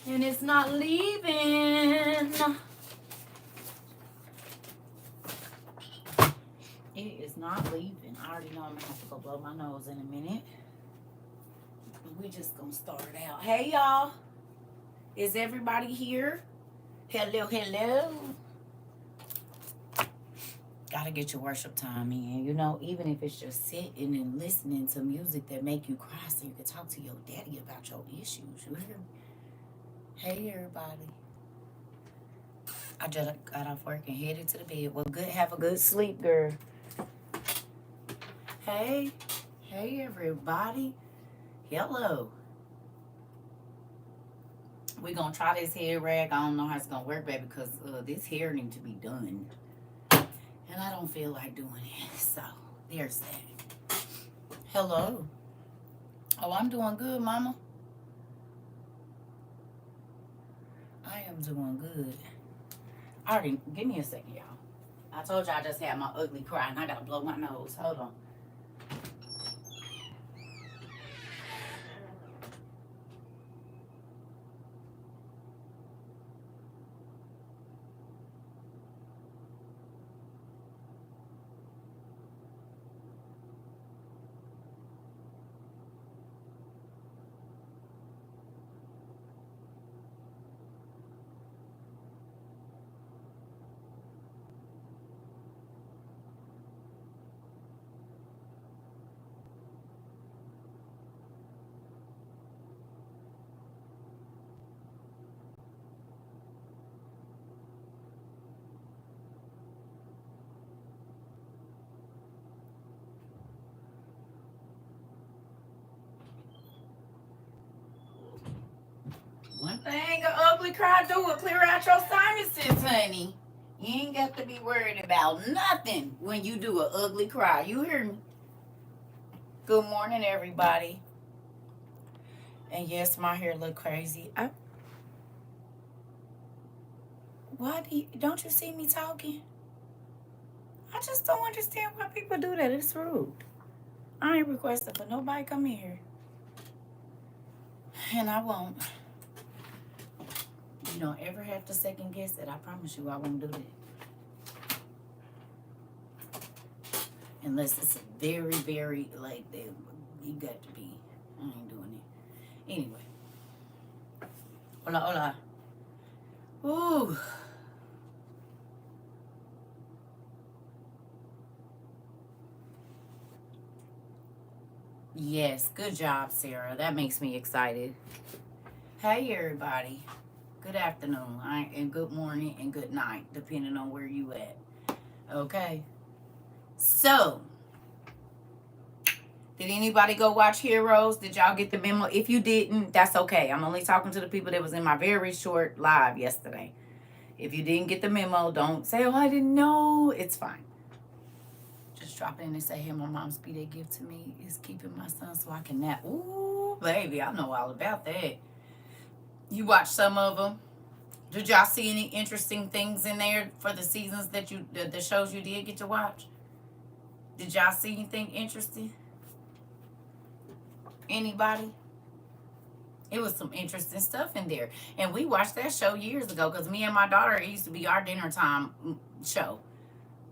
And it's not leaving. It is not leaving. I already know I'm going to have to go blow my nose in a minute. We're just going to start it out. Hey, y'all. Is everybody here? Hello, hello. Gotta get your worship time in. You know, even if it's just sitting and listening to music that make you cry so you can talk to your daddy about your issues. You hear me? Hey, everybody. I just got off work and headed to the bed. Well, good. Have a good sleep, girl. Hey. Hey, everybody. Hello. We're going to try this hair rag. I don't know how it's going to work, baby, because this hair needs to be done. And I don't feel like doing it. So, there's that. Hello. Oh, I'm doing good, mama. I am doing good. Alright, give me a second, y'all. I told you I just had my ugly cry and I gotta blow my nose. Hold on. One thing an ugly cry do will clear out your sinuses, honey. You ain't got to be worried about nothing when you do an ugly cry. You hear me? Good morning, everybody. And yes, my hair look crazy. Why don't you see me talking? I just don't understand why people do that. It's rude. I ain't requesting for nobody come in here. And I won't. You don't ever have to second guess it. I promise you I won't do that. Unless it's very, very, like, you got to be. I ain't doing it. Anyway. Hola, hola. Ooh. Yes, good job, Sarah. That makes me excited. Hey, everybody. Good afternoon, and good morning, and good night, depending on where you at. Okay. So, did anybody go watch Heroes? Did y'all get the memo? If you didn't, that's okay. I'm only talking to the people that was in my very short live yesterday. If you didn't get the memo, don't say, oh, I didn't know. It's fine. Just drop in and say, hey, my mom's B-Day gift to me is keeping my son so I can nap. Ooh, baby, I know all about that. You watched some of them. Did y'all see any interesting things in there for the seasons that the shows you did get to watch? Did y'all see anything interesting? Anybody? It was some interesting stuff in there. And we watched that show years ago because me and my daughter, it used to be our dinner time show.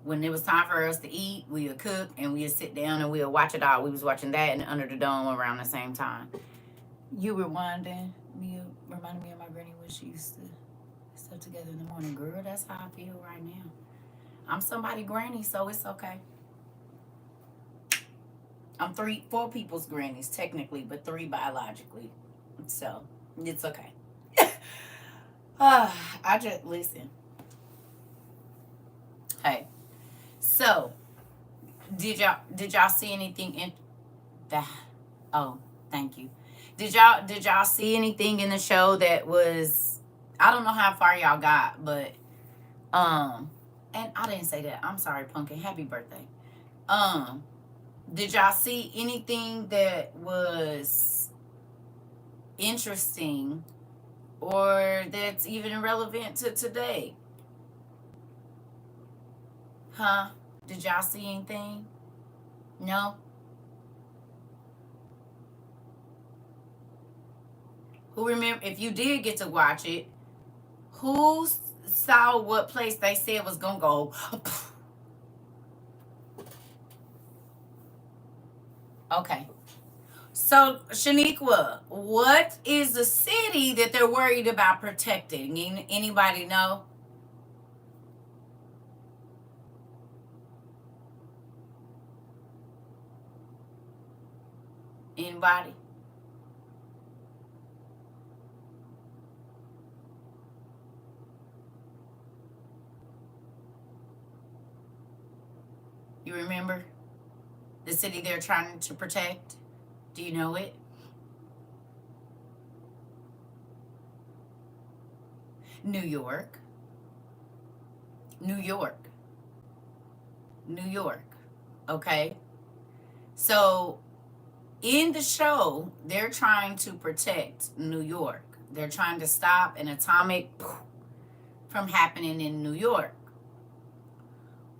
When it was time for us to eat, we would cook and we would sit down and we would watch it all. We was watching that and Under the Dome around the same time. You reminded me of my granny when she used to stuff together in the morning. Girl, that's how I feel right now. I'm somebody granny, so it's okay. I'm 4 people's grannies technically, but 3 biologically. So it's okay. I just listen. Hey, so did y'all see anything in that? Oh, thank you. Did y'all see anything in the show that was? I don't know how far y'all got, but and I didn't say that. I'm sorry, Pumpkin. Happy birthday. Did y'all see anything that was interesting or that's even relevant to today? Huh? Did y'all see anything? No? Who remember, if you did get to watch it, who saw what place they said was going to go? Okay. So, Shaniqua, what is the city that they're worried about protecting? Anybody know? Anybody? You remember the city they're trying to protect? Do you know it? New York. New York. New York. Okay. So in the show, they're trying to protect New York. They're trying to stop an atomic from happening in New York.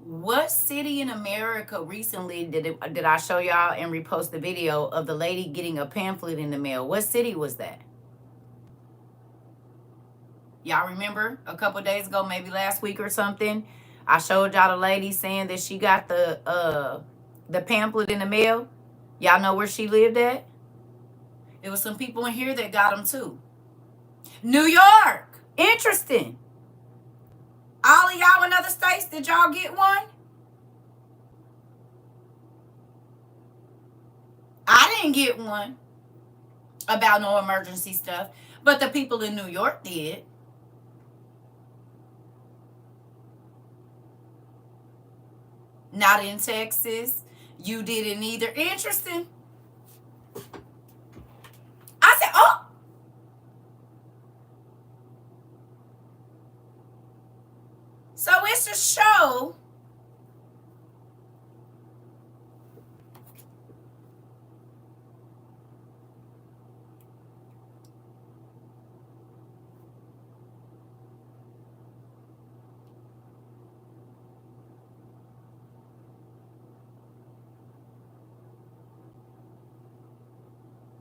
What city in America recently did I show y'all and repost the video of the lady getting a pamphlet in the mail? What city was that? Y'all remember a couple days ago, maybe last week or something? I showed y'all the lady saying that she got the pamphlet in the mail. Y'all know where she lived at? It was some people in here that got them too. New York. Interesting. All of y'all in other states, did y'all get one? I didn't get one about no emergency stuff, but the people in New York did. Not in Texas. You didn't either. Interesting. I said, oh. So it's a show.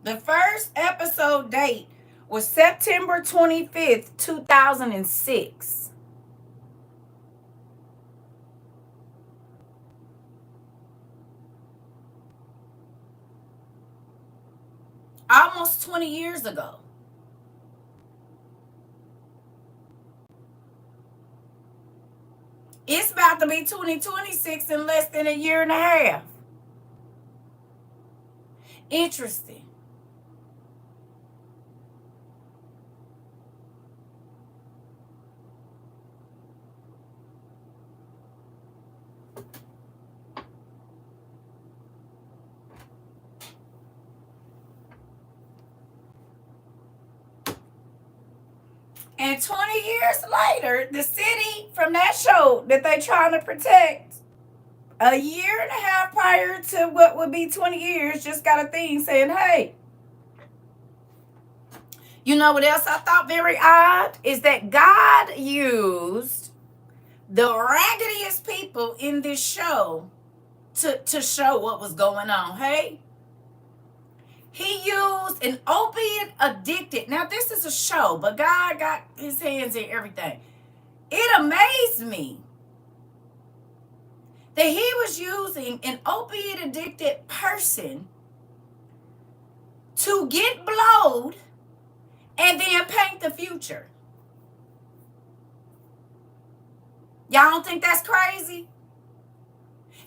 The first episode date was September 25th, 2006. Almost 20 years ago. It's about to be 2026 in less than a year and a half. Interesting. And 20 years later, the city from that show that they trying to protect, a year and a half prior to what would be 20 years, just got a thing saying, hey. You know what else I thought very odd? Is that God used the raggediest people in this show to show what was going on. Hey? He used an opiate addicted. Now, this is a show, but God got his hands in everything. It amazed me that he was using an opiate addicted person to get blowed and then paint the future. Y'all don't think that's crazy?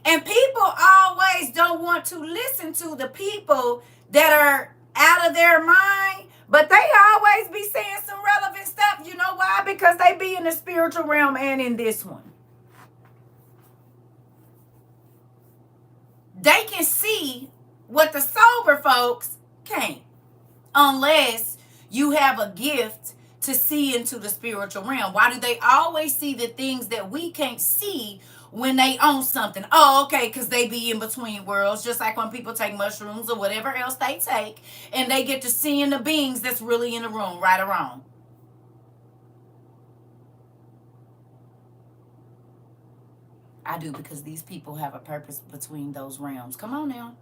And people always don't want to listen to the people that are out of their mind, but they always be saying some relevant stuff. You know why? Because they be in the spiritual realm and in this one. They can see what the sober folks can't, unless you have a gift to see into the spiritual realm. Why do they always see the things that we can't see when they own something? Oh, okay, because they be in between worlds, just like when people take mushrooms or whatever else they take, and they get to seeing the beings that's really in the room, right or wrong. I do, because these people have a purpose between those realms. Come on now.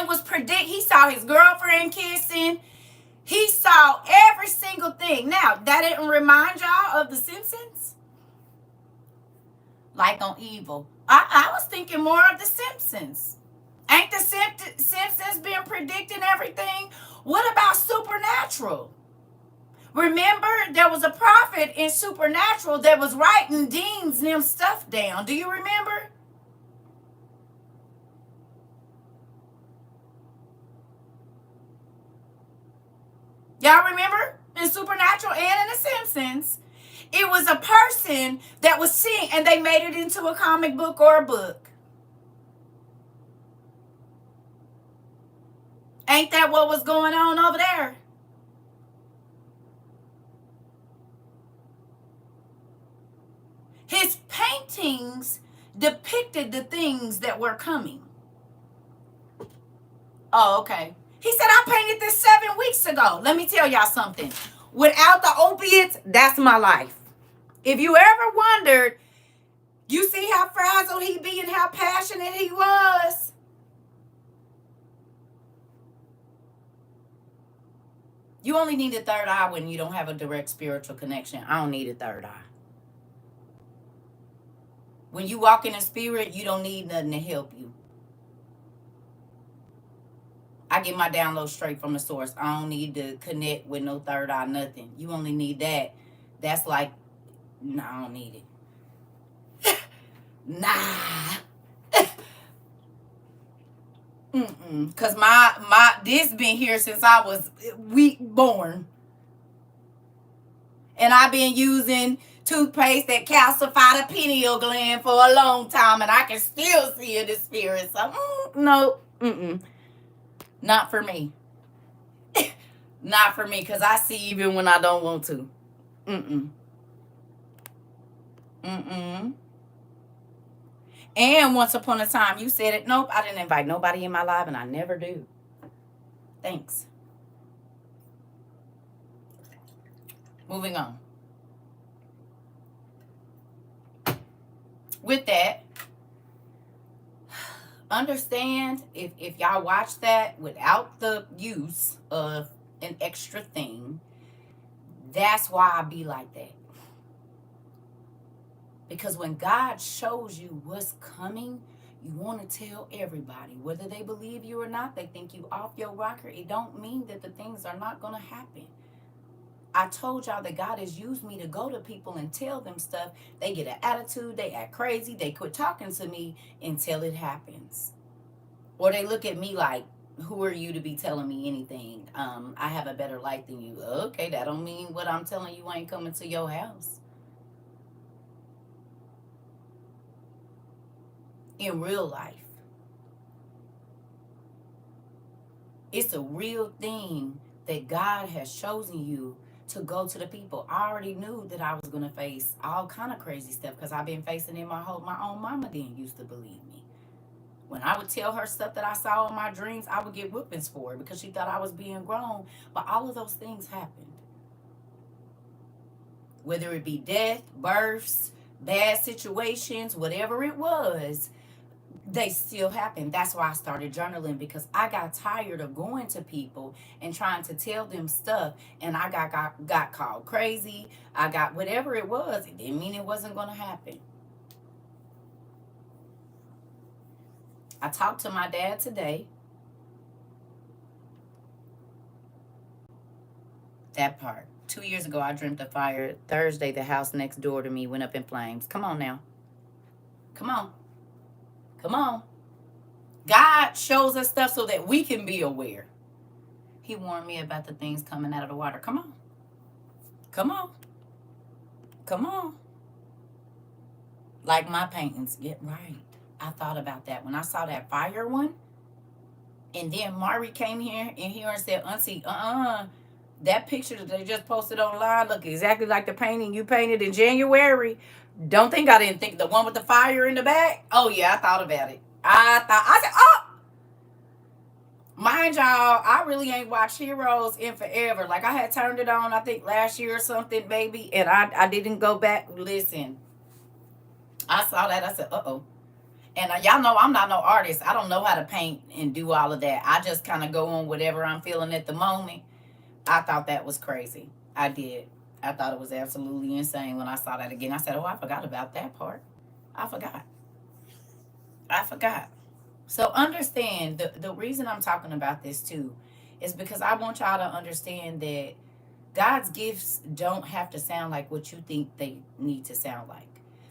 and was he saw his girlfriend kissing. He saw every single thing. Now, that didn't remind y'all of The Simpsons? Like on evil. I was thinking more of The Simpsons. Ain't The Simpsons been predicting everything? What about Supernatural? Remember, there was a prophet in Supernatural that was writing Dean's them stuff down. Do you remember? Y'all remember? In Supernatural and in The Simpsons, it was a person that was seeing, and they made it into a comic book or a book. Ain't that what was going on over there? His paintings depicted the things that were coming. Oh, okay. He said, I painted this 7 weeks ago. Let me tell y'all something. Without the opiates, that's my life. If you ever wondered, you see how frazzled he be and how passionate he was? You only need a third eye when you don't have a direct spiritual connection. I don't need a third eye. When you walk in the spirit, you don't need nothing to help you. I get my download straight from the source. I don't need to connect with no third eye, nothing. You only need that. That's like, no, I don't need it. Nah. Cause this been here since I was born. And I've been using toothpaste that calcify the pineal gland for a long time, and I can still see it in spirit. So no, not for me. Not for me, because I see even when I don't want to. And once upon a time, you said it. Nope, I didn't invite nobody in my life, and I never do. Thanks. Moving on. With that, understand if y'all watch that without the use of an extra thing, that's why I be like that. Because when God shows you what's coming, you want to tell everybody. Whether they believe you or not, they think you off your rocker. It don't mean that the things are not going to happen. I told y'all that God has used me to go to people and tell them stuff. They get an attitude. They act crazy. They quit talking to me until it happens. Or they look at me like, who are you to be telling me anything? I have a better life than you. Okay, that don't mean what I'm telling you ain't coming to your house. In real life, it's a real thing that God has chosen you to go to the people. I already knew that I was going to face all kind of crazy stuff because I've been facing it my own mama didn't used to believe me. When I would tell her stuff that I saw in my dreams, I would get whoopings for it because she thought I was being grown. But all of those things happened. Whether it be death, births, bad situations, whatever it was, they still happen. That's why I started journaling, because I got tired of going to people and trying to tell them stuff, and I got called crazy. I got whatever it was. It didn't mean it wasn't going to happen. I talked to my dad today. That part. 2 years ago, I dreamt of fire. Thursday, the house next door to me went up in flames. Come on now. Come on. Come on. God shows us stuff so that we can be aware. He warned me about the things coming out of the water. Come on. Come on. Come on. Like my paintings. Get right. I thought about that. When I saw that fire one, and then Mari came here and said, Auntie, that picture that they just posted online look exactly like the painting you painted in January. Don't think I didn't think the one with the fire in the back. Oh yeah, I thought about it. I said, oh, mind y'all, I really ain't watched Heroes in forever. Like I had turned it on, I think last year or something, maybe, and I didn't go back. Listen, I saw that. I said, uh-oh. And y'all know I'm not no artist. I don't know how to paint and do all of that. I just kind of go on whatever I'm feeling at the moment. I thought that was crazy. I did. I thought it was absolutely insane when I saw that again. I said, oh, I forgot about that part. I forgot. I forgot. So understand the reason I'm talking about this too is because I want y'all to understand that God's gifts don't have to sound like what you think they need to sound like.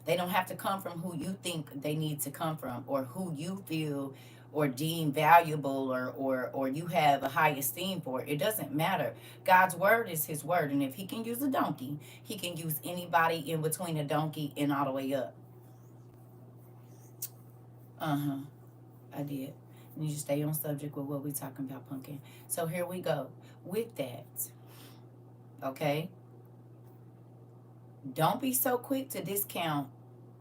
They don't have to come from who you think they need to come from or who you feel or deem valuable or you have a high esteem for. It doesn't matter. God's word is his word. And if he can use a donkey, he can use anybody in between a donkey and all the way up. Uh-huh. I did. And you stay on subject with what we're talking about, pumpkin. So here we go. With that, okay? Don't be so quick to discount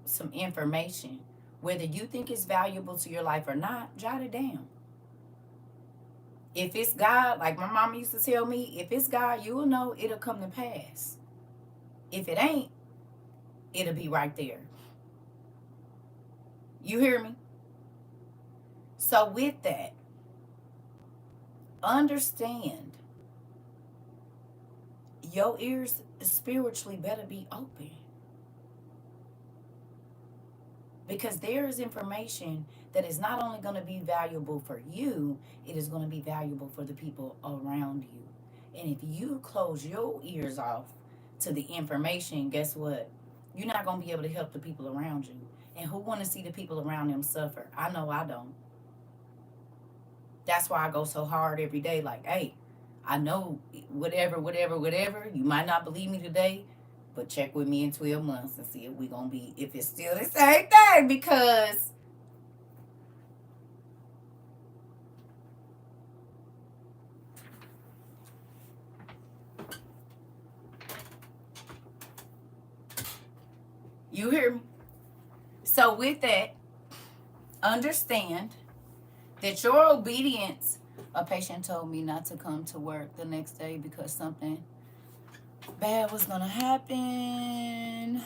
some information. Whether you think it's valuable to your life or not, jot it down. If it's God, like my mama used to tell me, if it's God, you will know it'll come to pass. If it ain't, it'll be right there. You hear me? So with that, understand your ears spiritually better be open. Because there is information that is not only going to be valuable for you, it is going to be valuable for the people around you. And if you close your ears off to the information, guess what? You're not going to be able to help the people around you. And who want to see the people around them suffer? I know I don't. That's why I go so hard every day. Like, hey, I know whatever. You might not believe me today, but check with me in 12 months and see if we're going to be, if it's still the same thing. Because you hear me? So with that, understand that your obedience, a patient told me not to come to work the next day because something bad was going to happen.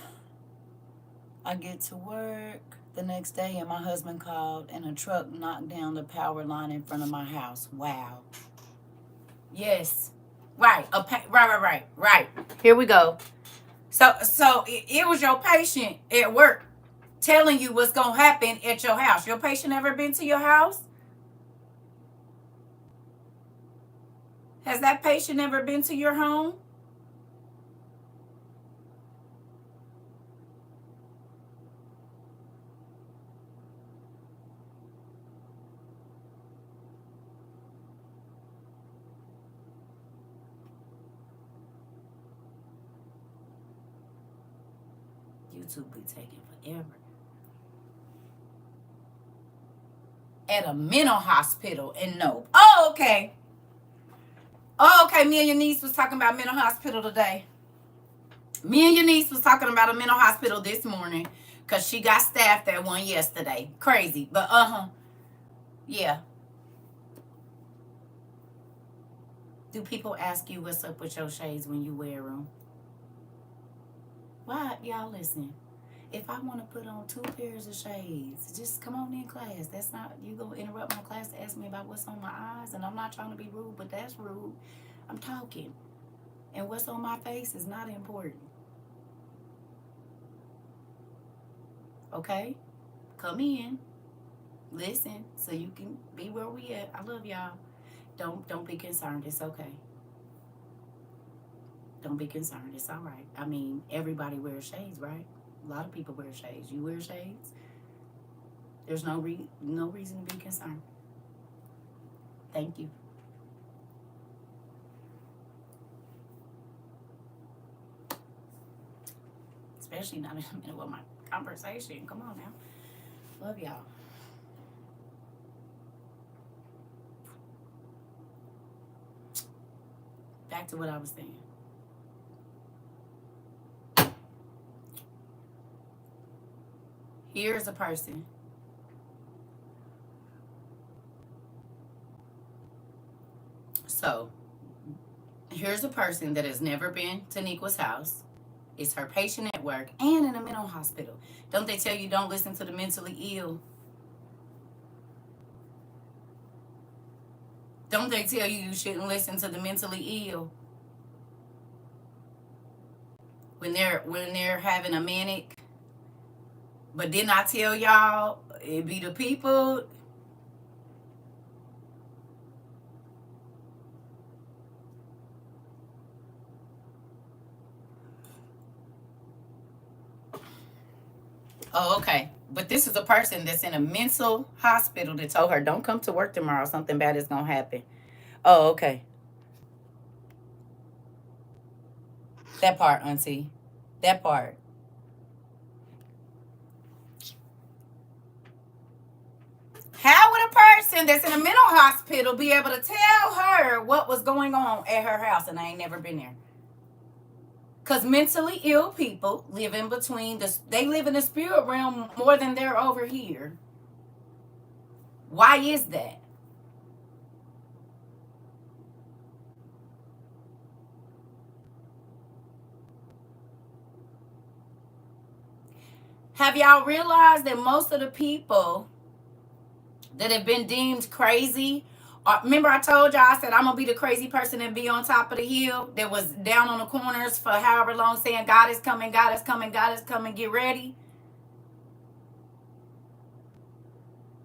I get to work the next day and my husband called and a truck knocked down the power line in front of my house. Wow. Yes. Right. Right. Here we go. So it was your patient at work telling you what's going to happen at your house. Your patient ever been to your house? Has that patient ever been to your home? YouTube be taking forever. At a mental hospital and no. Oh, okay. Oh, okay. Me and your niece was talking about mental hospital today. Me and your niece was talking about a mental hospital this morning because she got staffed at one yesterday. Crazy, but yeah. Do people ask you what's up with your shades when you wear them? Why, y'all listen. If I want to put on 2 pairs of shades, just come on in class. That's not, you go interrupt my class to ask me about what's on my eyes, and I'm not trying to be rude, but that's rude. I'm talking. And what's on my face is not important. Okay? Come in. Listen, so you can be where we at. I love y'all. Don't be concerned. It's okay. Don't be concerned. It's all right. I mean, everybody wears shades, right? A lot of people wear shades. You wear shades? There's no reason to be concerned. Thank you. Especially not in the middle of my conversation. Come on now. Love y'all. Back to what I was saying. Here's a person so here's a person that has never been to Nikwa's house. It's her patient at work and in a mental hospital. Don't they tell you don't listen to the mentally ill? Don't they tell you you shouldn't listen to the mentally ill when they're having a manic? But didn't I tell y'all it be the people? Oh, okay. But this is a person that's in a mental hospital that told her, don't come to work tomorrow. Something bad is going to happen. Oh, okay. That part, Auntie. That part. How would a person that's in a mental hospital be able to tell her what was going on at her house and I ain't never been there? Because mentally ill people live in between they live in the spirit realm more than they're over here. Why is that? Have y'all realized that most of the people that have been deemed crazy, remember I told y'all, I said I'm gonna be the crazy person and be on top of the hill that was down on the corners for however long saying God is coming, God is coming, God is coming, get ready.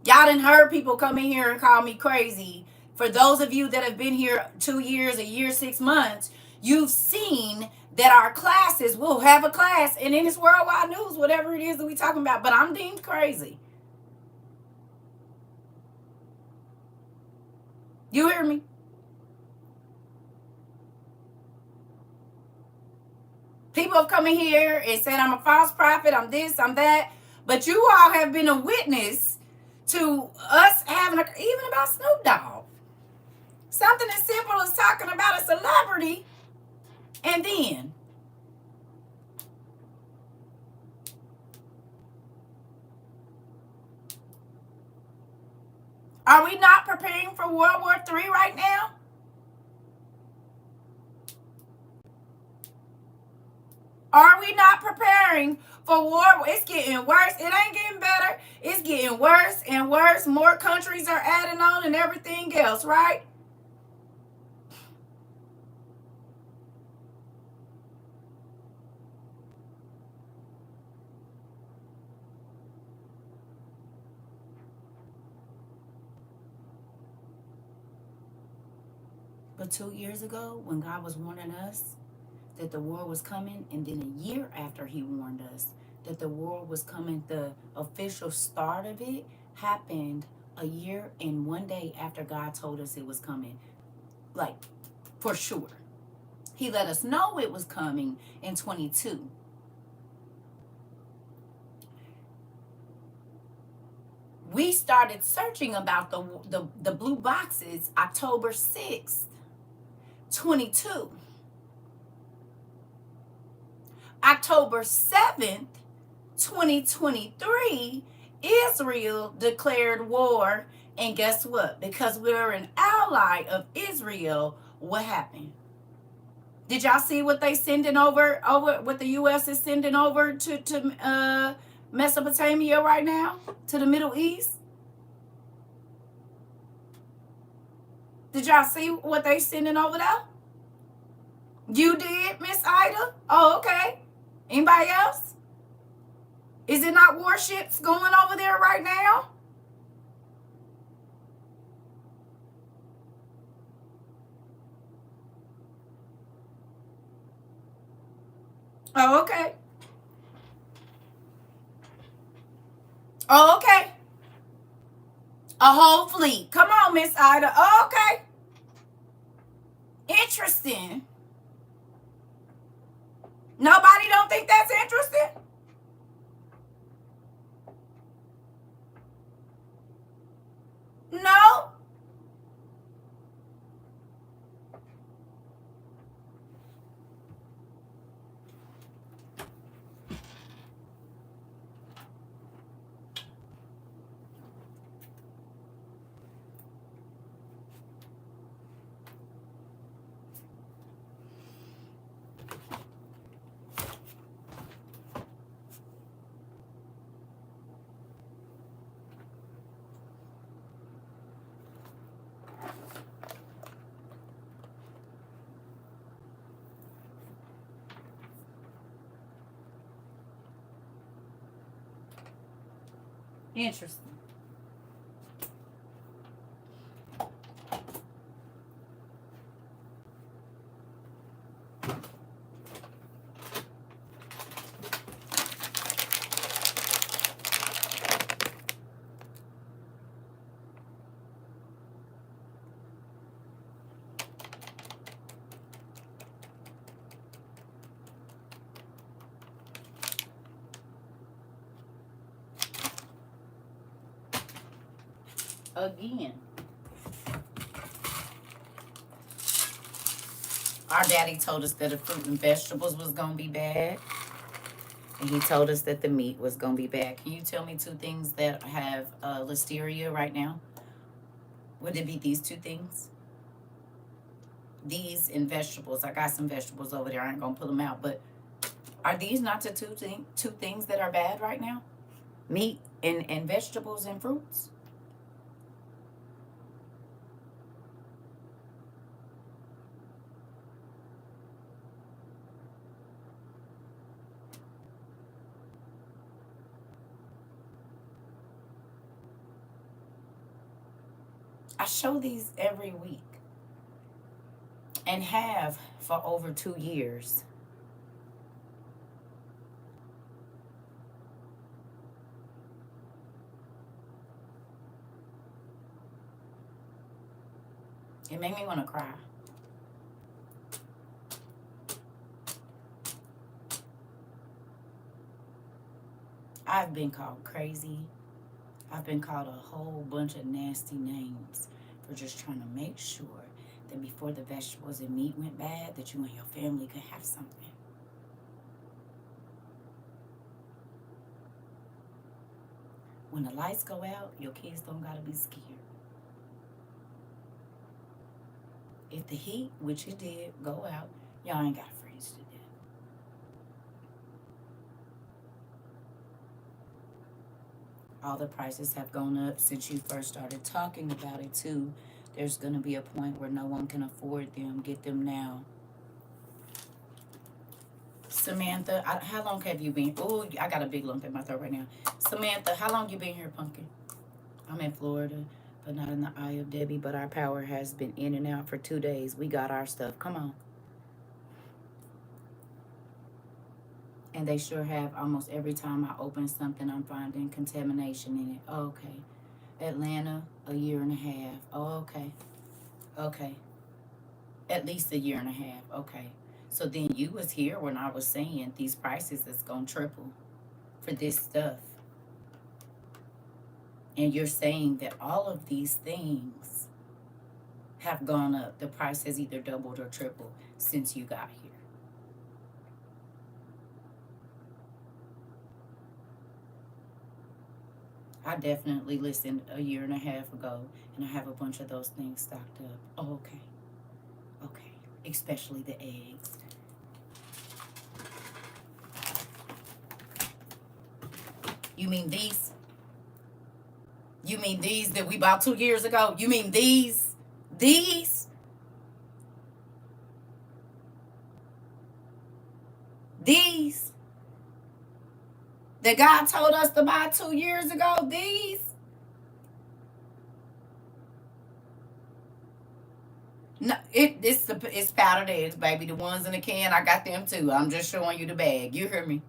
Y'all done heard people come in here and call me crazy. For those of you that have been here 2 years, a year, 6 months, you've seen that our classes, we'll have a class, and in this worldwide news, whatever it is that we talking about, but I'm deemed crazy. You hear me? People have come in here and said I'm a false prophet, I'm this, I'm that, but you all have been a witness to us having even about Snoop Dogg. Something as simple as talking about a celebrity, and then are we not preparing for World War III right now? Are we not preparing for war? It's getting worse. It ain't getting better. It's getting worse and worse. More countries are adding on and everything else, right? But 2 years ago, when God was warning us that the war was coming, and then a year after he warned us that the war was coming, the official start of it happened a year and 1 day after God told us it was coming. Like, for sure. He let us know it was coming in 22. We started searching about the blue boxes October 6th, 22. October 7th, 2023, Israel declared war. And guess what? Because we're an ally of Israel, what happened? Did y'all see what they sending over what the U.S. is sending over to Mesopotamia right now, to the Middle East? Did y'all see what they sending over there? You did, Miss Ida? Oh, okay. Anybody else? Is it not warships going over there right now? Oh, okay. Oh, okay. A whole fleet. Come on, Miss Ida. Oh, okay. Interesting. Nobody don't think that's interesting? No? Interesting. Again, our daddy told us that the fruit and vegetables was going to be bad. And he told us that the meat was going to be bad. Can you tell me two things that have listeria right now? Would it be these two things? These and vegetables. I got some vegetables over there. I ain't going to pull them out. But are these not the two things that are bad right now? Meat and vegetables and fruits? I show these every week and have for over 2 years. It made me want to cry. I've been called crazy. I've been called a whole bunch of nasty names for just trying to make sure that before the vegetables and meat went bad, that you and your family could have something. When the lights go out, your kids don't gotta be scared. If the heat, which it did, go out, y'all ain't gotta freeze to death. All the prices have gone up since you first started talking about it too. There's gonna be a point where no one can afford them. Get them now. Samantha, how long have you been? Oh, I got a big lump in my throat right now. Samantha, how long you been here, Pumpkin? I'm in Florida, but not in the eye of Debbie. But our power has been in and out for 2 days. We got our stuff. Come on. And they sure have. Almost every time I open something, I'm finding contamination in it. Oh, okay. Atlanta, a year and a half. Oh, okay. Okay. At least a year and a half. Okay. So then you was here when I was saying these prices is going to triple for this stuff. And you're saying that all of these things have gone up. The price has either doubled or tripled since you got here. I definitely listened a year and a half ago, and I have a bunch of those things stocked up. Oh, okay. Okay. Especially the eggs. You mean these? You mean these that we bought 2 years ago? You mean these? These? These? That God told us to buy 2 years ago? These? No, it's powdered eggs, baby. The ones in the can, I got them too. I'm just showing you the bag. You hear me?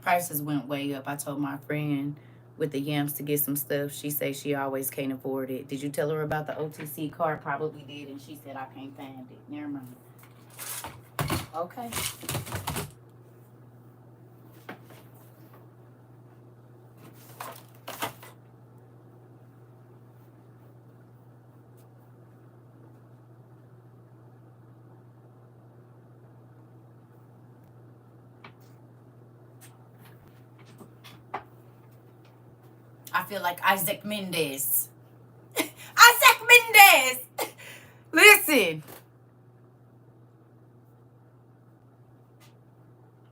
Prices went way up. I told my friend with the yams to get some stuff. She says she always can't afford it. Did you tell her about the OTC card? Probably did, and she said I can't find it. Never mind. Okay. I feel like Isaac Mendez. Isaac Mendez! Listen.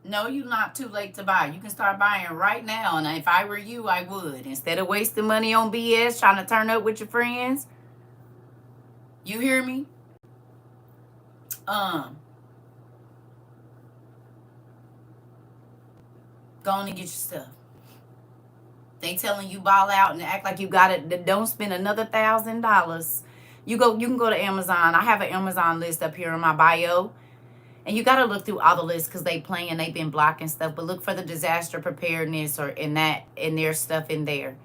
No, you're not too late to buy. You can start buying right now. And if I were you, I would. Instead of wasting money on BS, trying to turn up with your friends. You hear me? Go on and get your stuff. They telling you ball out and act like you got it. Don't spend another $1,000. You can go to Amazon. I have an Amazon list up here in my bio. And you got to look through all the lists because they've been blocking stuff. But look for the disaster preparedness or in their stuff in there.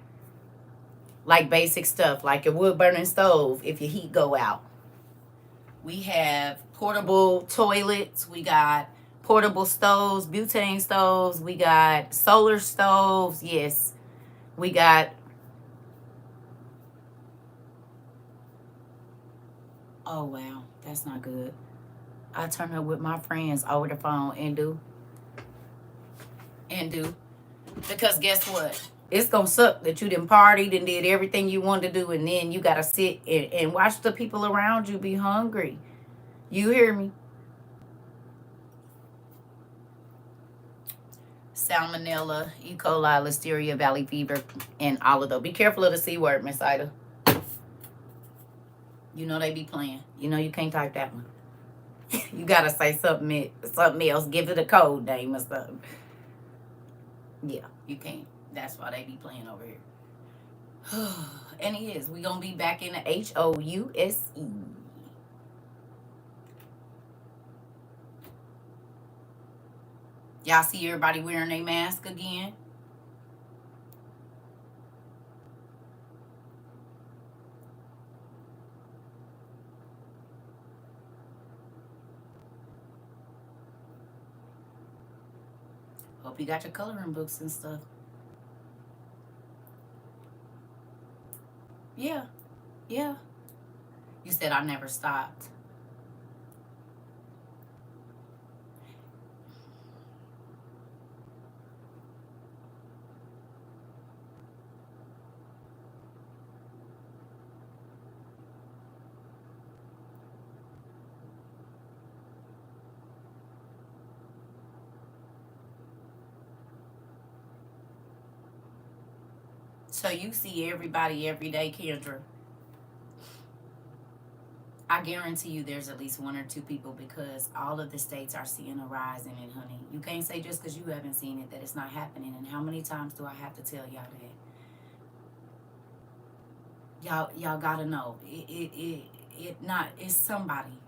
Like basic stuff, like your wood burning stove if your heat go out. We have portable toilets. We got portable stoves, butane stoves. We got solar stoves. Yes. We got... Oh, wow. That's not good. I turn up with my friends over the phone and do. Because guess what? It's going to suck that you done partied and did everything you wanted to do, and then you got to sit and watch the people around you be hungry. You hear me? Salmonella, E. coli, listeria, valley fever, and all of those. Be careful of the C word, Miss Ida. You know they be playing. You know you can't type that one. You got to say something else. Give it a code name or something. Yeah, you can't. That's why they be playing over here. And it is. We going to be back in the HOUSE. Y'all see everybody wearing their mask again? Hope you got your coloring books and stuff. Yeah. Yeah. You said I never stopped. So you see everybody every day, Kendra. I guarantee you there's at least one or two people because all of the states are seeing a rise in it, honey. You can't say just because you haven't seen it that it's not happening. And how many times do I have to tell y'all that? Y'all gotta know. It's somebody.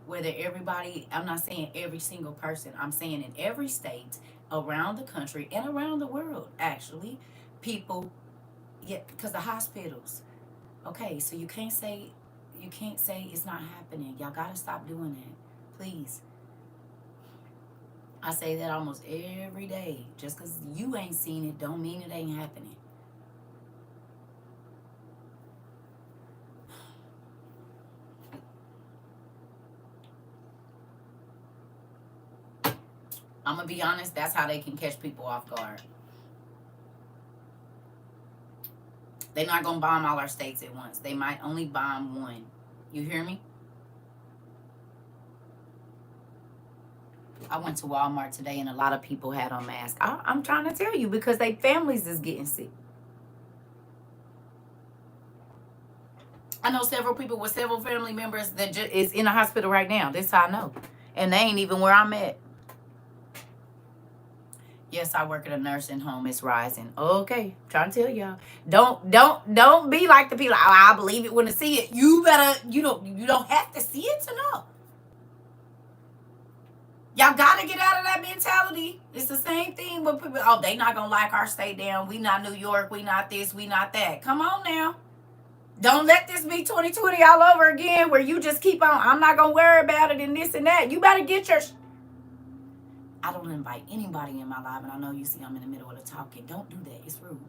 Whether everybody, I'm not saying every single person. I'm saying in every state around the country and around the world, actually, people, yeah, because the hospitals. Okay, so you can't say it's not happening. Y'all gotta stop doing that, please. I say that almost every day. Just because you ain't seen it don't mean it ain't happening. I'm gonna be honest, that's how they can catch people off guard. They're not gonna bomb all our states at once. They might only bomb one. You hear me? I went to Walmart today and a lot of people had on masks. I'm trying to tell you because their families is getting sick. I know several people with several family members that is in the hospital right now. This how I know. And they ain't even where I'm at. Yes, I work at a nursing home. It's rising. Okay, trying to tell y'all. Don't be like the people. Oh, I believe it when I see it. You don't have to see it to know. Y'all gotta get out of that mentality. It's the same thing with people. Oh, they not gonna like our state down. We not New York. We not this. We not that. Come on now. Don't let this be 2020 all over again where you just keep on. I'm not gonna worry about it and this and that. You better get your. I don't invite anybody in my life, and I know you see I'm in the middle of the talking. Don't do that. It's rude.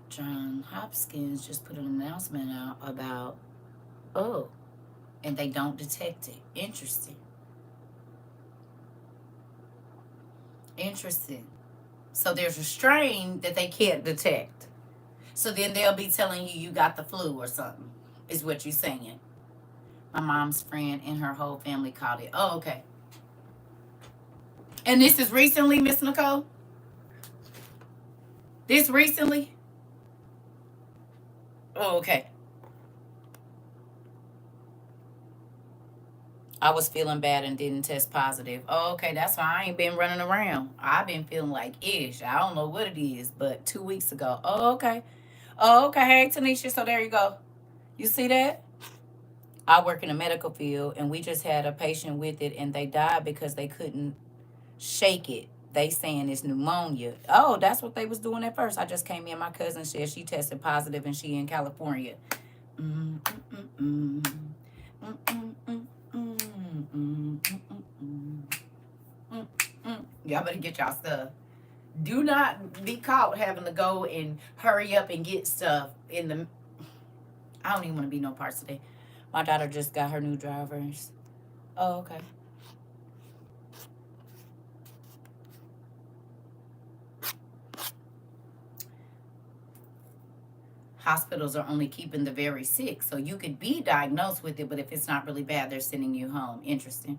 John Hopkins just put an announcement out about, and they don't detect it. Interesting. So there's a strain that they can't detect. So then they'll be telling you got the flu or something, is what you're saying. My mom's friend and her whole family caught it. Oh, okay. And this is recently, Miss Nicole? This recently? Oh, okay. I was feeling bad and didn't test positive. Oh, okay, that's why I ain't been running around. I've been feeling like ish. I don't know what it is, but 2 weeks ago. Oh, okay. Oh, okay. Hey, Tanisha. So there you go. You see that? I work in the medical field, and we just had a patient with it, and they died because they couldn't shake it. They saying it's pneumonia. Oh, that's what they was doing at first. I just came in. My cousin said she tested positive, and she in California. Mm, mm, mm, mm. Mm, mm, mm, mm, mm, mm, mm, mm, mm. Y'all better get y'all stuff. Do not be caught having to go and hurry up and get stuff in the. I don't even want to be no parts today. My daughter just got her new drivers. Oh, okay. Hospitals are only keeping the very sick, so you could be diagnosed with it, but if it's not really bad, they're sending you home. Interesting.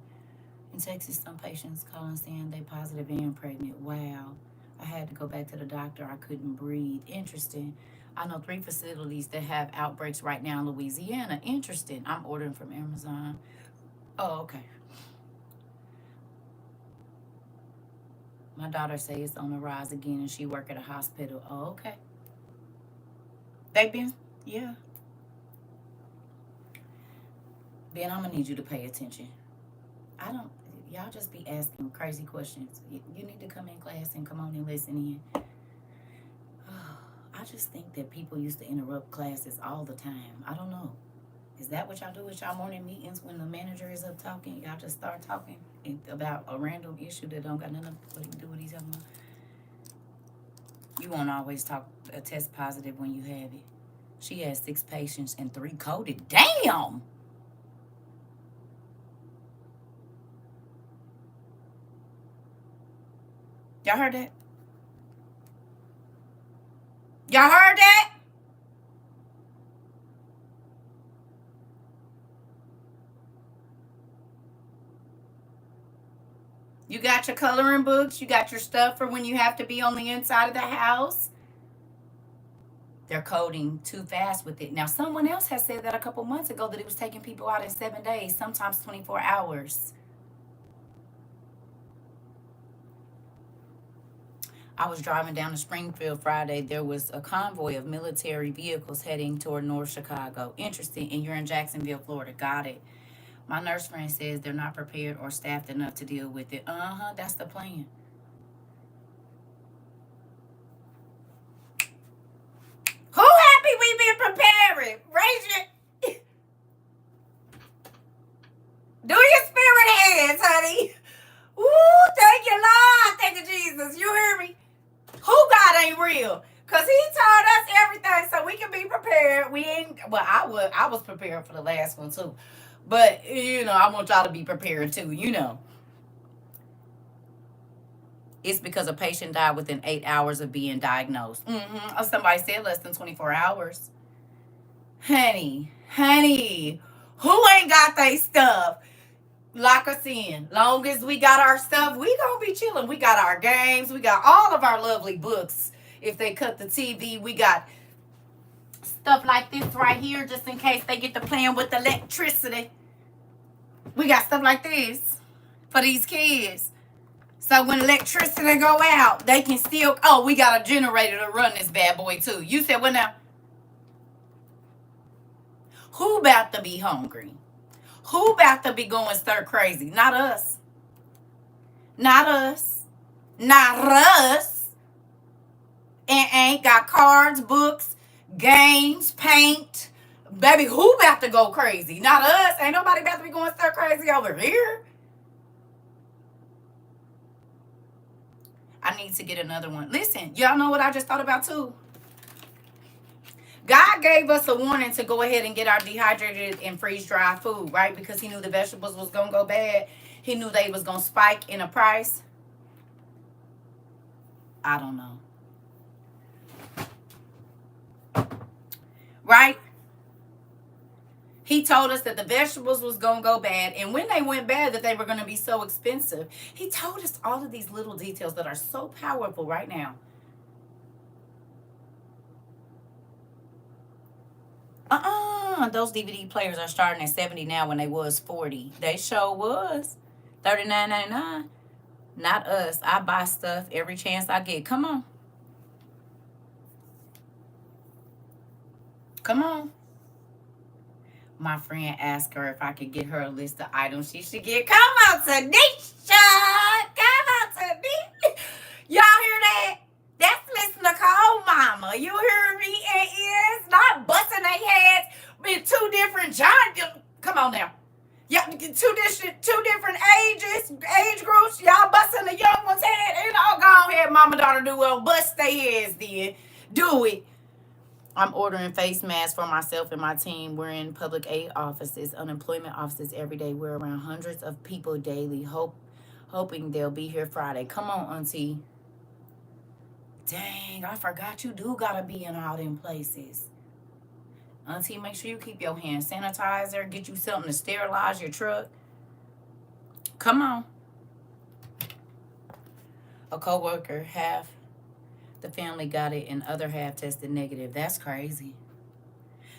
In Texas, some patients calling saying they positive and pregnant. Wow. I had to go back to the doctor. I couldn't breathe. Interesting. I know 3 facilities that have outbreaks right now in Louisiana. Interesting. I'm ordering from Amazon. Oh, okay. My daughter says it's on the rise again and she work at a hospital. Oh, okay. They've been, yeah. Ben, I'm gonna need you to pay attention. I don't, y'all just be asking crazy questions. You need to come in class and come on and listen in. I just think that people used to interrupt classes all the time. I don't know. Is that what y'all do at y'all morning meetings when the manager is up talking? Y'all just start talking about a random issue that don't got nothing to do with each other. You won't always talk a test positive when you have it. She has 6 patients and 3 coded. Damn! Y'all heard that? Y'all heard that? You got your coloring books. You got your stuff for when you have to be on the inside of the house. They're coding too fast with it. Now, someone else has said that a couple months ago that it was taking people out in 7 days, sometimes 24 hours. I was driving down to Springfield Friday. There was a convoy of military vehicles heading toward North Chicago. Interesting. And you're in Jacksonville, Florida. Got it. My nurse friend says they're not prepared or staffed enough to deal with it. That's the plan. Who happy we been preparing? Raise your do your spirit hands, honey. Ooh, thank you, Lord. Thank you, Jesus. You hear me? Who God ain't real? Cause he told us everything so we can be prepared. We ain't well, I was prepared for the last one too. But I want y'all to be prepared too, It's because a patient died within 8 hours of being diagnosed. Somebody said less than 24 hours. Honey, who ain't got their stuff? Lock us in. Long as we got our stuff, we gonna be chilling. We got our games. We got all of our lovely books. If they cut the TV, we got stuff like this right here, just in case they get to playing with electricity. We got stuff like this for these kids. So when electricity go out, they can still. Oh, we got a generator to run this bad boy too. You said what now? Who about to be hungry? Who about to be going stir crazy? Not us. Not us. Not us. And ain't got cards, books, games, paint. Baby, who about to go crazy? Not us. Ain't nobody about to be going stir crazy over here. I need to get another one. Listen, y'all know what I just thought about too? God gave us a warning to go ahead and get our dehydrated and freeze-dried food, right? Because he knew the vegetables was going to go bad. He knew they was going to spike in a price. I don't know. Right? He told us that the vegetables was going to go bad, and when they went bad, that they were going to be so expensive. He told us all of these little details that are so powerful right now. Those DVD players are starting at 70 now when they was 40. They sure was. $39.99. Not us. I buy stuff every chance I get. Come on. Come on. My friend asked her if I could get her a list of items she should get. Come on, Tanisha. Come on, Tanisha. Y'all hear that? That's Miss Nicole Mama. You hear me? And ears not busting their heads with two different giants. Come on now. Yeah, two different age groups. Y'all busting the young one's head. And all go ahead, mama, daughter, do well. Bust their heads then. Do it. I'm ordering face masks for myself and my team. We're in public aid offices, unemployment offices every day. We're around hundreds of people daily, hoping they'll be here Friday. Come on, auntie. Dang, I forgot you do gotta be in all them places. Auntie, make sure you keep your hand sanitizer. Get you something to sterilize your truck. Come on. A co-worker, half the family got it and other half tested negative. That's crazy.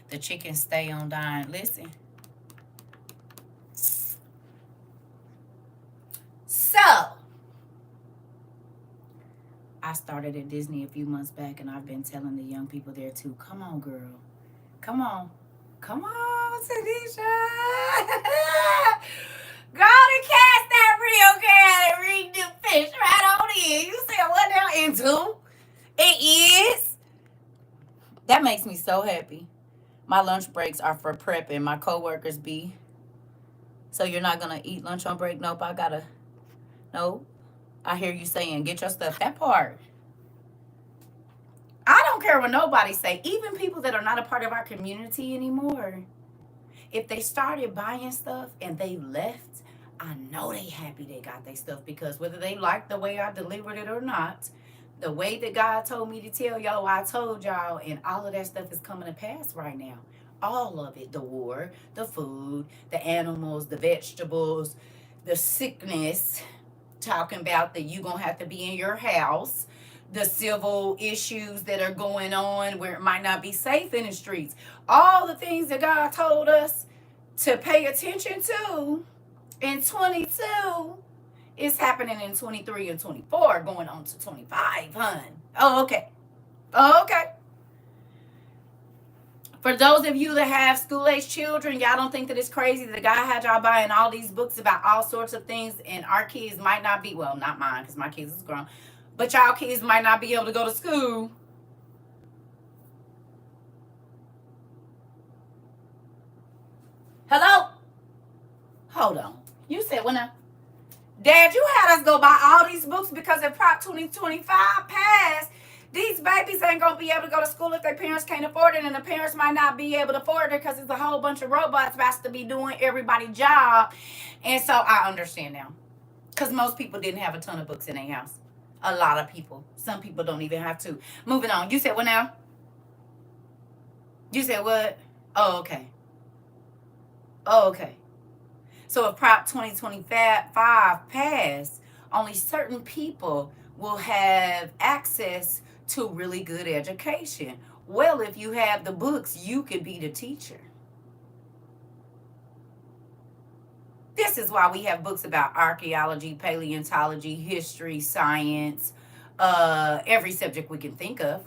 The chickens stay on dying. Listen. So, I started at Disney a few months back, and I've been telling the young people there too. Come on, girl. Come on. Come on, Tanisha. Go and cast that real cat and read the fish right on in. You said what now? Into? It is. That makes me so happy. My lunch breaks are for prepping. My coworkers be. So you're not gonna eat lunch on break? Nope, I gotta. Nope. I hear you saying, get your stuff. That part. I don't care what nobody say. Even people that are not a part of our community anymore. If they started buying stuff and they left, I know they happy they got their stuff, because whether they like the way I delivered it or not, the way that God told me to tell y'all, I told y'all, and all of that stuff is coming to pass right now. All of it, the war, the food, the animals, the vegetables, the sickness, talking about that you going to have to be in your house, the civil issues that are going on where it might not be safe in the streets. All the things that God told us to pay attention to in 22 is happening in 23 and 24, going on to 25, hun. Oh, okay. Oh, okay. For those of you that have school-age children, y'all don't think that it's crazy that God had y'all buying all these books about all sorts of things, and our kids might not be, well, not mine, because my kids is grown, but y'all kids might not be able to go to school. Hello? Hold on. You said when Dad, you had us go buy all these books because if Prop 2025 passed, these babies ain't going to be able to go to school if their parents can't afford it, and the parents might not be able to afford it because it's a whole bunch of robots about to be doing everybody's job. And so I understand now, because most people didn't have a ton of books in their house. A lot of people. Some people don't even have to. Moving on. You said what now? You said what? Oh, okay. Oh, okay. So if Prop 2025 passed, only certain people will have access to really good education. Well, if you have the books, you could be the teacher. This is why we have books about archaeology, paleontology, history, science, every subject we can think of.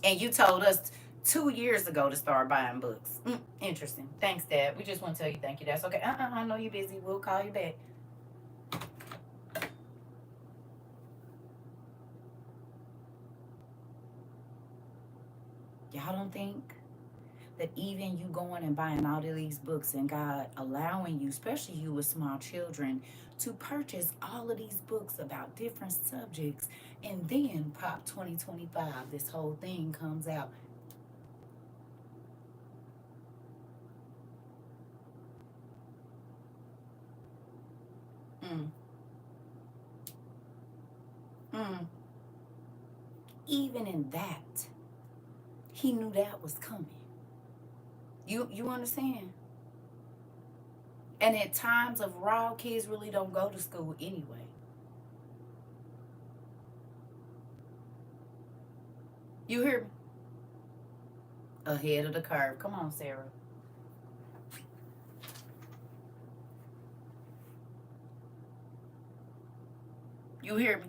And you told us 2 years ago to start buying books. Interesting. Thanks, Dad. We just want to tell you thank you. That's okay. I know you're busy. We'll call you back. Y'all don't think that even you going and buying all of these books and God allowing you, especially you with small children, to purchase all of these books about different subjects, and then Prop 2025, this whole thing comes out. Mm. Even in that, He knew that was coming. You understand? And at times of raw, kids really don't go to school anyway. You hear me? Ahead of the curve. Come on, Sarah. You hear me?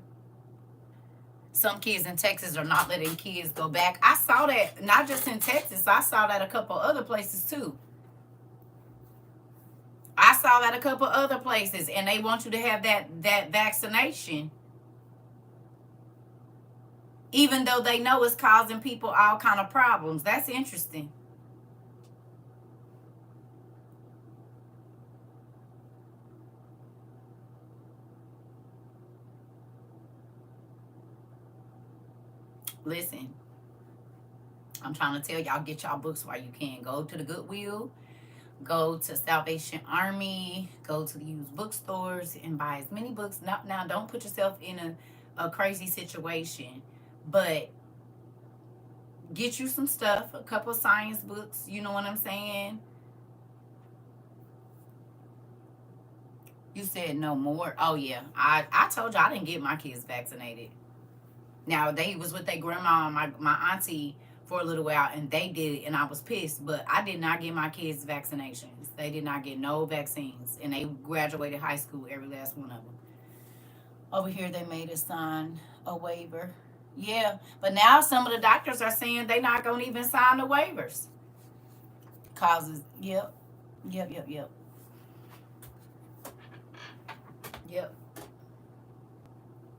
Some kids in Texas are not letting kids go back. I saw that not just in Texas. I saw that a couple other places too. I saw that a couple other places, and they want you to have that vaccination, even though they know it's causing people all kind of problems. That's interesting. Listen, I'm trying to tell y'all, get y'all books while you can. Go to the Goodwill, go to Salvation Army, go to the used bookstores and buy as many books. Now don't put yourself in a crazy situation, but get you some stuff, a couple of science books, you know what I'm saying? You said no more. Oh yeah. I told you I didn't get my kids vaccinated. Now they was with their grandma and my auntie for a little while, and they did it, and I was pissed. But I did not get my kids vaccinations. They did not get no vaccines, and they graduated high school, every last one of them. Over here, they made us sign a waiver. Yeah, but now some of the doctors are saying they not gonna even sign the waivers. Causes, yep, yep, yep, yep, yep.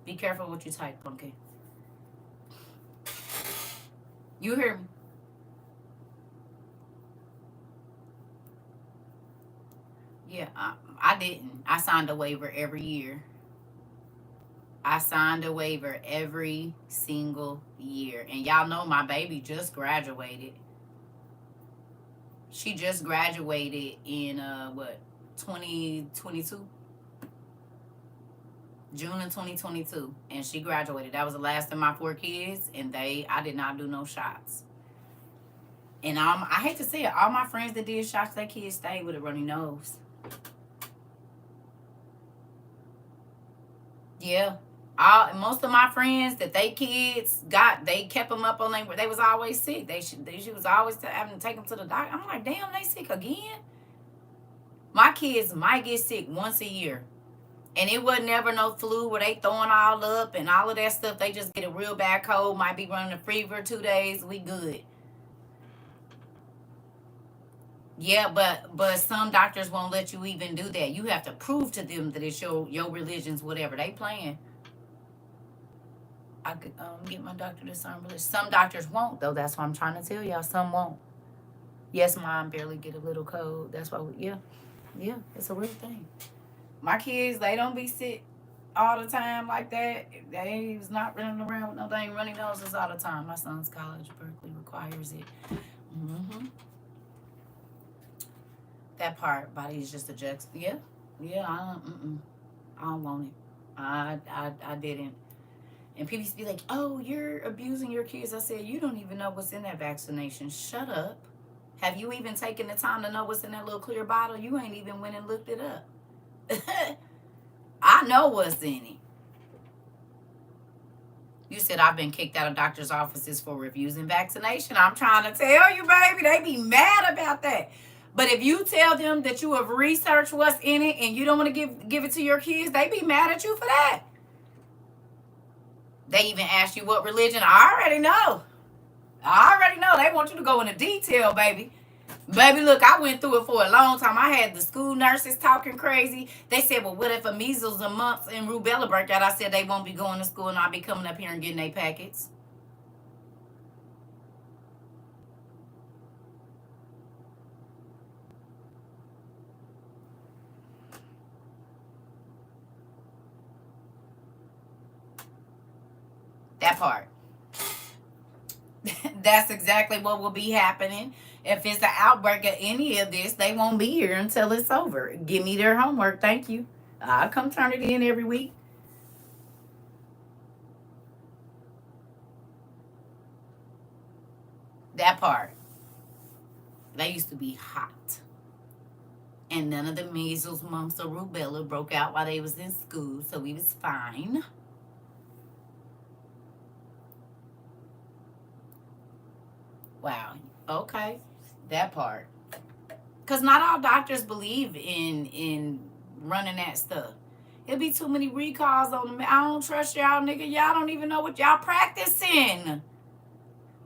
Be careful what you type, okay? You hear me? Yeah, I didn't. I signed a waiver every year. I signed a waiver every single year. And y'all know my baby just graduated. She just graduated in what, 2022? June of 2022. And she graduated. That was the last of my 4 kids, and I did not do no shots. And I hate to say it, all my friends that did shots, their kids stayed with a runny nose. Yeah. Most of my friends that they kids got, they kept them up on they was always sick. She was always having to take them to the doctor. I'm like, damn, they sick again. My kids might get sick once a year, and it wasn't ever no flu where they throwing all up and all of that stuff. They just get a real bad cold, might be running a fever 2 days. We good. Yeah, but some doctors won't let you even do that. You have to prove to them that it's your religion's whatever they playing. I could get my doctor to sign religion. Some doctors won't though. That's what I'm trying to tell y'all. Some won't. Yes, mom barely get a little cold. That's why. Yeah, it's a real thing. My kids, they don't be sick all the time like that. They was not running around with no dang runny noses all the time. My son's college, Berkeley, requires it. Mm-hmm. That part, body is just a juxt. Yeah, I don't want it. I didn't. And people used to be like, "Oh, you're abusing your kids." I said, "You don't even know what's in that vaccination. Shut up. Have you even taken the time to know what's in that little clear bottle? You ain't even went and looked it up." I know what's in it. You said I've been kicked out of doctors' offices for refusing vaccination. I'm trying to tell you, baby, they be mad about that. But if you tell them that you have researched what's in it and you don't want to give it to your kids, they be mad at you for that. They even ask you what religion. I already know. They want you to go into detail, baby. Baby, look, I went through it for a long time. I had the school nurses talking crazy. They said, well, what if a measles, a mumps, and rubella break out? I said they won't be going to school, and I'll be coming up here and getting their packets. That part. That's exactly what will be happening. If it's an outbreak of any of this, they won't be here until it's over. Give me their homework. Thank you. I'll come turn it in every week. That part. They used to be hot. And none of the measles, mumps, or rubella broke out while they was in school, so we was fine. Wow. Okay. That part. Because not all doctors believe in running that stuff. It'll be too many recalls on them. I don't trust y'all, nigga. Y'all don't even know what y'all practicing.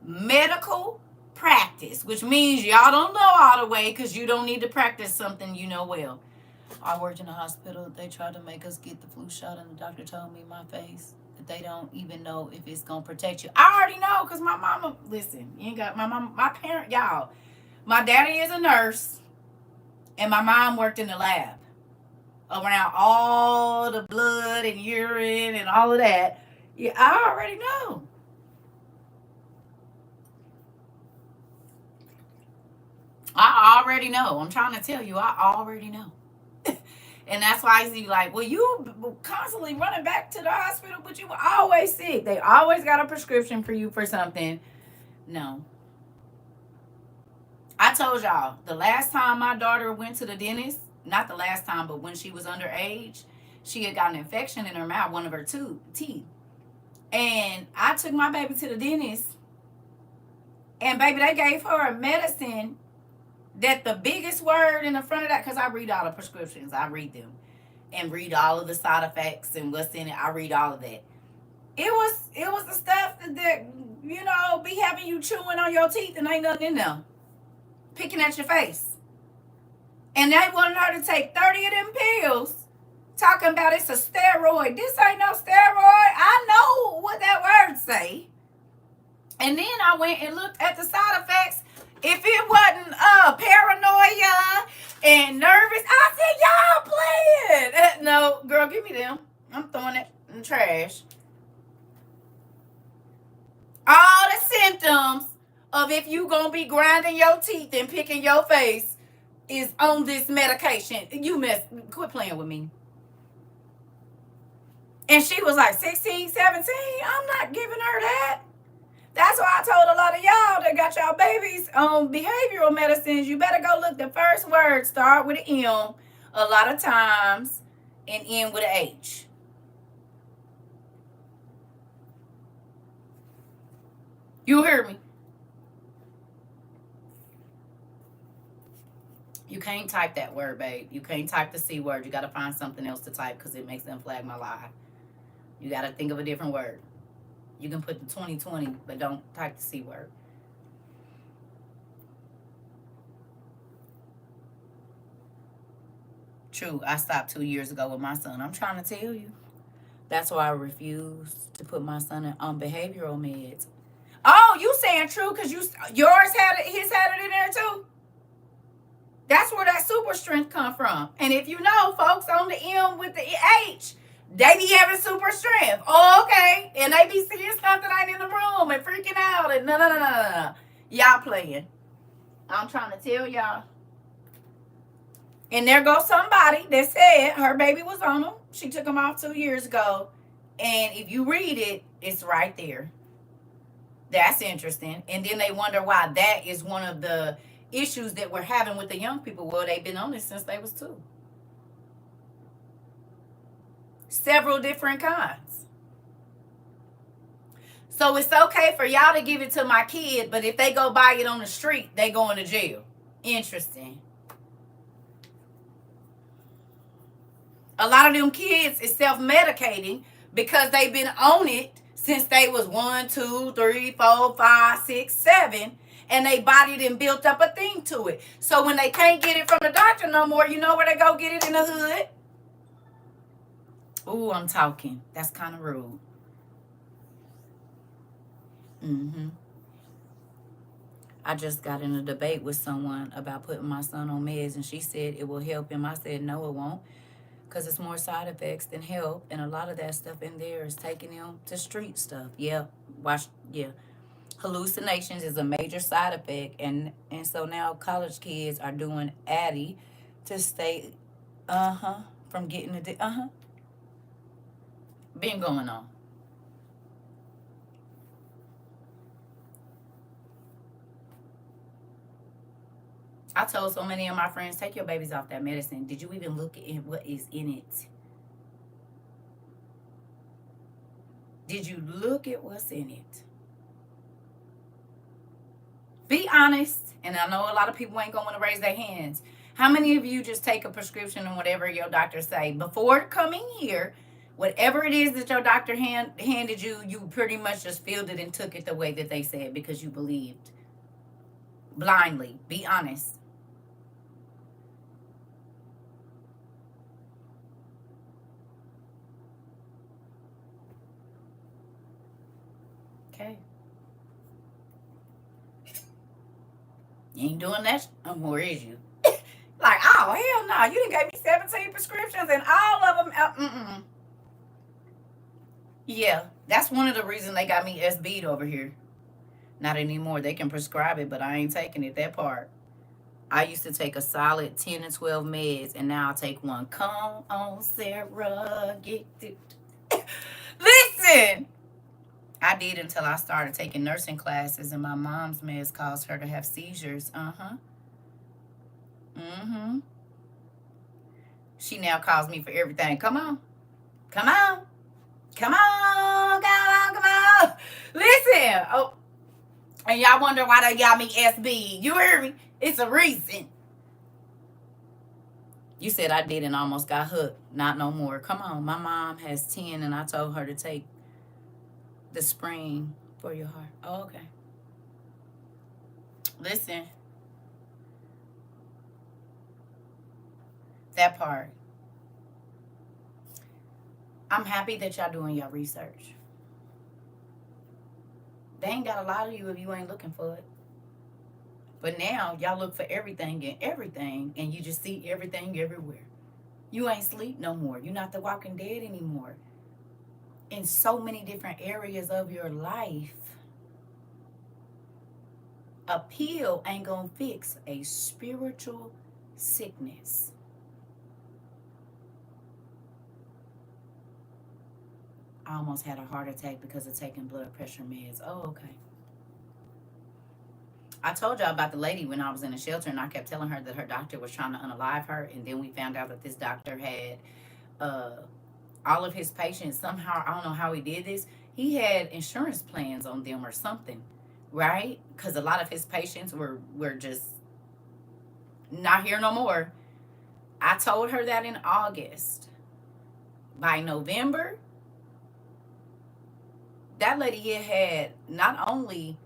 Medical practice, which means y'all don't know all the way because you don't need to practice something you know well. I worked in a hospital. They tried to make us get the flu shot, and the doctor told me in my face that they don't even know if it's gonna protect you. I already know because my mama. Listen, you ain't got my mom. My parent, y'all. My daddy is a nurse, and my mom worked in the lab around all the blood and urine and all of that. Yeah, I already know. I already know. I'm trying to tell you, I already know. And that's why I see like, well, you constantly running back to the hospital, but you were always sick. They always got a prescription for you for something. No. I told y'all, the last time my daughter went to the dentist, not the last time, but when she was underage, she had got an infection in her mouth, one of her teeth. And I took my baby to the dentist, and baby, they gave her a medicine that the biggest word in the front of that, because I read all the prescriptions, I read them and read all of the side effects and what's in it. I read all of that. It was the stuff that you know be having you chewing on your teeth and ain't nothing in there, picking at your face. And they wanted her to take 30 of them pills, talking about it's a steroid. This ain't no steroid. I know what that word say. And then I went and looked at the side effects. If it wasn't paranoia and nervous, I said, y'all playing. No, girl, give me them. I'm throwing it in the trash. All the symptoms of if you going to be grinding your teeth and picking your face is on this medication. Quit playing with me. And she was like 16, 17. I'm not giving her that. That's why I told a lot of y'all that got y'all babies on behavioral medicines, you better go look the first word, start with an M a lot of times, and end with an H. You hear me? You can't type that word, babe. You can't type the C word. You got to find something else to type because it makes them flag my lie. You got to think of a different word. You can put the 2020, but don't type the C word. True, I stopped 2 years ago with my son. I'm trying to tell you. That's why I refused to put my son on behavioral meds. Oh, you saying true because yours had it, his had it in there too? That's where that super strength come from. And if you know, folks on the M with the H, they be having super strength. Oh, okay. And they be seeing stuff that ain't in the room and freaking out. And no. Y'all playing. I'm trying to tell y'all. And there goes somebody that said her baby was on them. She took them off 2 years ago. And if you read it, it's right there. That's interesting. And then they wonder why that is one of the issues that we're having with the young people. Well, they've been on it since they was 2. Several different kinds. So it's okay for y'all to give it to my kid, but if they go buy it on the street, they going to jail. Interesting. A lot of them kids is self-medicating because they've been on it since they was 1, 2, 3, 4, 5, 6, 7, and they body done built up a thing to it. So when they can't get it from the doctor no more, you know where they go get it in the hood? Ooh, I'm talking. That's kind of rude. I just got in a debate with someone about putting my son on meds, and she said it will help him. I said, no, it won't, because it's more side effects than help, and a lot of that stuff in there is taking him to street stuff. Yeah, hallucinations is a major side effect, and so now college kids are doing Addy to stay, from getting been going on. I told so many of my friends, take your babies off that medicine. Did you even look at what is in it? Did you look at what's in it? Be honest. And I know a lot of people ain't going to raise their hands. How many of you just take a prescription and whatever your doctor say before coming here? Whatever it is that your doctor handed you, you pretty much just filled it and took it the way that they said because you believed blindly. Be honest. Okay. You ain't doing that no more, is you? Like, oh, hell no. You done gave me 17 prescriptions and all of them. Yeah, that's one of the reasons they got me SB'd over here. Not anymore. They can prescribe it, but I ain't taking it, that part. I used to take a solid 10 to 12 meds, and now I take one. Come on, Sarah, get it. Listen! I did until I started taking nursing classes, and my mom's meds caused her to have seizures. She now calls me for everything. Come on. Come on. Come on. Come on. Come on. Listen. Oh, and y'all wonder why they got me SB. You hear me? It's a reason. You said I did and almost got hooked. Not no more. Come on. My mom has 10 and I told her to take the spring for your heart. Oh, okay. Listen. That part. I'm happy that y'all doing your research. They ain't got a lot of you if you ain't looking for it. But now y'all look for everything, and you just see everything everywhere. You ain't sleep no more. You're not the walking dead anymore. In so many different areas of your life, a pill ain't gonna fix a spiritual sickness. I almost had a heart attack because of taking blood pressure meds. Oh, okay. I told y'all about the lady when I was in the shelter, and I kept telling her that her doctor was trying to unalive her, and then we found out that this doctor had all of his patients somehow. I don't know how he did this. He had insurance plans on them or something, right? Because a lot of his patients were just not here no more. I told her that in August. By November, that lady had not only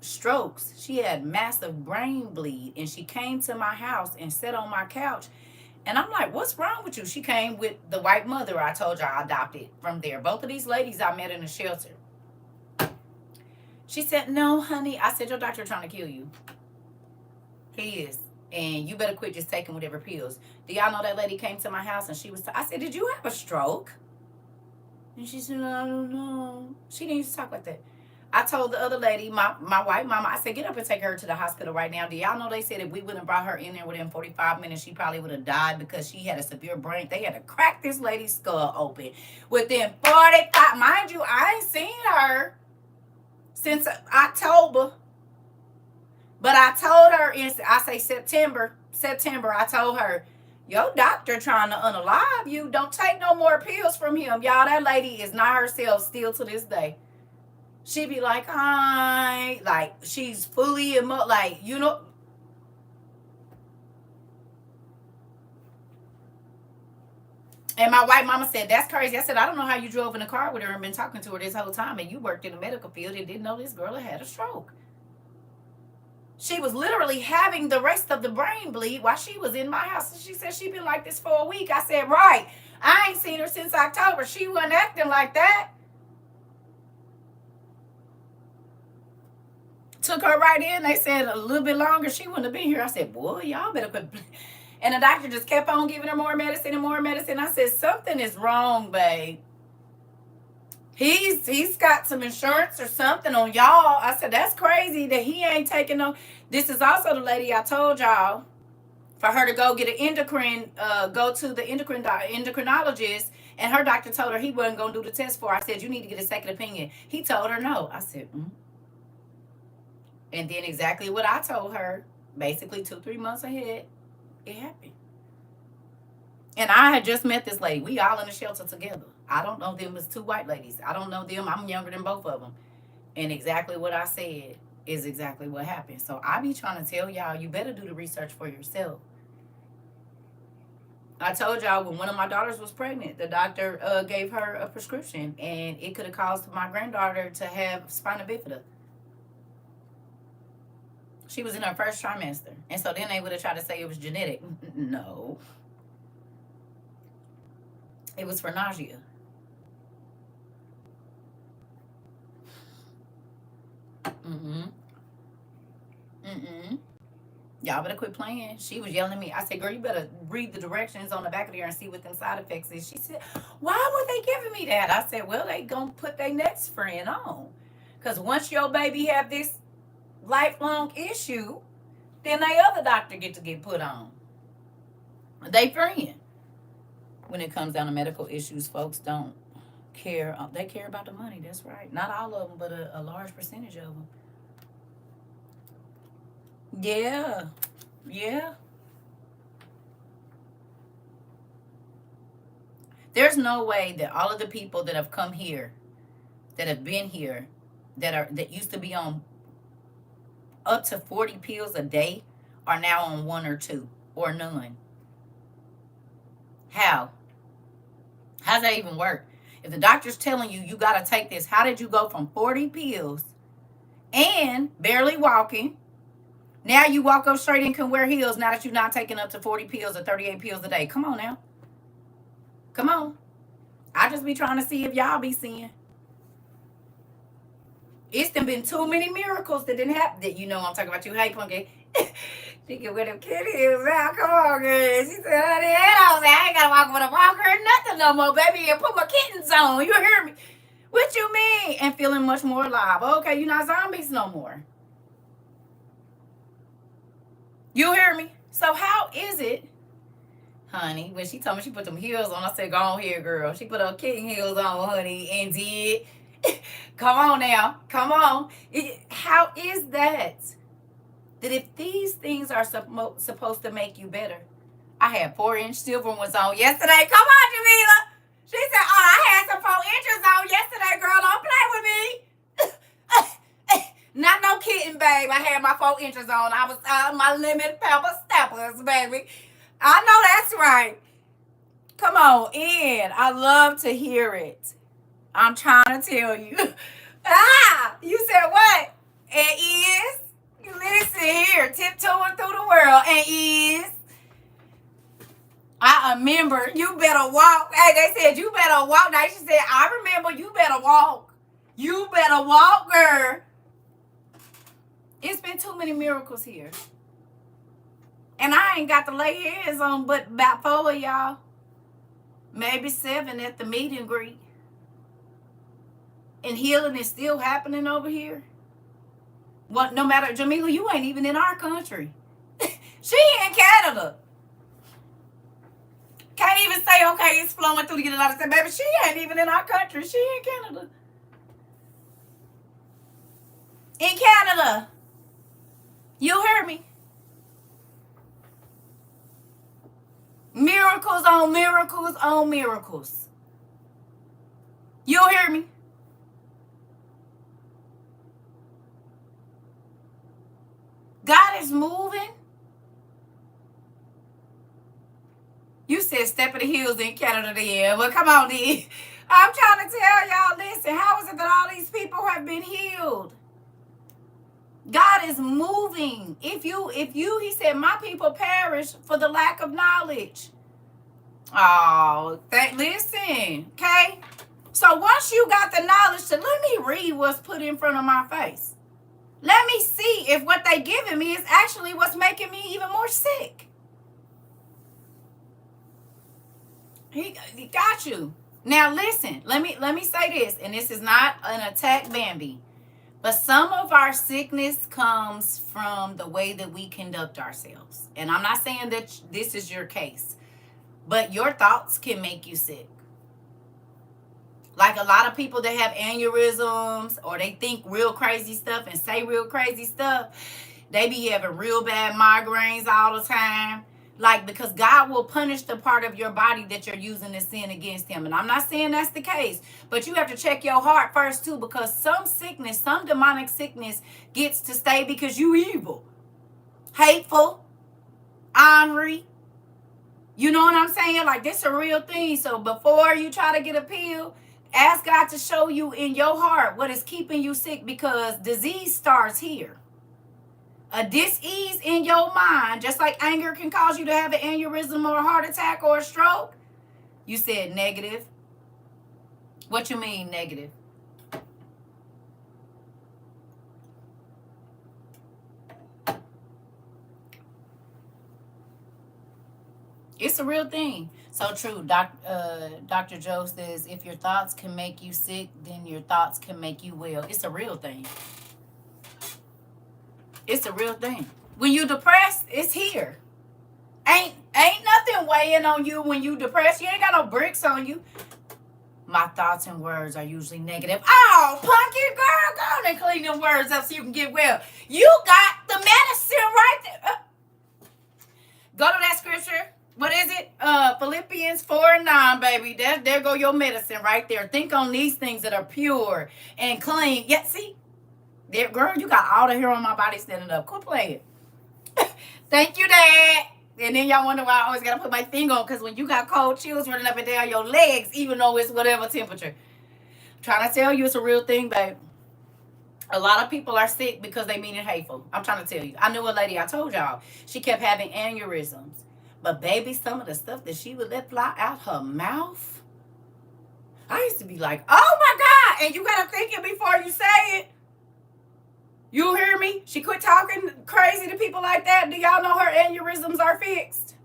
strokes, she had massive brain bleed, and she came to my house and sat on my couch, and I'm like, what's wrong with you? She came with the white mother I told you I adopted from there. Both of these ladies I met in the shelter. She said, no, honey. I said, your doctor trying to kill you. He is. And you better quit just taking whatever pills. Do y'all know that lady came to my house and she was, I said, did you have a stroke? And she said, I don't know. She didn't used to talk like that. I told the other lady, my white mama, I said, get up and take her to the hospital right now. Do y'all know they said if we wouldn't have brought her in there within 45 minutes, she probably would have died because she had a severe brain. They had to crack this lady's skull open. Within 45, mind you, I ain't seen her since October. But I told her, I say September, I told her, your doctor trying to unalive you. Don't take no more pills from him. Y'all, that lady is not herself still to this day. She be like, hi. Like, she's fully, like, you know. And my white mama said, that's crazy. I said, I don't know how you drove in the car with her and been talking to her this whole time. And you worked in the medical field and didn't know this girl had a stroke. She was literally having the rest of the brain bleed while she was in my house. And she said she'd been like this for a week. I said, right. I ain't seen her since October. She wasn't acting like that. Took her right in. They said a little bit longer, she wouldn't have been here. I said, boy, y'all better quit. And the doctor just kept on giving her more medicine and more medicine. I said, something is wrong, babe. He's got some insurance or something on y'all. I said, that's crazy that he ain't taking no. This is also the lady I told y'all for her to go get an endocrine, go to the endocrinologist, and her doctor told her he wasn't going to do the test for her. I said, you need to get a second opinion. He told her no. I said, And then exactly what I told her, basically 2-3 months ahead, it happened. And I had just met this lady. We all in the shelter together. I don't know them. It's 2 white ladies. I don't know them. I'm younger than both of them. And exactly what I said is exactly what happened. So I be trying to tell y'all, you better do the research for yourself. I told y'all when one of my daughters was pregnant, the doctor gave her a prescription, and it could have caused my granddaughter to have spina bifida. She was in her first trimester. And so then they would have tried to say it was genetic. No. It was for nausea. Y'all better quit playing. She was yelling at me. I said, girl, you better read the directions on the back of there and see what them side effects is. She said, why would they giving me that? I said, well, they gonna put their next friend on. Because once your baby have this lifelong issue, then they other doctor get put on. They friend. When it comes down to medical issues, folks don't care. They care about the money. That's right. Not all of them, but a large percentage of them. Yeah. Yeah. There's no way that all of the people that have come here, that have been here, that used to be on up to 40 pills a day are now on 1 or 2 or none. How? How's that even work? If the doctor's telling you got to take this, how did you go from 40 pills and barely walking? Now you walk up straight and can wear heels now that you're not taking up to 40 pills or 38 pills a day. Come on now. Come on. I just be trying to see if y'all be seeing. It's been too many miracles that didn't happen. That I'm talking about you. Hey, Punky. She can wear them kitty heels out. Come on, girl. She said, honey, I ain't got to walk with a walker or nothing no more, baby. And put my kittens on. You hear me? What you mean? And feeling much more alive. Okay, you're not zombies no more. You hear me? So how is it, honey, when she told me she put them heels on, I said, go on here, girl. She put her kitten heels on, honey, and did. Come on now. Come on. How is that? That if these things are supposed to make you better. I had 4-inch silver ones on yesterday. Come on, Jamila. She said, oh, I had some 4 inches on yesterday, girl. Don't play with me. Not no kitten, babe. I had my 4 inches on. I was my lemon pepper steppers, baby. I know that's right. Come on in. I love to hear it. I'm trying to tell you. You said what? It is. Listen here, tiptoeing through the world, and is. I remember you better walk. Hey, they said you better walk. Now she said, I remember you better walk. You better walk, girl. It's been too many miracles here. And I ain't got to lay hands on but about 4 of y'all. Maybe 7 at the meet and greet. And healing is still happening over here. Well, no matter, Jamila, you ain't even in our country. She in Canada. Can't even say, okay, it's flowing through to get it out of state. Baby, she ain't even in our country. She in Canada. In Canada. You heard me. Miracles on miracles on miracles. You hear me? God is moving. You said step in the heels in Canada then. Well, come on then. I'm trying to tell y'all, listen, how is it that all these people have been healed? God is moving. He said, my people perish for the lack of knowledge. Oh, listen, okay? So once you got the knowledge, let me read what's put in front of my face. Let me see if what they giving me is actually what's making me even more sick. He got you. Now listen, let me say this, and this is not an attack, Bambi, but some of our sickness comes from the way that we conduct ourselves. And I'm not saying that this is your case, but your thoughts can make you sick. Like a lot of people that have aneurysms or they think real crazy stuff and say real crazy stuff, They be having real bad migraines all the time. Like, because God will punish the part of your body that you're using to sin against him. And I'm not saying that's the case, but you have to check your heart first too, because some sickness, some demonic sickness gets to stay because you evil, hateful, ornery. You know what I'm saying? Like, this is a real thing. So before you try to get a pill, ask God to show you in your heart what is keeping you sick, because disease starts here. A dis-ease in your mind, just like anger can cause you to have an aneurysm or a heart attack or a stroke. You said negative. What you mean negative? It's a real thing. So true. Dr. Joe says, if your thoughts can make you sick, then your thoughts can make you well. It's a real thing. It's a real thing. When you depressed, it's here. Ain't nothing weighing on you when you depressed. You ain't got no bricks on you. My thoughts and words are usually negative. Oh, punky girl, go on and clean them words up so you can get well. You got the medicine right there. Go to that scripture. What is it? Philippians 4:9, baby. There go your medicine right there. Think on these things that are pure and clean. Yeah, see? There, girl, you got all the hair on my body standing up. Quit playing. Thank you, Dad. And then y'all wonder why I always got to put my thing on, because when you got cold chills running up and down your legs, even though it's whatever temperature. I'm trying to tell you it's a real thing, babe. A lot of people are sick because they mean it hateful. I'm trying to tell you. I knew a lady, I told y'all, she kept having aneurysms. But baby, some of the stuff that she would let fly out her mouth, I used to be like, oh my God. And you got to think it before you say it. You hear me? She quit talking crazy to people like that. Do y'all know her aneurysms are fixed?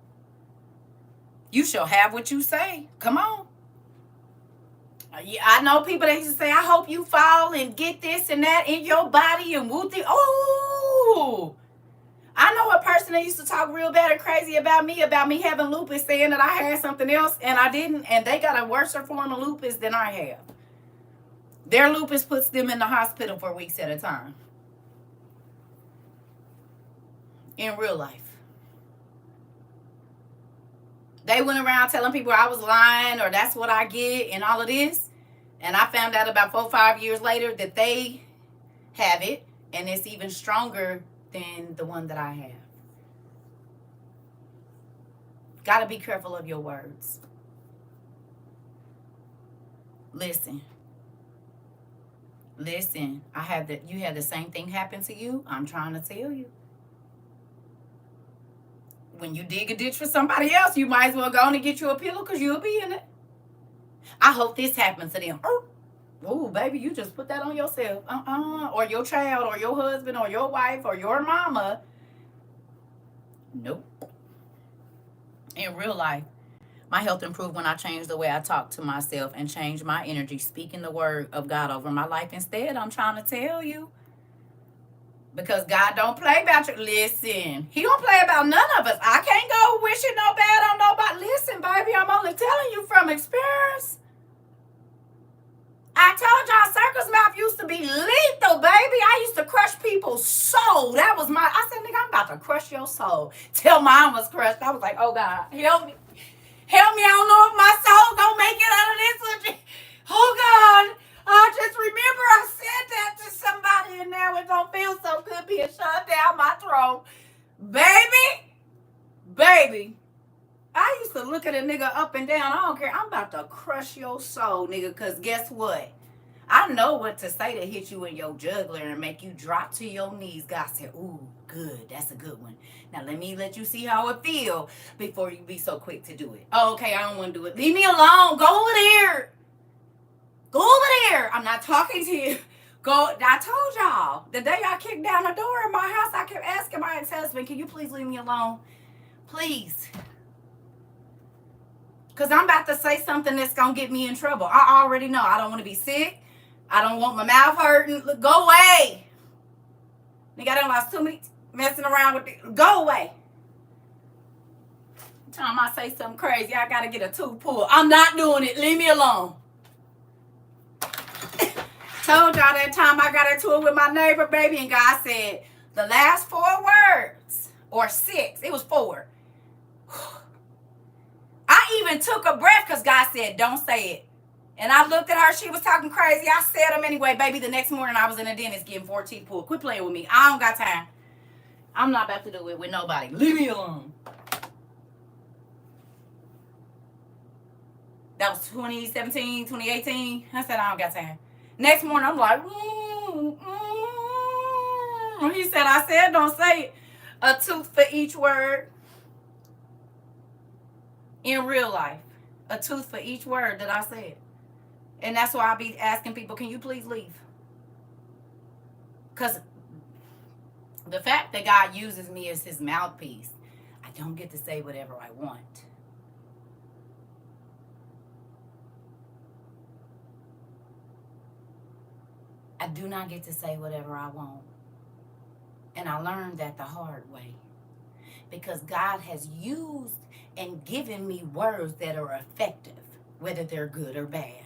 You shall have what you say. Come on. I know people that used to say, I hope you fall and get this and that in your body and woo-dee. Oh, I know a person that used to talk real bad and crazy about me having lupus, saying that I had something else and I didn't, and they got a worse form of lupus than I have. Their lupus puts them in the hospital for weeks at a time. In real life. They went around telling people I was lying or that's what I get and all of this. And I found out about 4 or 5 years later that they have it, and it's even stronger than the one that I have. Got to be careful of your words. Listen, you had the same thing happen to you. I'm trying to tell you. When you dig a ditch for somebody else, you might as well go on and get you a pillow, because you'll be in it. I hope this happens to them. Oh, baby, you just put that on yourself. Or your child, or your husband, or your wife, or your mama. Nope. In real life, my health improved when I changed the way I talk to myself and changed my energy, speaking the word of God over my life instead. I'm trying to tell you. Because God don't play about you. Listen, he don't play about none of us. I can't go wishing no bad on nobody. Listen, baby, I'm only telling you from experience. I told y'all CERCA's mouth used to be lethal, baby. I used to crush people's soul. That was I said, nigga, I'm about to crush your soul. Till mine was crushed. I was like, oh, God, help me. Help me. I don't know if my soul gonna make it out of this. Oh, God. I just remember I said that to somebody, and now it don't feel so good being shoved down my throat. Baby, I used to look at a nigga up and down. I don't care. I'm about to crush your soul, nigga, because guess what? I know what to say to hit you in your jugular and make you drop to your knees. God said, ooh, good. That's a good one. Now, let you see how it feel before you be so quick to do it. Oh, okay, I don't want to do it. Leave me alone. Go over there. Go over there. I'm not talking to you. Go. I told y'all. The day I kicked down the door in my house, I kept asking my ex-husband, can you please leave me alone? Please. Because I'm about to say something that's going to get me in trouble. I already know. I don't want to be sick. I don't want my mouth hurting. Look, go away. Nigga, I done lost 2 weeks messing around with it. Go away. Time I say something crazy, I got to get a tooth pulled. I'm not doing it. Leave me alone. Told y'all that time I got into it with my neighbor, baby, and God said, The last 4 words, or 6, it was 4. I even took a breath because God said, don't say it. And I looked at her. She was talking crazy. I said them anyway. Baby, the next morning I was in the dentist getting 4 teeth pulled. Quit playing with me. I don't got time. I'm not about to do it with nobody. Leave me alone. That was 2017, 2018. I said, I don't got time. Next morning, I'm like, He said, I said, don't say it. A tooth for each word. In real life. A tooth for each word that I said. And that's why I be asking people, can you please leave? Because the fact that God uses me as his mouthpiece, I don't get to say whatever I want. I do not get to say whatever I want. And I learned that the hard way. Because God has used and given me words that are effective, whether they're good or bad.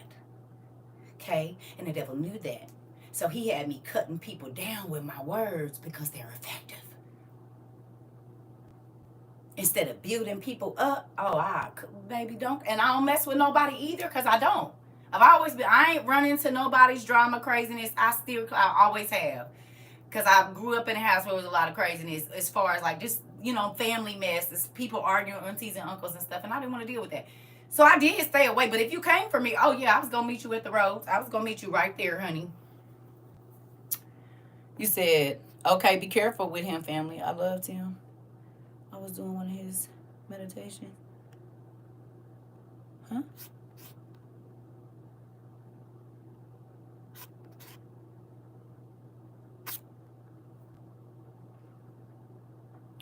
Okay? And the devil knew that. So he had me cutting people down with my words because they're effective. Instead of building people up, baby, don't. And I don't mess with nobody either because I don't. I ain't run into nobody's drama, craziness. I always have. Because I grew up in a house where there was a lot of craziness as far as like just, family mess. It's people arguing, aunties and uncles and stuff. And I didn't want to deal with that. So I did stay away. But if you came for me, I was going to meet you at the roads. I was going to meet you right there, honey. You said, okay, be careful with him, family. I loved him. I was doing one of his meditations. Huh?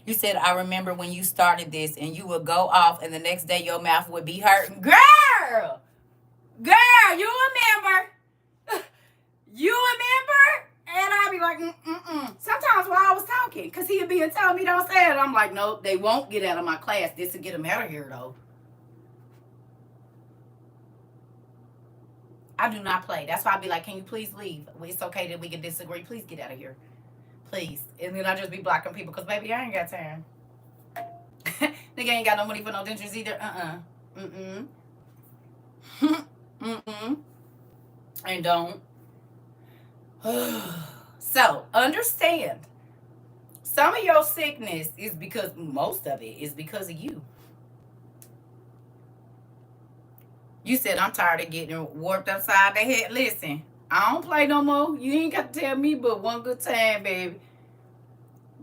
You said, I remember when you started this and you would go off and the next day your mouth would be hurting. Girl, you remember? You remember? And I'd be like, Sometimes while I was talking, because he'd be telling me don't say it. I'm like, nope, they won't get out of my class. This will get them out of here, though. I do not play. That's why I'd be like, can you please leave? It's okay that we can disagree. Please get out of here. Please. And then I just be blocking people because, baby, I ain't got time. Nigga ain't got no money for no dentures either. And don't. So, understand. Some of your sickness is because, most of it is because of you. You said, I'm tired of getting warped upside the head. Listen, I don't play no more. You ain't got to tell me but one good time, baby.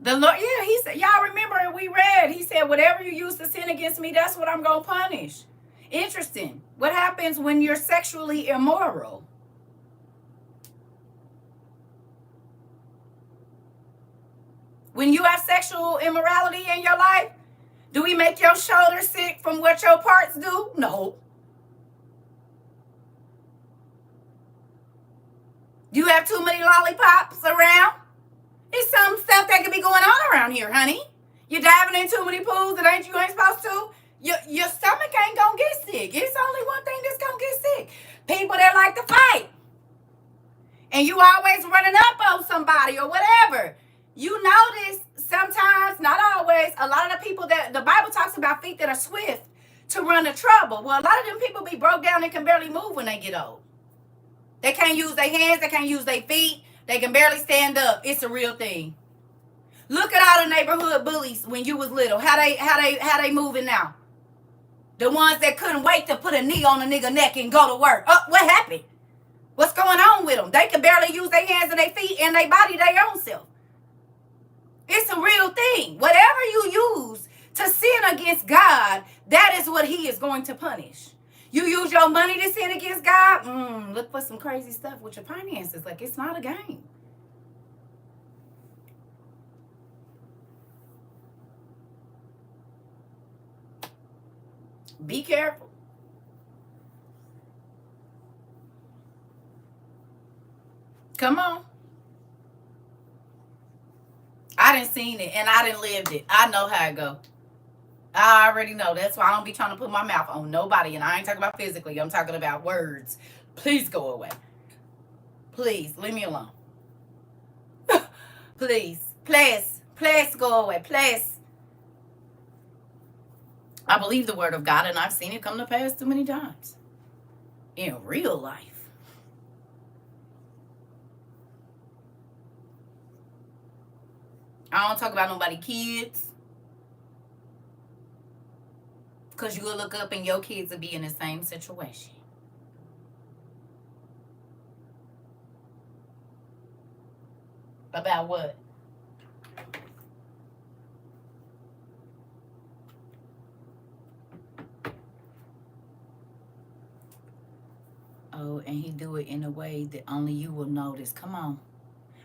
The Lord, he said, y'all remember we read, he said, whatever you use to sin against me, that's what I'm going to punish. Interesting. What happens when you're sexually immoral? When you have sexual immorality in your life, do we make your shoulders sick from what your parts do? No. Do you have too many lollipops around? There's some stuff that could be going on around here, honey. You're diving in too many pools that you ain't supposed to. Your stomach ain't gonna get sick. It's only one thing that's gonna get sick. People that like to fight. And you always running up on somebody or whatever. You notice sometimes, not always, a lot of the people that the Bible talks about feet that are swift to run to trouble. Well, a lot of them people be broke down and can barely move when they get old. They can't use their hands. They can't use their feet. They can barely stand up. It's a real thing. Look at all the neighborhood bullies when you was little. How they moving now? The ones that couldn't wait to put a knee on a nigga neck and go to work. What happened? What's going on with them? They can barely use their hands and their feet and their body their own self. It's a real thing. Whatever you use to sin against God, that is what he is going to punish. You use your money to sin against God? Look for some crazy stuff with your finances. Like, it's not a game. Be careful. Come on. I done seen it and I done lived it. I know how it go. I already know. That's why I don't be trying to put my mouth on nobody. And I ain't talking about physically. I'm talking about words. Please go away. Please, leave me alone. Please. Please go away. Please. I believe the word of God, and I've seen it come to pass too many times in real life. I don't talk about nobody kids, because you will look up and your kids will be in the same situation. About what? Oh, and he do it in a way that only you will notice. Come on.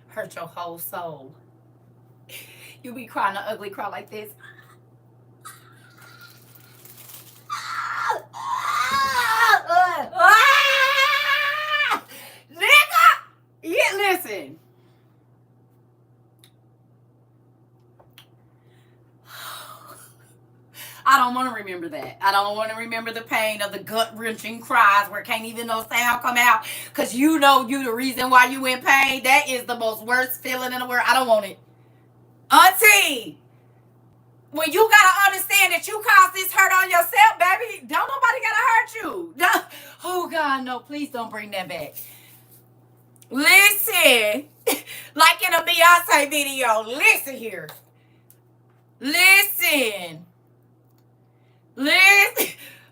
Hurt your whole soul. You be crying an ugly cry like this. Nigga! Yeah, listen. I don't want to remember that. I don't want to remember the pain of the gut-wrenching cries where can't even no sound come out because you know you the reason why you in pain. That is the most worst feeling in the world. I don't want it. Auntie, when you gotta understand that you caused this hurt on yourself, baby, don't nobody gotta hurt you. Don't, oh God, no, please don't bring that back. Listen, like in a Beyonce video, listen here. Listen.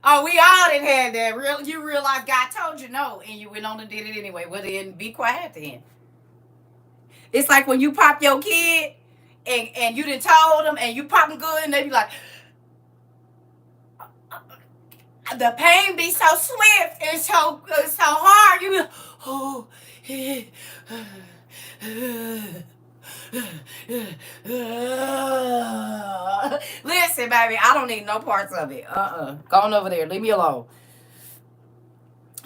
Oh, we all done had that. You realize God told you no, and you went on and did it anyway. Well, then be quiet then. It's like when you pop your kid, and you done told them, and you pop them good, and they be like, the pain be so swift and so hard. You be like, oh. Listen, baby, I don't need no parts of it. Go on over there. Leave me alone.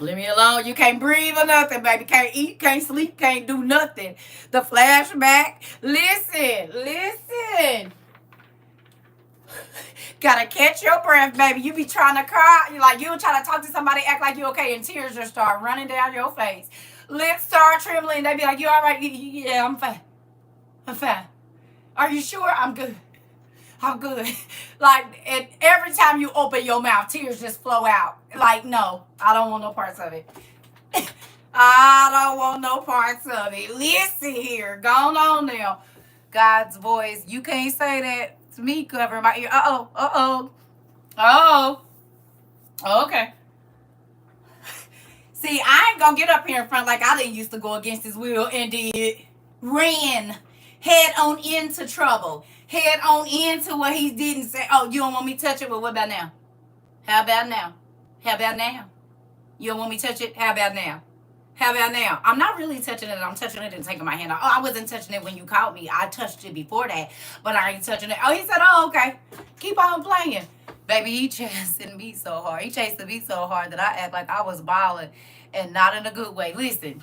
Leave me alone. You can't breathe or nothing, baby. Can't eat, can't sleep, can't do nothing. The flashback. Listen. Gotta catch your breath, baby. You be trying to cry. You trying to talk to somebody, act like you okay, and tears just start running down your face. Lips start trembling. They be like, you all right? Yeah, I'm fine. Are you sure? I'm good. Like, and every time you open your mouth, tears just flow out. Like, no, I don't want no parts of it. I don't want no parts of it. Listen here. Go on now. God's voice. You can't say that to me covering my ear. Uh-oh. Okay. See, I ain't gonna get up here in front like I didn't used to go against his will and did. Ran head on into trouble. Head on into what he didn't say. Oh, you don't want me to touch it? Well, what about now? How about now? You don't want me to touch it? How about now? I'm not really touching it. I'm touching it and taking my hand off. Oh, I wasn't touching it when you called me. I touched it before that, but I ain't touching it. Oh, he said, oh, okay. Keep on playing. Baby, he chasing me so hard. He chasing me so hard that I act like I was balling and not in a good way. Listen.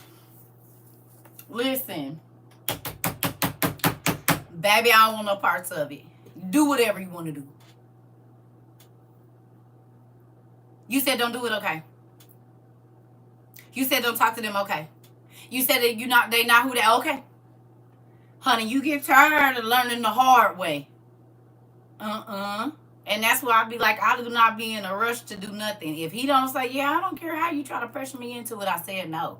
Baby, I don't want no parts of it. Do whatever you want to do. You said don't do it, okay. You said don't talk to them, okay. You said that they not who they, okay. Honey, you get tired of learning the hard way. And that's why I be like, I do not be in a rush to do nothing. If he don't say, yeah, I don't care how you try to pressure me into it, I said no.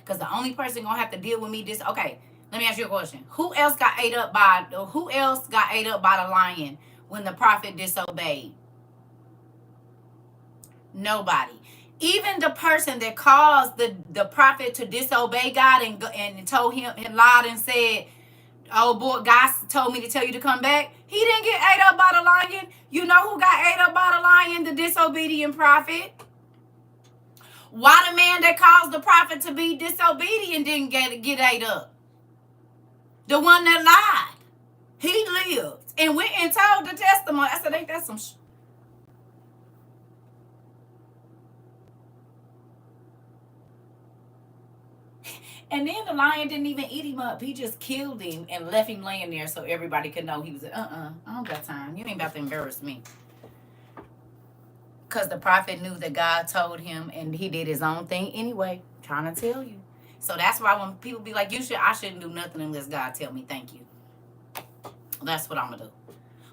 Because the only person gonna have to deal with me okay. Let me ask you a question. Who else got ate up by the lion when the prophet disobeyed? Nobody. Even the person that caused the prophet to disobey God and told him and lied and said, oh boy, God told me to tell you to come back. He didn't get ate up by the lion. You know who got ate up by the lion? The disobedient prophet. Why the man that caused the prophet to be disobedient didn't get ate up? The one that lied. He lived and went and told the testimony. I said, ain't that some And then the lion didn't even eat him up. He just killed him and left him laying there so everybody could know he was I don't got time. You ain't about to embarrass me. Because the prophet knew that God told him and he did his own thing anyway. Trying to tell you. So that's why when people be like, I shouldn't do nothing unless God tell me thank you. That's what I'm going to do.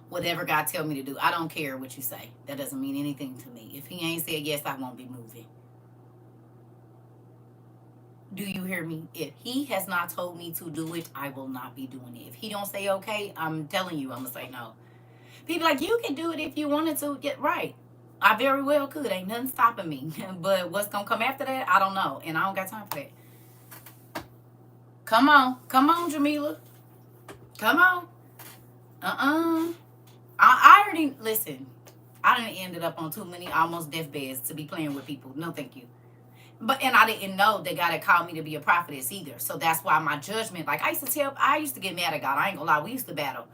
Whatever God tell me to do. I don't care what you say. That doesn't mean anything to me. If he ain't said yes, I won't be moving. Do you hear me? If he has not told me to do it, I will not be doing it. If he don't say okay, I'm telling you, I'm going to say no. People like, you can do it if you wanted to. Get right. I very well could. Ain't nothing stopping me. But what's going to come after that, I don't know. And I don't got time for that. Come on. Come on, Jamila. Come on. I already, listen, I done ended up on too many almost deathbeds to be playing with people. No, thank you. And I didn't know that God had called me to be a prophetess either. So that's why my judgment, like I used to get mad at God. I ain't gonna lie, we used to battle.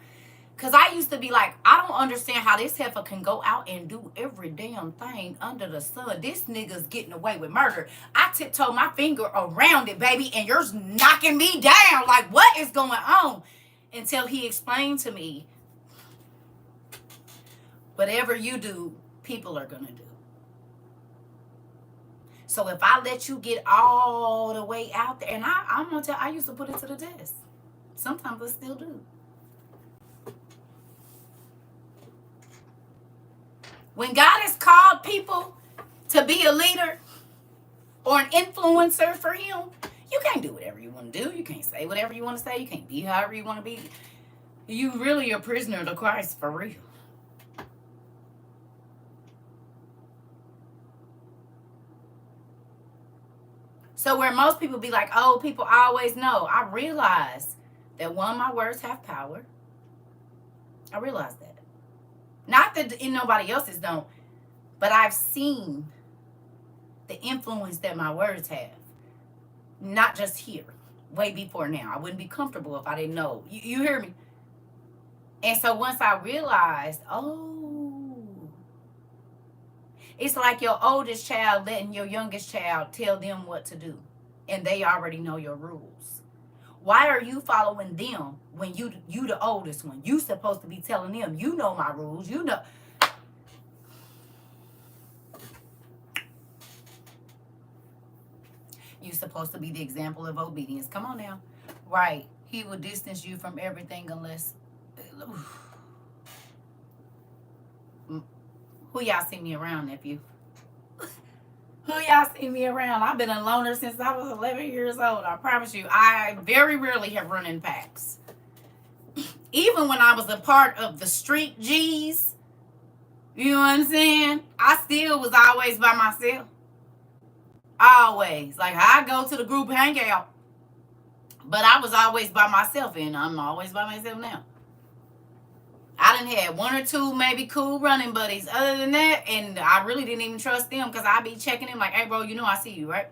Because I used to be like, I don't understand how this heifer can go out and do every damn thing under the sun. This nigga's getting away with murder. I tiptoe my finger around it, baby, and you're knocking me down. Like, what is going on? Until he explained to me, whatever you do, people are going to do. So if I let you get all the way out there, and I'm going to tell, I used to put it to the test. Sometimes I still do. When God has called people to be a leader or an influencer for him, you can't do whatever you want to do. You can't say whatever you want to say. You can't be however you want to be. You really a prisoner to Christ for real. So where most people be like, oh, people always know. I realize that one, my words have power. I realize that. Not that nobody else's don't, but I've seen the influence that my words have. Not just here, way before now. I wouldn't be comfortable if I didn't know. You hear me? And so once I realized, oh, it's like your oldest child letting your youngest child tell them what to do. And they already know your rules. Why are you following them when you the oldest one? You supposed to be telling them, you know my rules. You know. You supposed to be the example of obedience. Come on now. Right. He will distance you from everything unless... Who y'all see me around, nephew? Who y'all see me around? I've been a loner since I was 11 years old. I promise you. I very rarely have run in packs. Even when I was a part of the street G's, you know what I'm saying? I still was always by myself. Always. Like, I go to the group hangout, but I was always by myself, and I'm always by myself now. I done had one or two maybe cool running buddies. Other than that, and I really didn't even trust them because I be checking them like, hey, bro, you know I see you, right?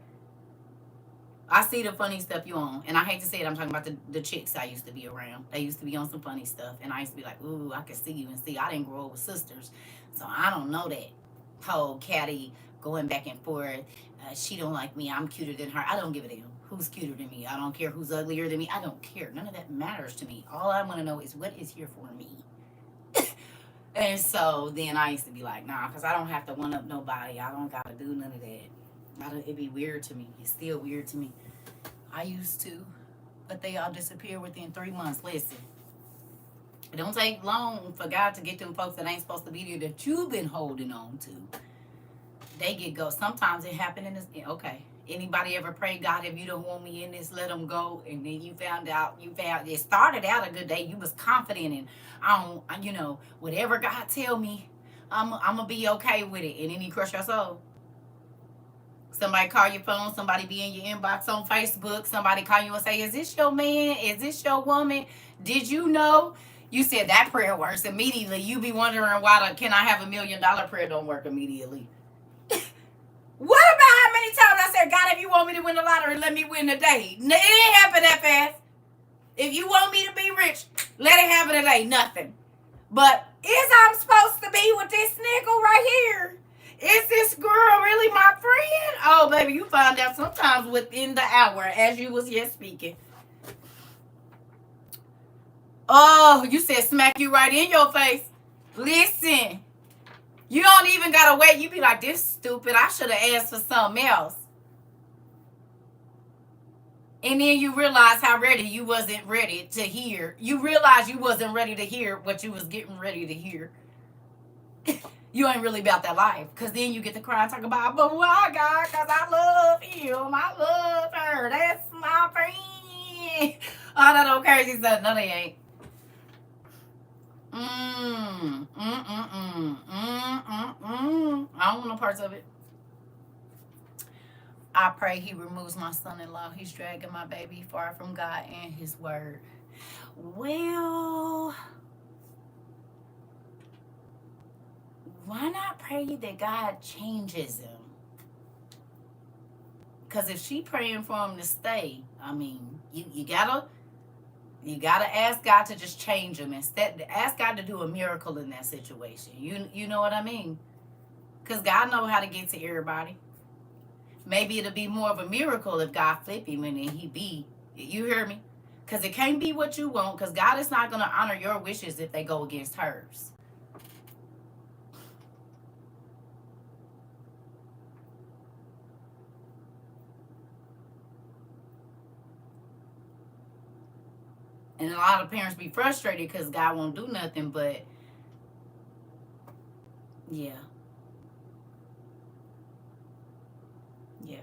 I see the funny stuff you on. And I hate to say it, I'm talking about the chicks I used to be around. They used to be on some funny stuff. And I used to be like, ooh, I can see you. And see, I didn't grow up with sisters. So I don't know that whole catty going back and forth. She don't like me. I'm cuter than her. I don't give a damn who's cuter than me. I don't care who's uglier than me. I don't care. None of that matters to me. All I want to know is what is here for me. And so then I used to be like, nah, because I don't have to one up nobody. I don't got to do none of that. It'd be weird to me. It's still weird to me. I used to, but they all disappear within 3 months. Listen, it don't take long for God to get them folks that ain't supposed to be there that you've been holding on to. They get go. Sometimes it happened in this. Okay. Anybody ever pray, God, if you don't want me in this, let them go. And then you found it started out a good day. You was confident and whatever God tell me, I'm going to be okay with it. And then he crush your soul. Somebody call your phone. Somebody be in your inbox on Facebook. Somebody call you and say, is this your man? Is this your woman? Did you know? You said that prayer works immediately. You be wondering why can I have $1 million prayer don't work immediately. What about how many times I said, God, if you want me to win the lottery, let me win today? It ain't happen that fast. If you want me to be rich, let it happen today. Nothing. But is I'm supposed to be with this nigga right here? Is this girl really my friend? Oh, baby, you find out sometimes within the hour as you was yet speaking. Oh, you said smack you right in your face. Listen. You don't even gotta wait. You be like, this stupid. I should have asked for something else. And then you realize how ready you wasn't ready to hear. You realize you wasn't ready to hear what you was getting ready to hear. You ain't really about that life. Because then you get to cry and talk about, but why, God? Because I love him. I love her. That's my friend. All that old crazy stuff. No, they ain't. I don't want no parts of it. I pray he removes my son-in-law. He's dragging my baby far from God and his word. Well, why not pray that God changes him? Because if she praying for him to stay, I mean, you gotta ask God to just change him. Instead, ask God to do a miracle in that situation. You know what I mean? Because God knows how to get to everybody. Maybe it'll be more of a miracle if God flip him and then he be. You hear me? Because it can't be what you want. Because God is not going to honor your wishes if they go against hers. And a lot of parents be frustrated because God won't do nothing. But yeah. Yeah.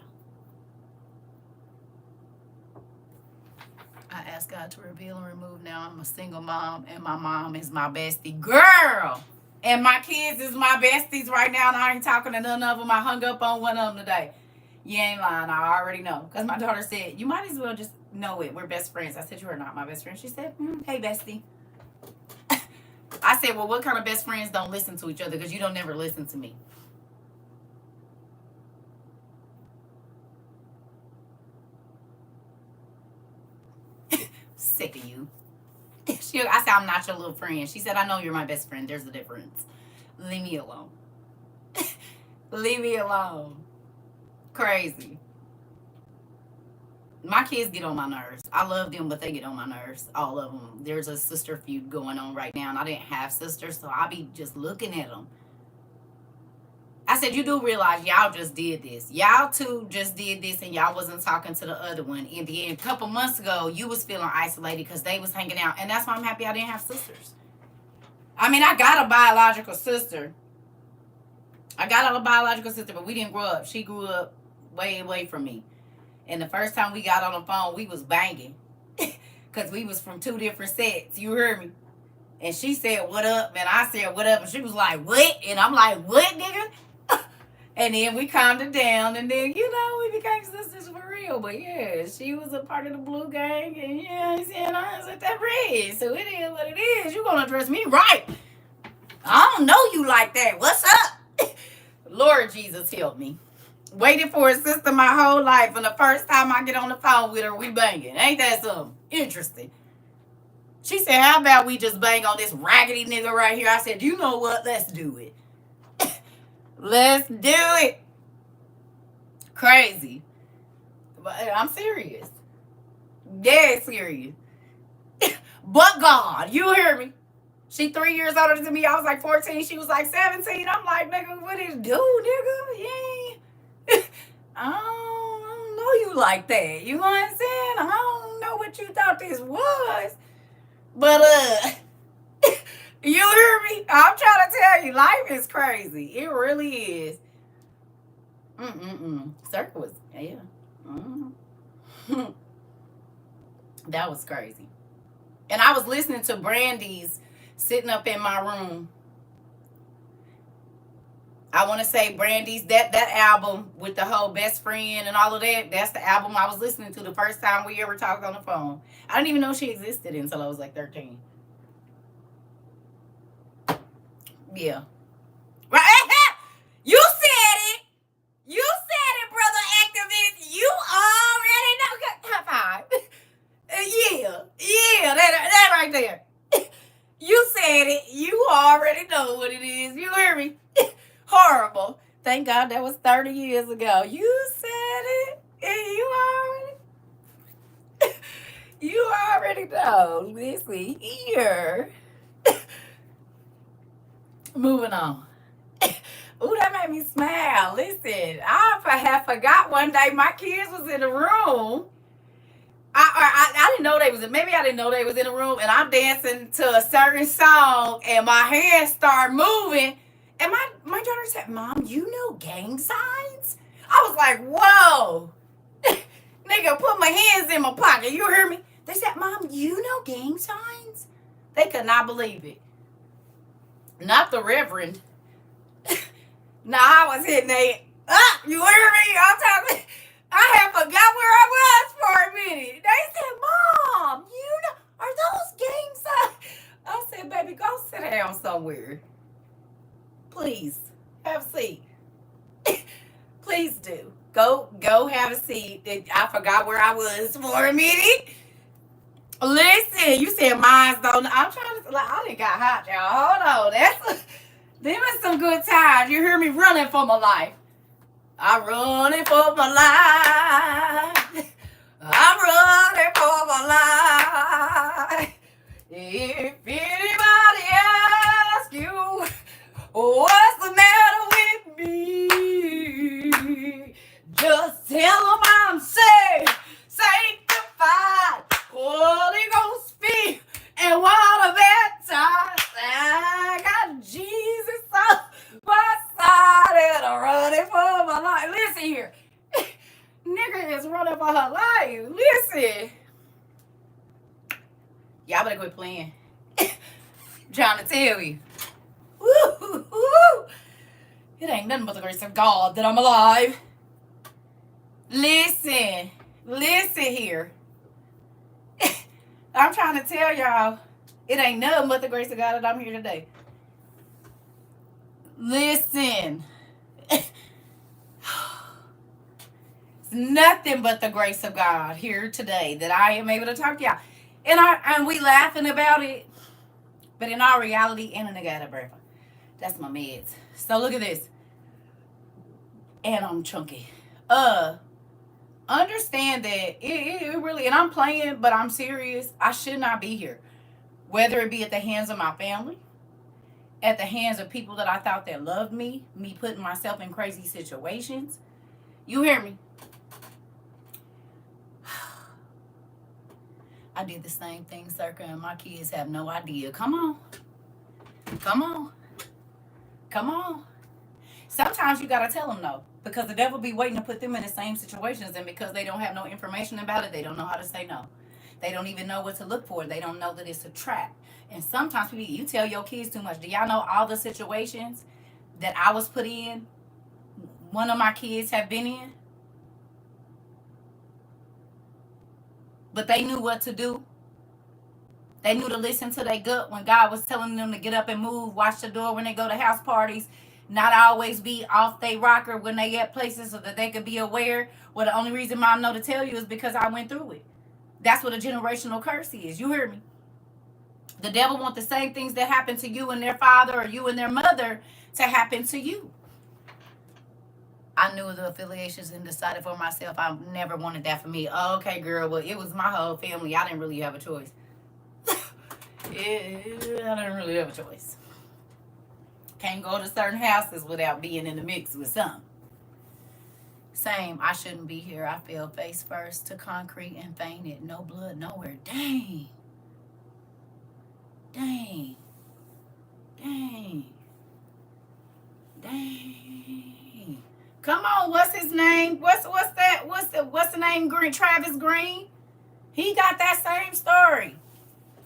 I ask God to reveal and remove. Now I'm a single mom and my mom is my bestie. Girl! And my kids is my besties right now and I ain't talking to none of them. I hung up on one of them today. You ain't lying. I already know. Because my daughter said, you might as well just know it. We're best friends. I said, you are not my best friend. She said, hey, bestie. I said, well, what kind of best friends don't listen to each other? Because you don't never listen to me. Sick of you. I said, I'm not your little friend. She said, I know you're my best friend. There's a difference. Leave me alone. Leave me alone. Crazy. My kids get on my nerves. I love them, but they get on my nerves. All of them. There's a sister feud going on right now, and I didn't have sisters, so I be just looking at them. I said, you do realize y'all just did this. Y'all two just did this, and y'all wasn't talking to the other one. And then a couple months ago, you was feeling isolated because they was hanging out, and that's why I'm happy I didn't have sisters. I mean, I got a biological sister. But we didn't grow up. She grew up way away from me. And the first time we got on the phone, we was banging. Because we was from two different sets. You heard me? And she said, what up? And I said, what up? And she was like, what? And I'm like, what, nigga? And then we calmed it down. And then, we became sisters for real. But yeah, she was a part of the blue gang. And yeah, I said, I was at that red. So it is what it is. You going to dress me right. I don't know you like that. What's up? Lord Jesus, help me. Waited for a sister my whole life, and the first time I get on the phone with her, we banging. Ain't that something? Interesting. She said, how about we just bang on this raggedy nigga right here? I said, you know what? Let's do it. Let's do it. Crazy. But I'm serious. Dead serious. But God, you hear me? She 3 years older than me. I was like 14. She was like 17. I'm like, nigga, what did it do, nigga? Yeah. I don't know you like that. You know what I'm saying? I don't know what you thought this was. But, you hear me? I'm trying to tell you, life is crazy. It really is. CERCA was, yeah. That was crazy. And I was listening to Brandy's sitting up in my room. I want to say Brandy's, that album with the whole best friend and all of that, that's the album I was listening to the first time we ever talked on the phone. I didn't even know she existed until I was like 13. Yeah. Right? You said it. You said it, brother activist. You already know. High five. Yeah, that right there. You said it. You already know what it is. You hear me? Horrible. Thank God that was 30 years ago. You said it. And you already know. Listen here. Moving on. Ooh, that made me smile. Listen, I had forgot one day my kids was in the room. I didn't know they was in, maybe I didn't know they was in the room, and I'm dancing to a certain song, and my hands start moving, and my daughter said, "Mom, you know gang signs?" I was like, "Whoa, nigga, put my hands in my pocket." You hear me? They said, "Mom, you know gang signs?" They could not believe it. Not the Reverend. Nah, I was hitting they up. You hear me? I'm talking. I had forgot where I was for a minute. They said, "Mom, you know, are those gang signs?" I said, "Baby, go sit down somewhere. Please, have a seat. Please do. Go have a seat." I forgot where I was for a minute. Listen, you said mine's don't. I'm trying to. Like, I done got hot, y'all. Hold on. Them are some good times. You hear me running for my life. I'm running for my life. I'm running for my life. If anybody asks you what's the matter with me, just tell them I'm saved, sanctified, Holy Ghost filled, and water baptized. I got Jesus on my side and I'm running for my life. Listen here. Nigga is running for her life. Listen. Y'all better quit playing. Trying to tell you. Woo, woo. It ain't nothing but the grace of God that I'm alive. Listen here. I'm trying to tell y'all, it ain't nothing but the grace of God that I'm here today. Listen. It's nothing but the grace of God here today that I am able to talk to y'all. And we laughing about it, but in our reality, and a got a breath. That's my meds. So look at this. And I'm chunky. Understand that it really, and I'm playing, but I'm serious. I should not be here. Whether it be at the hands of my family, at the hands of people that I thought that loved me putting myself in crazy situations. You hear me? I did the same thing, CERCA, and my kids have no idea. Come on. Come on. Come on. Sometimes you got to tell them no, because the devil be waiting to put them in the same situations, and because they don't have no information about it, they don't know how to say no. They don't even know what to look for. They don't know that it's a trap. And sometimes people, you tell your kids too much. Do y'all know all the situations that I was put in, one of my kids have been in? But they knew what to do. They knew to listen to their gut when God was telling them to get up and move, watch the door when they go to house parties, not always be off they rocker when they at places so that they could be aware. Well, the only reason I know to tell you is because I went through it. That's what a generational curse is. You hear me? The devil wants the same things that happen to you and their father or you and their mother to happen to you. I knew the affiliations and decided for myself I never wanted that for me. Oh, okay, girl, well, it was my whole family. I didn't really have a choice. I didn't really have a choice. Can't go to certain houses without being in the mix with some. Same, I shouldn't be here. I fell face first to concrete and fainted. No blood nowhere. Dang. Dang. Dang. Dang. Come on, what's his name? What's the name? Green, Travis Green. He got that same story.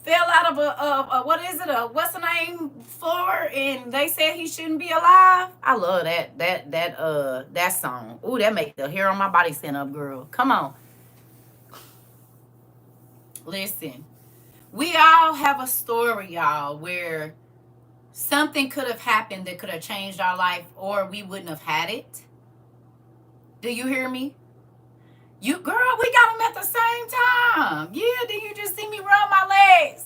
Fell out of a what is it? What's the name floor? And they said he shouldn't be alive. I love that song. Ooh, that make the hair on my body stand up, girl. Come on. Listen, we all have a story, y'all, where something could have happened that could have changed our life, or we wouldn't have had it. Do you hear me? You, girl, we got them at the same time. Yeah, did you just see me run my legs?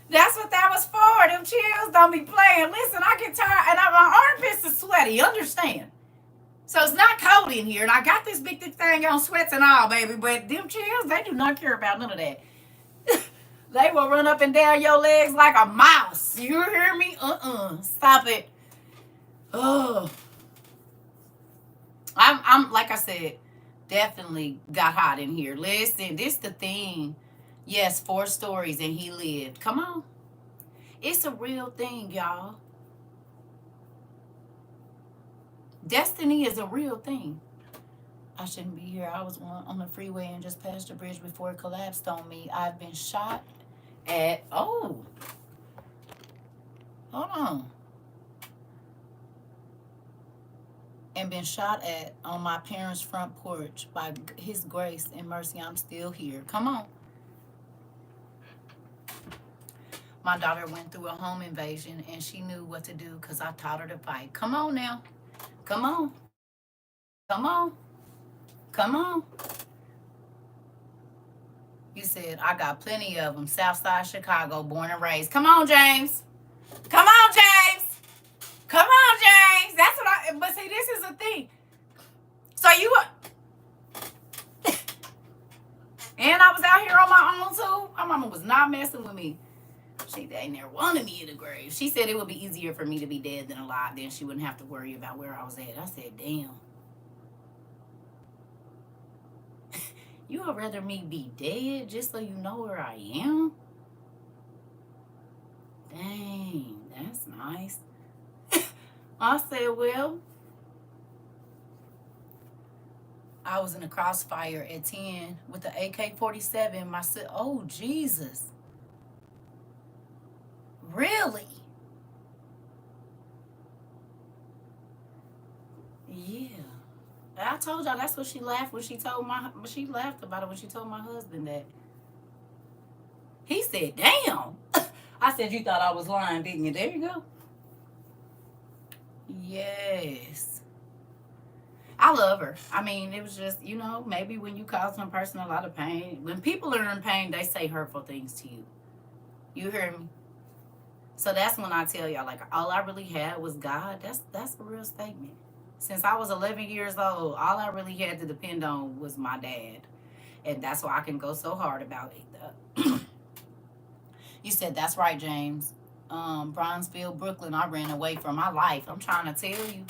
That's what that was for. Them chills don't be playing. Listen, I get tired, and my armpits are sweaty. Understand? So it's not cold in here, and I got this big thick thing on, sweats and all, baby. But them chills, they do not care about none of that. They will run up and down your legs like a mouse. You hear me? Stop it. Oh. I'm like I said, definitely got hot in here. Listen, this the thing. Yes, 4 stories and he lived. Come on. It's a real thing, y'all. Destiny is a real thing. I shouldn't be here. I was on the freeway and just passed the bridge before it collapsed on me. I've been shot at. Oh, hold on. And been shot at on my parents' front porch. By His grace and mercy, I'm still here. Come on. My daughter went through a home invasion and she knew what to do because I taught her to fight. Come on now. Come on. Come on. Come on. You said, I got plenty of them. Southside Chicago, born and raised. Come on, James. Come on, James. Come on, James. That's what but see, this is the thing. So and I was out here on my own too. My mama was not messing with me. She ain't never wanted me in the grave. She said it would be easier for me to be dead than alive. Then she wouldn't have to worry about where I was at. I said, damn. You would rather me be dead just so you know where I am? Dang, that's nice. I said, well, I was in a crossfire at 10 with the AK-47. Oh, Jesus. Really? Yeah. I told y'all that's what she laughed when she laughed about it when she told my husband that. He said, damn. I said, you thought I was lying, didn't you? There you go. Yes. I love her. I mean, it was just, maybe when you cause one person a lot of pain, when people are in pain, they say hurtful things to you. You hear me? So that's when I tell y'all, like, all I really had was God. That's a real statement. Since I was 11 years old, all I really had to depend on was my dad. And that's why I can go so hard about it. You said, that's right, James. Bronzeville, Brooklyn, I ran away from my life. I'm trying to tell you.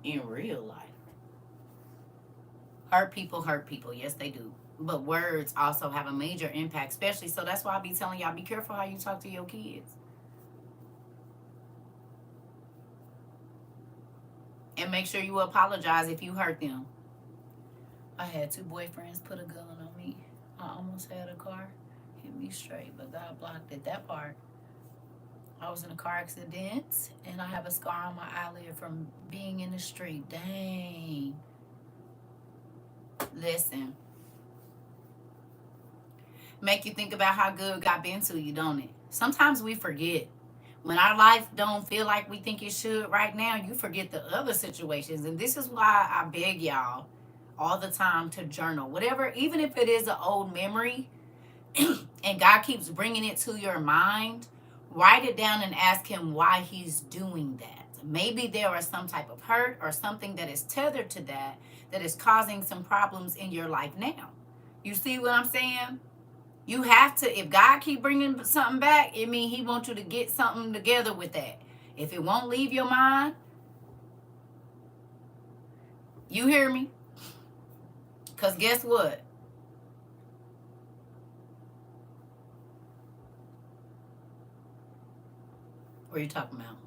In real life. Hurt people. Yes, they do. But words also have a major impact, especially. So that's why I be telling y'all, be careful how you talk to your kids. And make sure you apologize if you hurt them. I had 2 boyfriends put a gun on me. I almost had a car hit me straight, but God blocked it. That part. I was in a car accident, and I have a scar on my eyelid from being in the street. Dang. Listen. Make you think about how good God been to you, don't it? Sometimes we forget. When our life don't feel like we think it should right now, you forget the other situations. And this is why I beg y'all all the time to journal. Whatever, even if it is an old memory, and God keeps bringing it to your mind, write it down and ask him why he's doing that. Maybe there is some type of hurt or something that is tethered to that is causing some problems in your life now. You see what I'm saying? You have to, if God keep bringing something back, it means he wants you to get something together with that. If it won't leave your mind, you hear me? Because guess what? What are you talking about?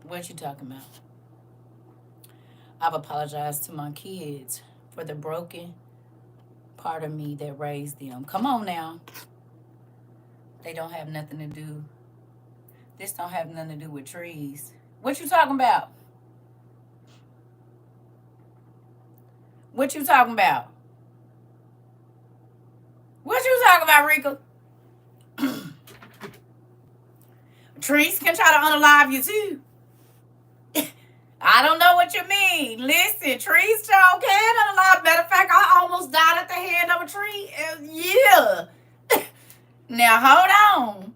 What you talking about? I've apologized to my kids for the broken part of me that raised them. Come on now. They don't have nothing to do. This don't have nothing to do with trees. What you talking about? What you talking about? What you talking about, Rika? Trees can try to unalive you too. I don't know what you mean. Listen, trees sure can unalive. Matter of fact, I almost died at the hand of a tree. Yeah. Now, hold on.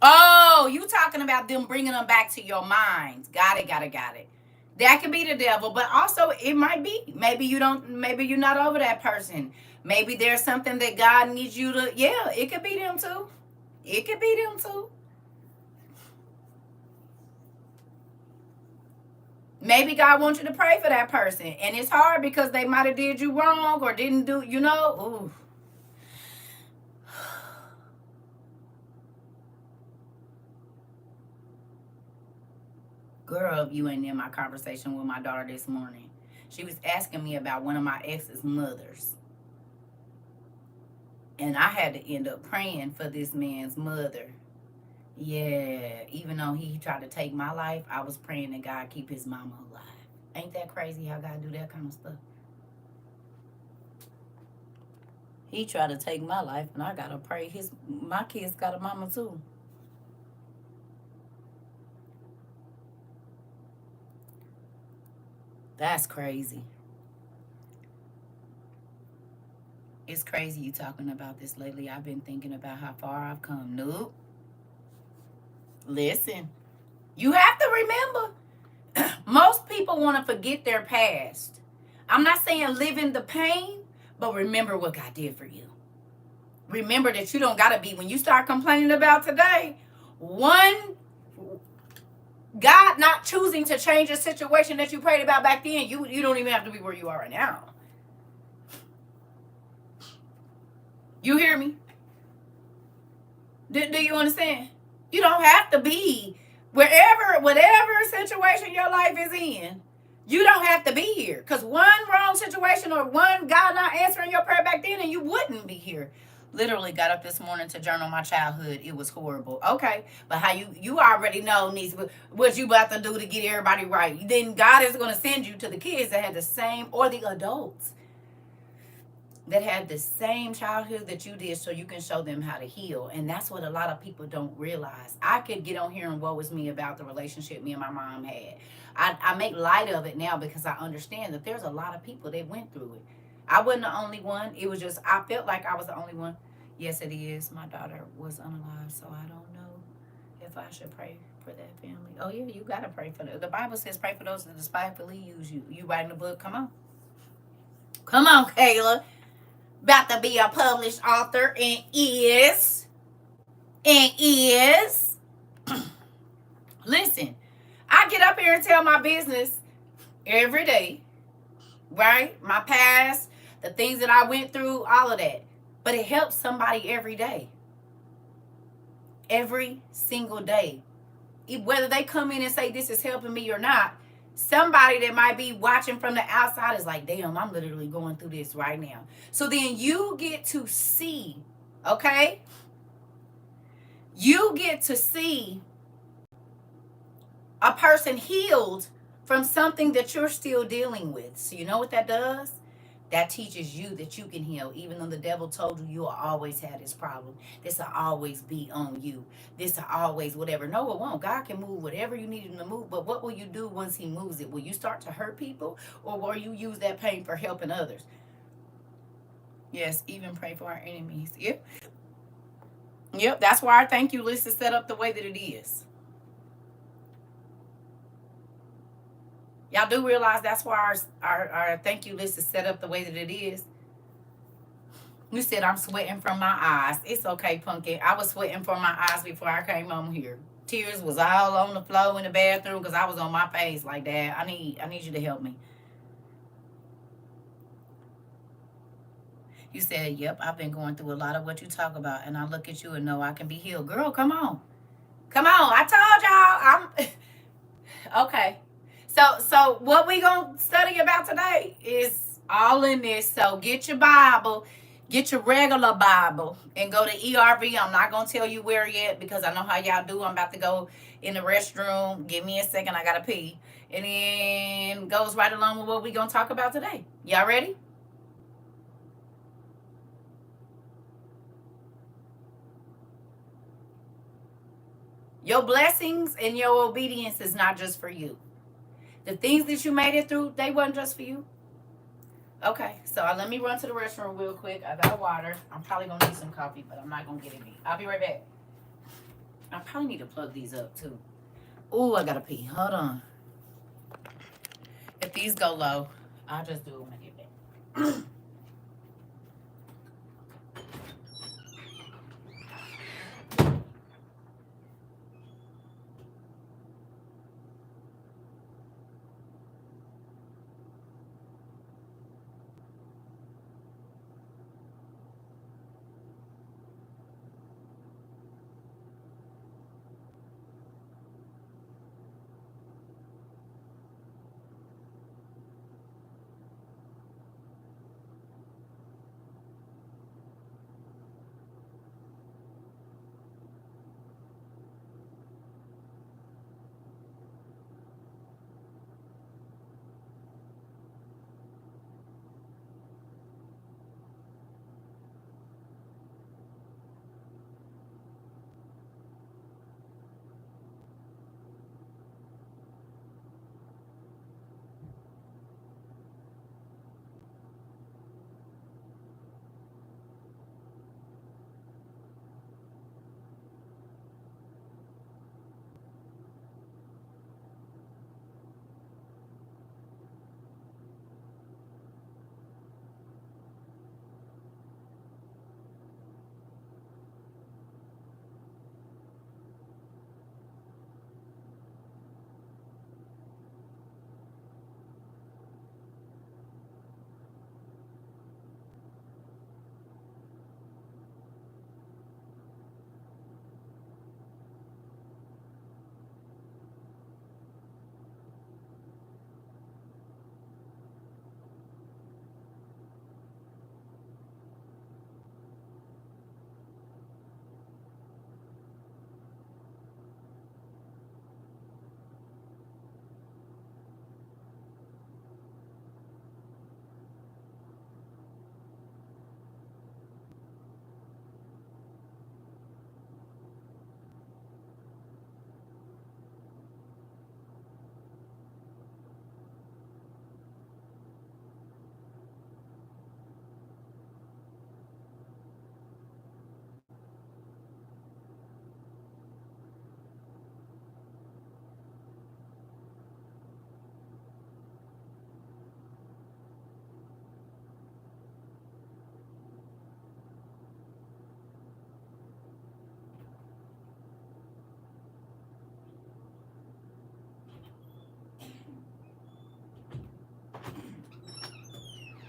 Oh, you talking about them bringing them back to your mind. Got it, got it, got it. That could be the devil, but also it might be. Maybe you don't, maybe you're not over that person. Maybe there's something that God needs you to, yeah, it could be them too. It could be them too. Maybe God wants you to pray for that person. And it's hard because they might have did you wrong or didn't do, you know. Ooh. Girl, you ain't in my conversation with my daughter this morning. She was asking me about one of my ex's mothers. And I had to end up praying for this man's mother. Yeah, even though he tried to take my life, I was praying that God keep his mama alive. Ain't that crazy how God do that kind of stuff? He tried to take my life, and I gotta pray my kids got a mama too. That's crazy. It's crazy you talking about this lately. I've been thinking about how far I've come. Nope. Listen, you have to remember, most people want to forget their past. I'm not saying live in the pain, but remember what God did for you. Remember that you don't got to be, when you start complaining about today, one, God not choosing to change a situation that you prayed about back then, you don't even have to be where you are right now. You hear me? Do you understand? You don't have to be whatever situation your life is in. You don't have to be here. Because one wrong situation or one God not answering your prayer back then and you wouldn't be here. Literally got up this morning to journal my childhood. It was horrible. Okay. But how you already know, niece, what you about to do to get everybody right. Then God is going to send you to the kids that had the same, or the adults that had the same childhood that you did, so you can show them how to heal. And that's what a lot of people don't realize. I could get on here and woe is me about the relationship me and my mom had. I make light of it now because I understand that there's a lot of people that went through it. I wasn't the only one. It was just, I felt like I was the only one. Yes, it is. My daughter was unalive, so I don't know if I should pray for that family. Oh, yeah, you got to pray for them. The Bible says pray for those that despitefully use you. You writing a book? Come on. Come on, Kayla. About to be a published author and is listen, I get up here and tell my business every day, right? My past, the things that I went through, all of that. But it helps somebody every day. Every single day. Whether they come in and say this is helping me or not, somebody that might be watching from the outside is like, damn, I'm literally going through this right now. So then you get to see, okay? You get to see a person healed from something that you're still dealing with. So you know what that does? That teaches you that you can heal, even though the devil told you you'll always have this problem. This will always be on you. This will always whatever. No, it won't. God can move whatever you need him to move. But what will you do once he moves it? Will you start to hurt people, or will you use that pain for helping others? Yes, even pray for our enemies. Yep. Yep. That's why our thank you list is set up the way that it is. Y'all do realize that's why our thank you list is set up the way that it is. You said I'm sweating from my eyes. It's okay, Pumpkin. I was sweating from my eyes before I came on here. Tears was all on the floor in the bathroom because I was on my face like that. I need you to help me. You said, yep, I've been going through a lot of what you talk about, and I look at you and know I can be healed. Girl, come on. Come on. I told y'all I'm okay. So what we gonna study about today is all in this. So get your Bible, get your regular Bible, and go to ERV. I'm not gonna tell you where yet because I know how y'all do. I'm about to go in the restroom. Give me a second. I gotta pee, and then goes right along with what we gonna talk about today. Y'all ready? Your blessings and your obedience is not just for you. The things that you made it through, they wasn't just for you. Okay, so let me run to the restroom real quick. I got water. I'm probably going to need some coffee, but I'm not going to get any. I'll be right back. I probably need to plug these up, too. Ooh, I got to pee. Hold on. If these go low, I'll just do it when I get back.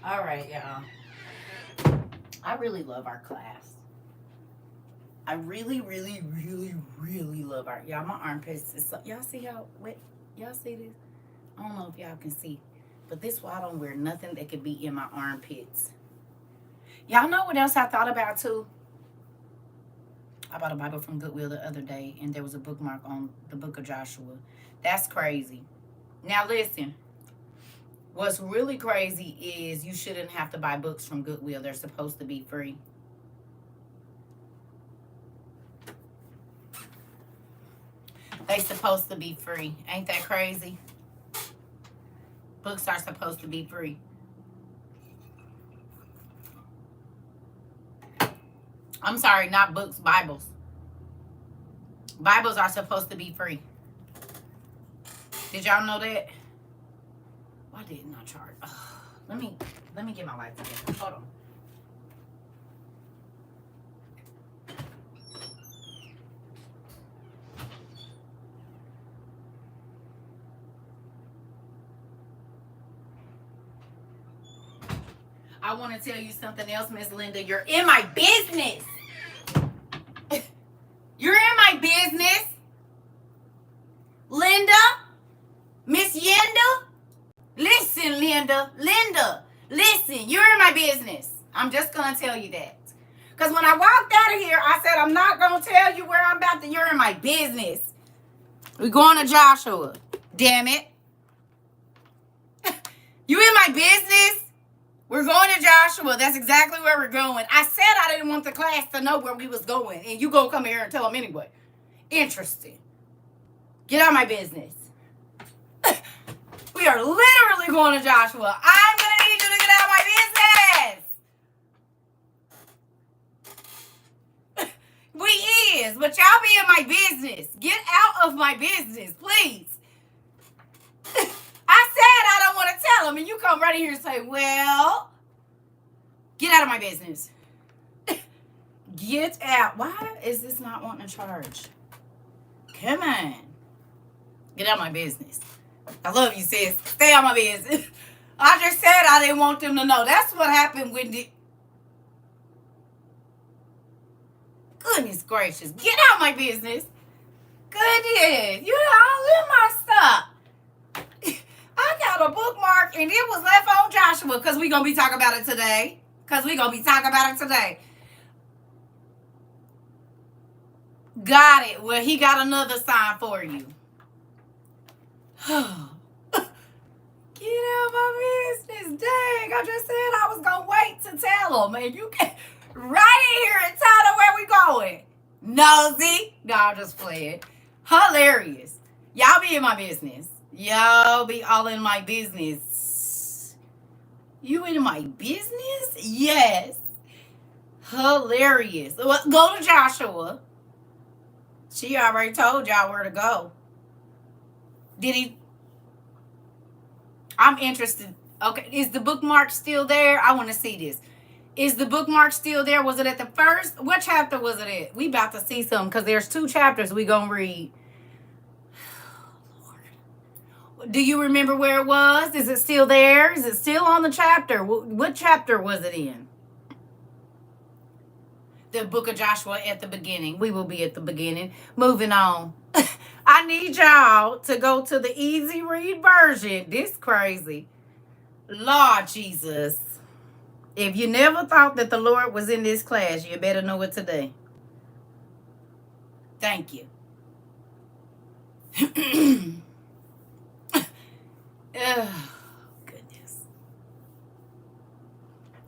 All right, y'all. I really love our class. I really, really, really, really love our. Y'all, my armpits. Y'all see how wet? Y'all see this? I don't know if y'all can see. But this why I don't wear nothing that could be in my armpits. Y'all know what else I thought about, too? I bought a Bible from Goodwill the other day, and there was a bookmark on the book of Joshua. That's crazy. Now, listen. What's really crazy is you shouldn't have to buy books from Goodwill. They're supposed to be free. They're supposed to be free. Ain't that crazy? Books are supposed to be free. I'm sorry, not books, Bibles. Bibles are supposed to be free. Did y'all know that? Why didn't I charge? Let me get my life together. Hold on. I want to tell you something else, Miss Linda. You're in my business. You're in my business. Linda, Miss Yenda. Listen, Linda, listen, you're in my business. I'm just going to tell you that. Because when I walked out of here, I said, I'm not going to tell you where I'm about to, you're in my business. We're going to Joshua. Damn it. You in my business? We're going to Joshua. That's exactly where we're going. I said I didn't want the class to know where we was going. And you going to come here and tell them anyway. Interesting. Get out of my business. We are literally going to Joshua. I'm going to need you to get out of my business, but y'all be in my business. Get out of my business, please. I said I don't want to tell them, and you come right in here and say, well, get out of my business. Get out. Why is this not wanting to charge? Come on. Get out of my business. I love you, sis. Stay out of my business. I just said I didn't want them to know. That's what happened when the... Goodness gracious. Get out of my business. Goodness. You all in my stuff. I got a bookmark and it was left on Joshua because we're going to be talking about it today. Got it. Well, he got another sign for you. Get out of my business. Dang, I just said I was going to wait to tell them. And you can right in here and tell them where we going. Nosy. No, I'm just playing. Hilarious. Y'all be in my business. Y'all be all in my business. You in my business? Yes. Hilarious. Well, go to Joshua. She already told y'all where to go. Did he? I'm interested. Okay, is the bookmark still there? I want to see this. Is the bookmark still there? Was it at the first? What chapter was it at? We about to see something because there's 2 chapters we gonna read. Do you remember where it was? Is it still there? Is it still on the chapter? What chapter was it in? The book of Joshua at the beginning. We will be at the beginning. Moving on. I need y'all to go to the easy read version. This crazy. Lord Jesus. If you never thought that the Lord was in this class, you better know it today. Thank you. Oh, goodness.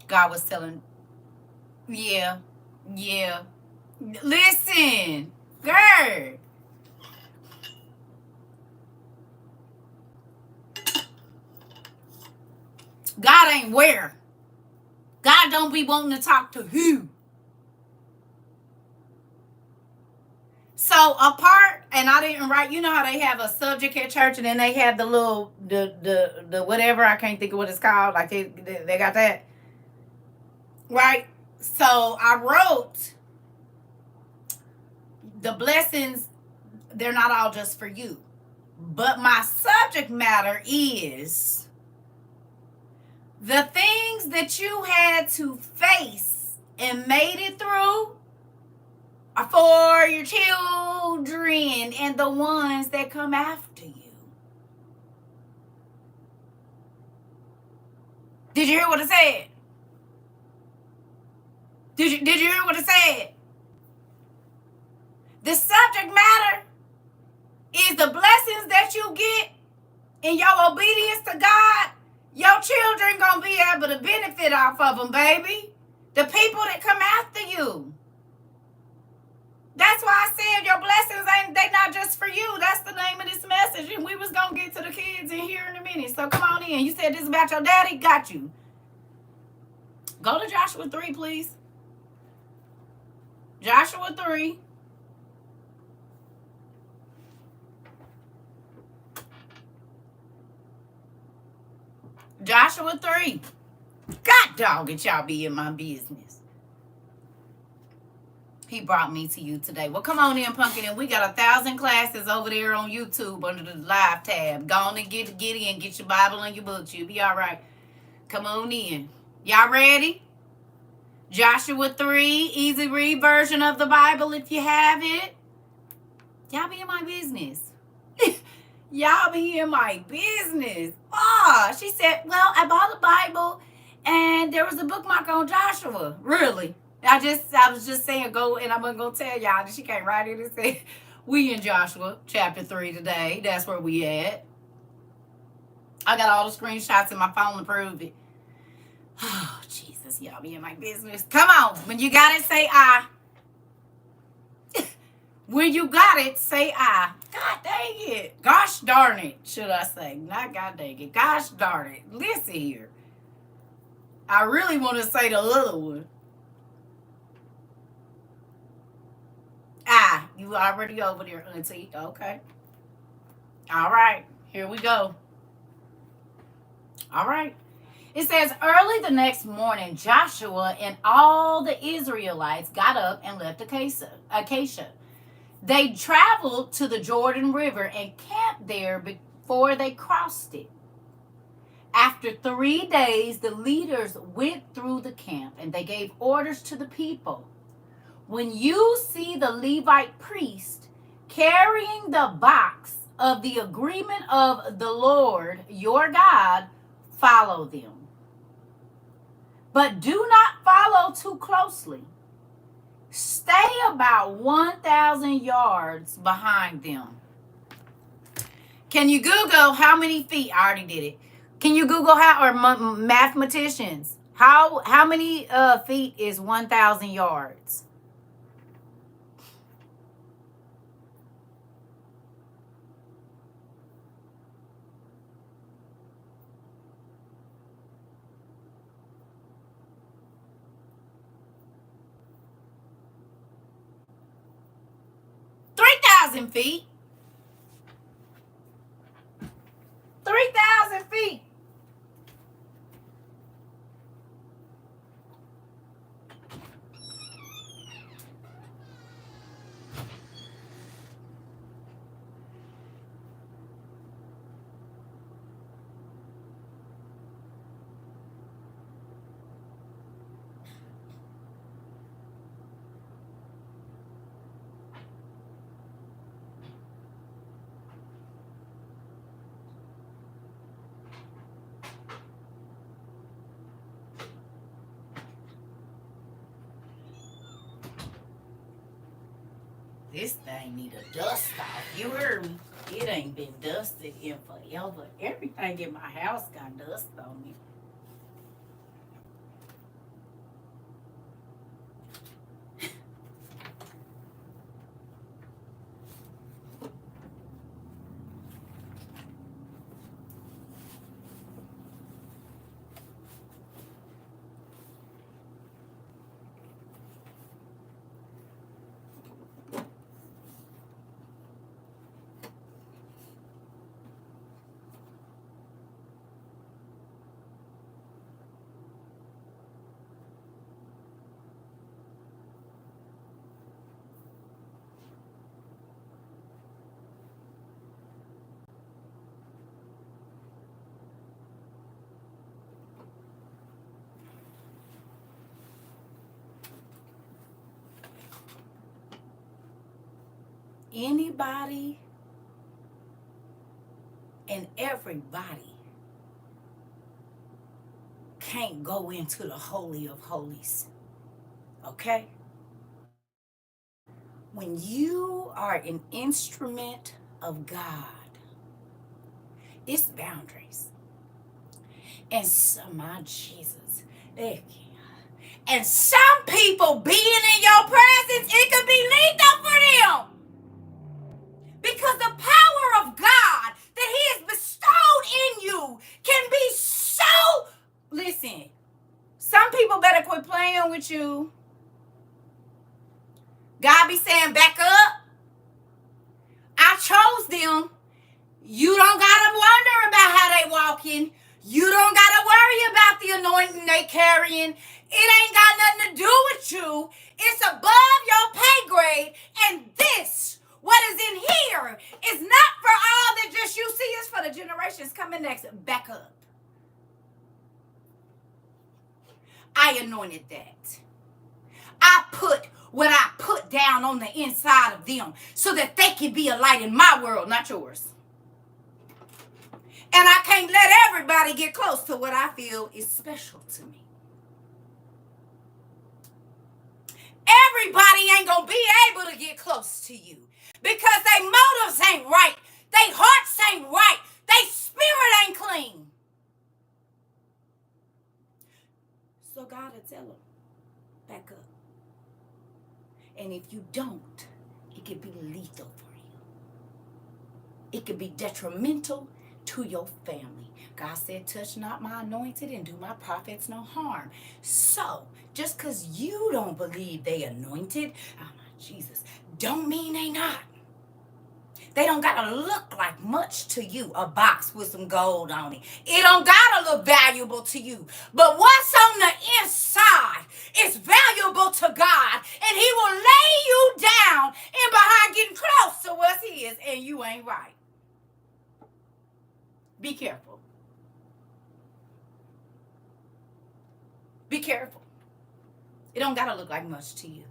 God was telling, yeah. Listen, girl. God ain't where. God don't be wanting to talk to who. So a part, and I didn't write, you know how they have a subject at church and then they have the little, the whatever, I can't think of what it's called. Like they got that. Right? So I wrote, the blessings, they're not all just for you. But my subject matter is the things that you had to face and made it through are for your children and the ones that come after you. Did you hear what I said? Did you hear what I said? The subject matter is the blessings that you get in your obedience to God. Your children gonna be able to benefit off of them, baby. The people that come after you. That's why I said your blessings they not just for you. That's the name of this message. And we was gonna get to the kids in here in a minute. So come on in. You said this is about your daddy? Got you. Go to Joshua 3, please. Joshua 3. Joshua 3. God dog it, y'all be in my business. He brought me to you today. Well, come on in, Pumpkin. And we got 1,000 classes over there on YouTube under the live tab. Go on and get in. Get your Bible and your books. You'll be all right. Come on in. Y'all ready? Joshua 3, easy read version of the Bible if you have it. Y'all be in my business. Y'all be in my business. Oh, she said, well, I bought the Bible and there was a bookmark on Joshua. Really? I was just saying go, and I'm going to go tell y'all that she came right in and said, we in Joshua chapter 3 today. That's where we at. I got all the screenshots in my phone to prove it. Oh, Jesus, y'all be in my business. Come on. When you got it, say I. When you got it, say I. God dang it. Gosh darn it, should I say. Not God dang it. Gosh darn it. Listen here. I really want to say the other one. Ah, you already over there, auntie. Okay. All right. Here we go. All right. It says, early the next morning, Joshua and all the Israelites got up and left Acacia. They traveled to the Jordan River and camped there before they crossed it. After 3 days, the leaders went through the camp and they gave orders to the people. When you see the Levite priest carrying the box of the agreement of the Lord your God, follow them. But do not follow too closely. Stay about 1,000 yards behind them. Can you Google how many feet? I already did it. Can you Google how, or mathematicians, how many feet is 1,000 yards? Feet. 3,000 feet. This thing need a dust off. You heard me. It ain't been dusted in forever. Everything in my house got dust on it. Anybody and everybody can't go into the Holy of Holies. Okay? When you are an instrument of God, it's boundaries. And some, my Jesus, and some people being in your presence, it could be lethal for them. Because the power of God that He has bestowed in you can be so. Listen, some people better quit playing with you. God be saying, back up. I chose them. You don't gotta wonder about how they walking. You don't gotta worry about the anointing they carrying. It ain't got nothing to do with you. It's above your pay grade. And this, what is in here, is not for all that just you see. It's for the generations coming next. Back up. I anointed that. I put what I put down on the inside of them so that they can be a light in my world, not yours. And I can't let everybody get close to what I feel is special to me. Everybody ain't going to be able to get close to you because their motives ain't right. Their hearts ain't right. Their spirit ain't clean. So God will tell them, back up. And if you don't, it could be lethal for you. It could be detrimental to your family. God said, touch not my anointed and do my prophets no harm. So, just because you don't believe they anointed, oh my Jesus. Don't mean they not. They don't gotta look like much to you, a box with some gold on it. It don't gotta look valuable to you. But what's on the inside is valuable to God. And he will lay you down in behind getting close to what's his, and you ain't right. Be careful. Be careful. It don't gotta look like much to you,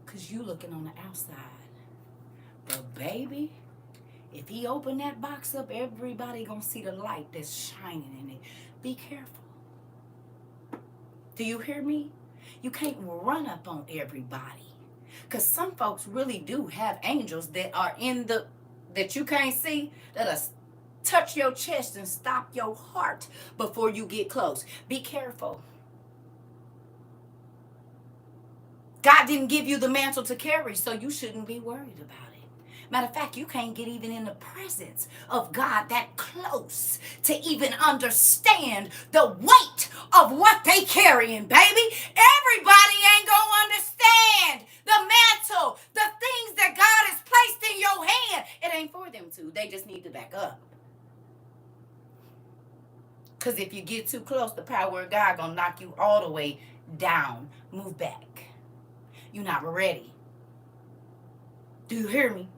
because you looking on the outside. But baby, if he open that box up, everybody gonna see the light that's shining in it. Be careful. Do you hear me? You can't run up on everybody, because some folks really do have angels that are that you can't see, that'll touch your chest and stop your heart before you get close. Be careful. God didn't give you the mantle to carry, so you shouldn't be worried about it. Matter of fact, you can't get even in the presence of God that close to even understand the weight of what they carrying, baby. Everybody ain't gonna understand the mantle, the things that God has placed in your hand. It ain't for them to. They just need to back up. Because if you get too close, the power of God gonna knock you all the way down. Move back. You're not ready. Do you hear me?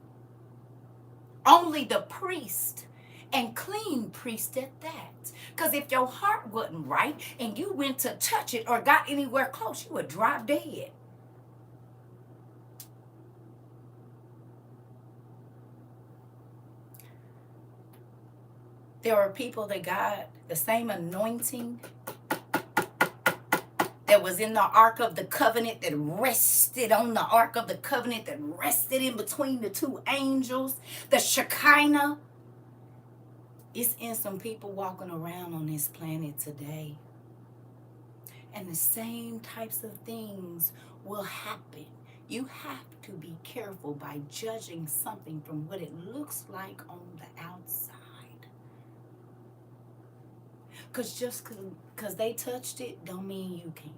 Only the priest, and clean priest at that. Because if your heart wasn't right and you went to touch it or got anywhere close, you would drop dead. There are people that got the same anointing that was in the Ark of the Covenant, that rested on the Ark of the Covenant, that rested in between the two angels, the Shekinah. It's in some people walking around on this planet today. And the same types of things will happen. You have to be careful by judging something from what it looks like on the outside. Because just because they touched it don't mean you can.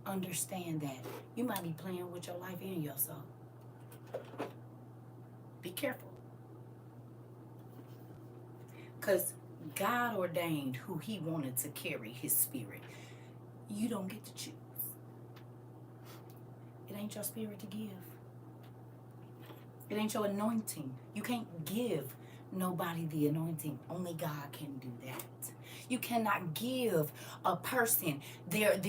Understand that you might be playing with your life and your soul. Be careful. Because God ordained who he wanted to carry his spirit. You don't get to choose. It ain't your spirit to give. It ain't your anointing. You can't give nobody the anointing. Only God can do that. You cannot give a person their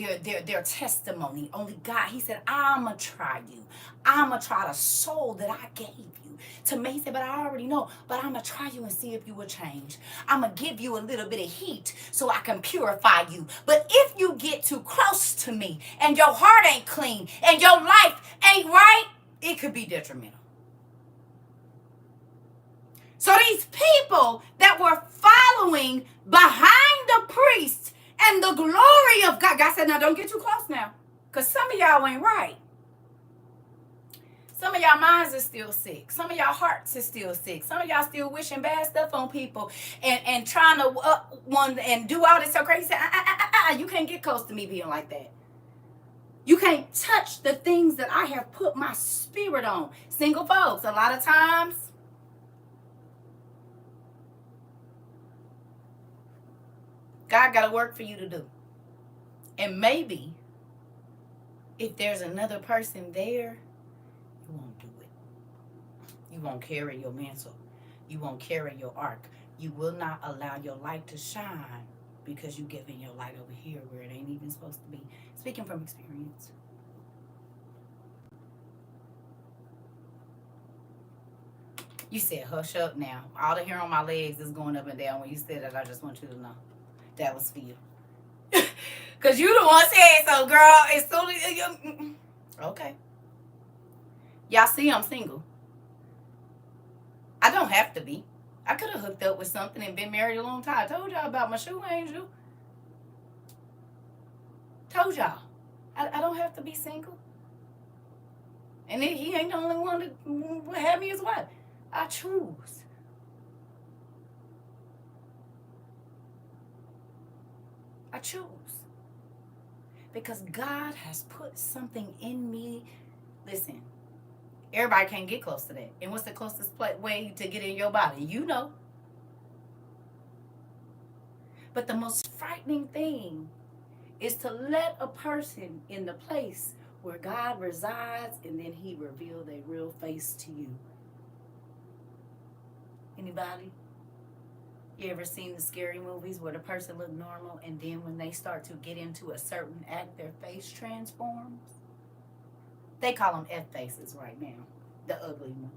testimony. Only God. He said, I'ma try you. I'ma try the soul that I gave you. To me, he said, but I already know. But I'ma try you and see if you will change. I'ma give you a little bit of heat so I can purify you. But if you get too close to me and your heart ain't clean and your life ain't right, it could be detrimental. So these people that were following behind the priest and the glory of God, God said, now don't get too close now, because some of y'all ain't right. Some of y'all minds are still sick. Some of y'all hearts are still sick. Some of y'all still wishing bad stuff on people and trying to one and do all this so crazy. You can't get close to me being like that. You can't touch the things that I have put my spirit on. Single folks, a lot of times, God got a work for you to do. And maybe if there's another person there, you won't do it. You won't carry your mantle. You won't carry your ark. You will not allow your light to shine because you're giving your light over here where it ain't even supposed to be. Speaking from experience. You said, hush up now. All the hair on my legs is going up and down when you said that. I just want you to know. That was for you. Because you the one said so, girl. As soon as you... Okay. Y'all see I'm single. I don't have to be. I could have hooked up with something and been married a long time. I told y'all about my shoe angel. Told y'all. I don't have to be single. And then he ain't the only one that have me as wife. I choose. I choose. Because God has put something in me. Listen, everybody can't get close to that. And what's the closest way to get in your body? You know. But the most frightening thing is to let a person in the place where God resides and then he revealed their real face to you. Anybody? You ever seen the scary movies where the person look normal and then when they start to get into a certain act, their face transforms? They call them F faces right now, the ugly ones.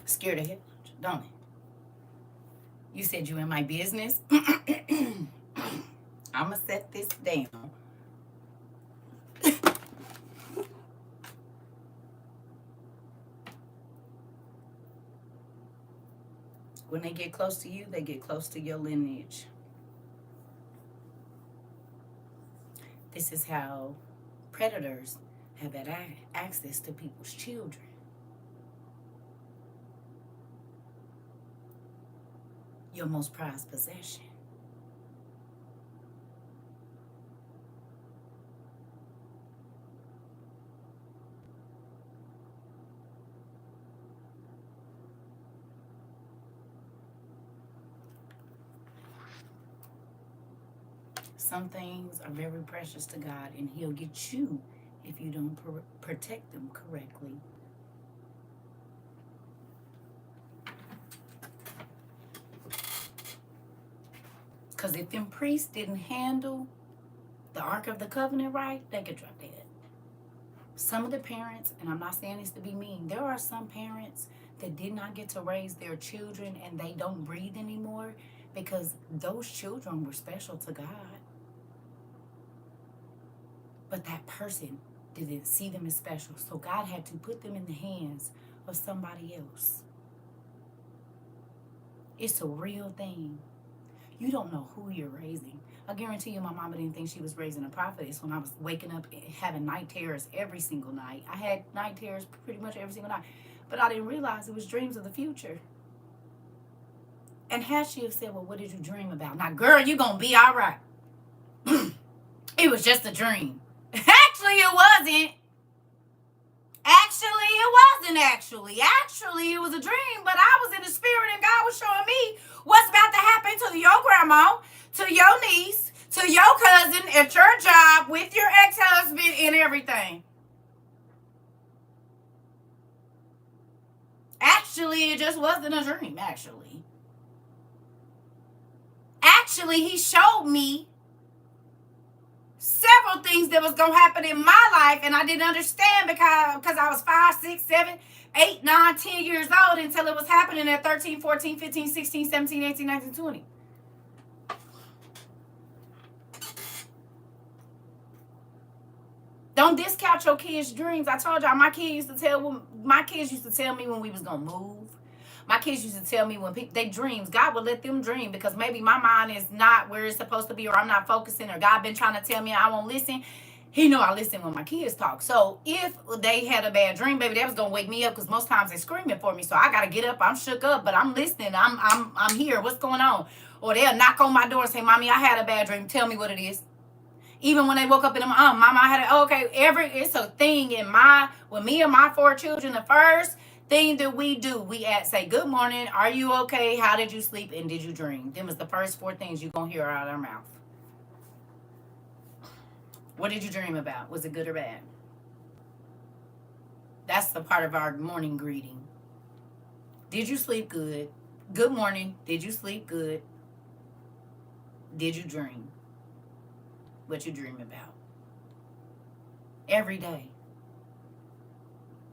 Scared of hell, don't it? You said you in my business. I'ma set this down. When they get close to you, they get close to your lineage. This is how predators have had access to people's children. Your most prized possession. Some things are very precious to God, and he'll get you if you don't protect them correctly. Because if them priests didn't handle the Ark of the Covenant right, they could drop dead. Some of the parents, and I'm not saying this to be mean, there are some parents that did not get to raise their children and they don't breathe anymore because those children were special to God. But that person didn't see them as special. So God had to put them in the hands of somebody else. It's a real thing. You don't know who you're raising. I guarantee you my mama didn't think she was raising a prophetess when I was waking up having night terrors every single night. I had night terrors pretty much every single night. But I didn't realize it was dreams of the future. And had she have said, well, what did you dream about? Now, girl, you're going to be all right. It was just a dream. Actually, it wasn't. Actually, it was a dream, but I was in the spirit and God was showing me what's about to happen to your grandma, to your niece, to your cousin, at your job, with your ex-husband and everything. Actually, it just wasn't a dream, actually. Actually, he showed me several things that was going to happen in my life, and I didn't understand because I was 5, 6, 7, 8, 9, 10 years old until it was happening at 13, 14, 15, 16, 17, 18, 19, 20. Don't discount your kids' dreams. I told y'all my kids used to tell me when we was going to move. My kids used to tell me when they dreams, God would let them dream because maybe my mind is not where it's supposed to be, or I'm not focusing, or God been trying to tell me I won't listen. He know I listen when my kids talk. So if they had a bad dream, baby, that was gonna wake me up because most times they're screaming for me. So I gotta get up. I'm shook up, but I'm listening. I'm here. What's going on? Or they'll knock on my door and say, "Mommy, I had a bad dream. Tell me what it is." Even when they woke up in the Mama, I had it's a thing with me and my 4 children. The first thing that we do, we say, "Good morning, are you okay? How did you sleep? And did you dream?" Them is the first 4 things you're going to hear out of our mouth. What did you dream about? Was it good or bad? That's the part of our morning greeting. Did you sleep good? Good morning. Did you sleep good? Did you dream? What you dream about? Every day.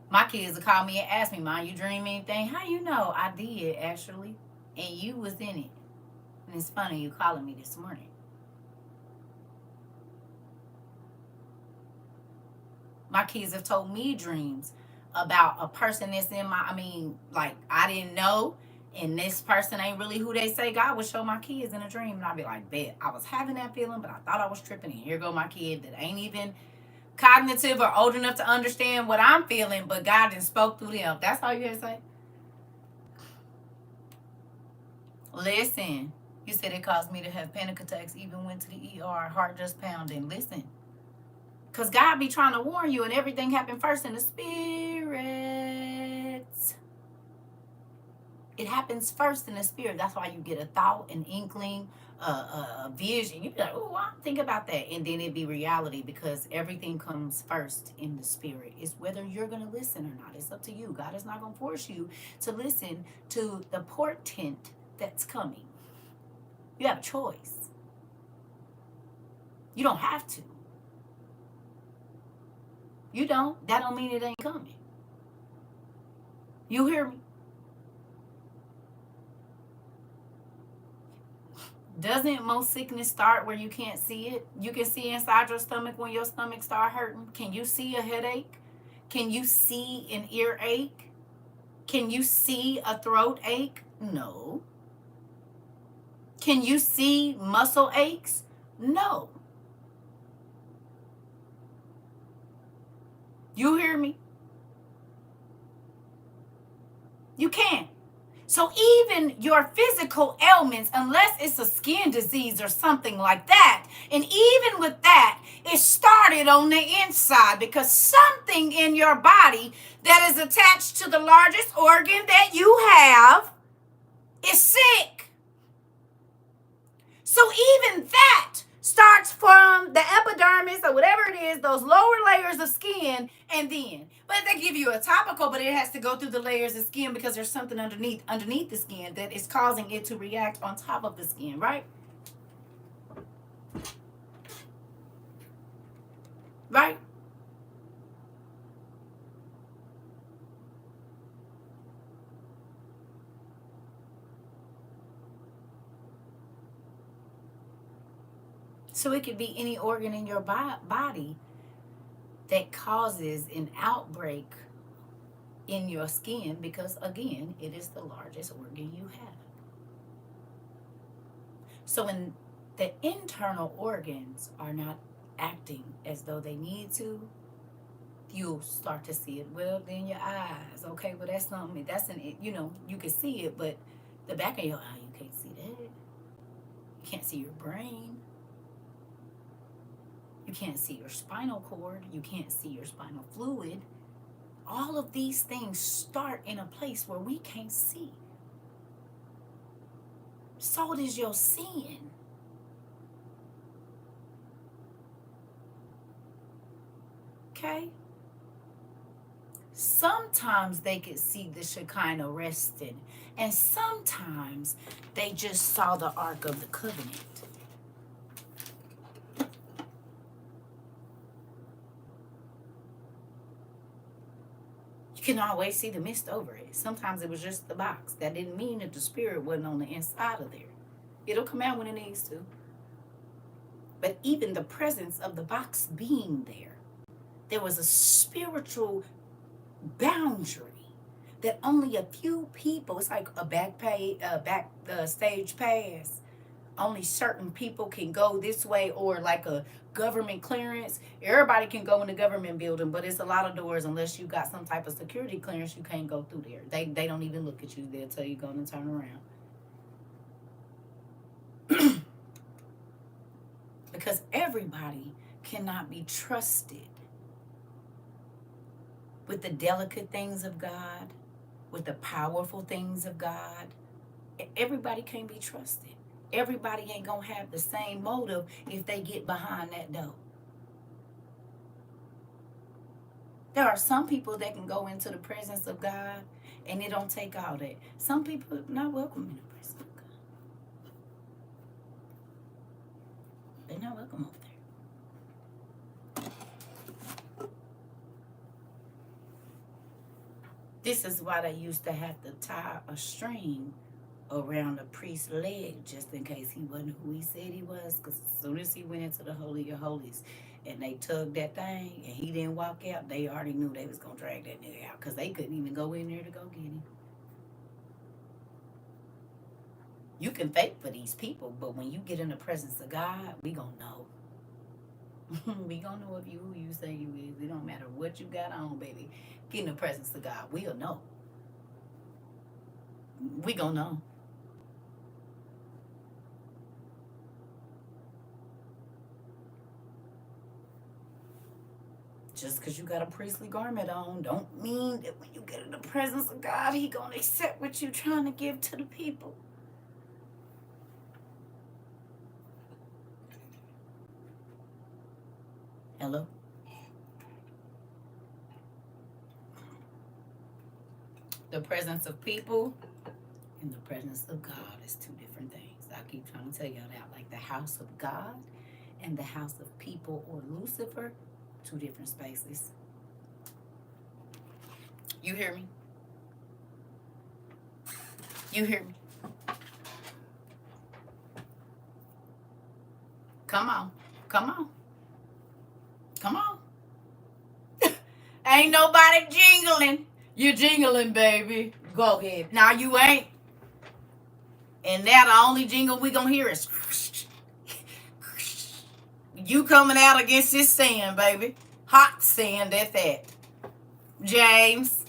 My kids will call me and ask me, "Mom, you dream anything?" How you know? I did, actually. And you was in it. And it's funny you calling me this morning. My kids have told me dreams about a person that's I didn't know, and this person ain't really who they say. God would show my kids in a dream, and I'd be like, "Bet, I was having that feeling, but I thought I was tripping, and here go my kid that ain't even cognitive or old enough to understand what I'm feeling, but God done spoke through them." That's all you gotta say. Listen, you said it caused me to have panic attacks, even went to the ER, heart just pounding. Listen, because God be trying to warn you, and everything happened first in the spirit. It happens first in the spirit. That's why you get a thought, an inkling, a vision. You be like, oh, I think about that. And then it be reality, because everything comes first in the spirit. It's whether you're going to listen or not. It's up to you. God is not going to force you to listen to the portent that's coming. You have a choice. You don't have to. You don't. That don't mean it ain't coming. You hear me? Doesn't most sickness start where you can't see it? You can see inside your stomach when your stomach start hurting. Can you see a headache? Can you see an earache? Can you see a throat ache? No. Can you see muscle aches? No. You hear me? You can't. So even your physical ailments, unless it's a skin disease or something like that, and even with that, it started on the inside, because something in your body that is attached to the largest organ that you have is sick. So even that starts from the epidermis or whatever it is, those lower layers of skin, and then, but they give you a topical, but it has to go through the layers of skin, because there's something underneath the skin that is causing it to react on top of the skin, right? Right? So it could be any organ in your body that causes an outbreak in your skin, because again, it is the largest organ you have. So when the internal organs are not acting as though they need to, you'll start to see it. Well, then your eyes, okay, well, that's something, that's you can see it, but the back of your eye, you can't see that. You can't see your brain. You can't see your spinal cord. You can't see your spinal fluid. All of these things start in a place where we can't see. So does your sin. Okay? Sometimes they could see the Shekinah resting, and sometimes they just saw the Ark of the Covenant. You can always see the mist over it. Sometimes it was just the box. That didn't mean that the spirit wasn't on the inside of there. It'll come out when it needs to. But even the presence of the box being there was a spiritual boundary that only a few people, it's like a backstage pass. Only certain people can go this way, or like a government clearance. Everybody can go in the government building, but it's a lot of doors. Unless you got some type of security clearance, you can't go through there. They don't even look at you. They'll tell you go and turn around. Because everybody cannot be trusted with the delicate things of God, with the powerful things of God. Everybody can't be trusted. Everybody ain't gonna have the same motive if they get behind that door. There are some people that can go into the presence of God and it don't take all that. Some people are not welcome in the presence of God. They're not welcome over there. This is why they used to have to tie a string around a priest's leg, just in case he wasn't who he said he was. Because as soon as he went into the Holy of Holies and they tugged that thing and he didn't walk out, they already knew they was going to drag that nigga out, because they couldn't even go in there to go get him. You can fake for these people, but when you get in the presence of God, we going to know. We going to know if you who you say you is. It don't matter what you got on, baby. Get in the presence of God. We'll know. We going to know. Just because you got a priestly garment on, don't mean that when you get in the presence of God, He gonna accept what you trying to give to the people. Hello? The presence of people and the presence of God is two different things. I keep trying to tell y'all that. Like the house of God and the house of people or Lucifer, two different spaces. You hear me? You hear me? Come on. Come on. Come on. Ain't nobody jingling. You jingling, baby. Go ahead. Now you ain't. And now the only jingle we gonna hear is you coming out against this sand, baby. Hot sand at that. James,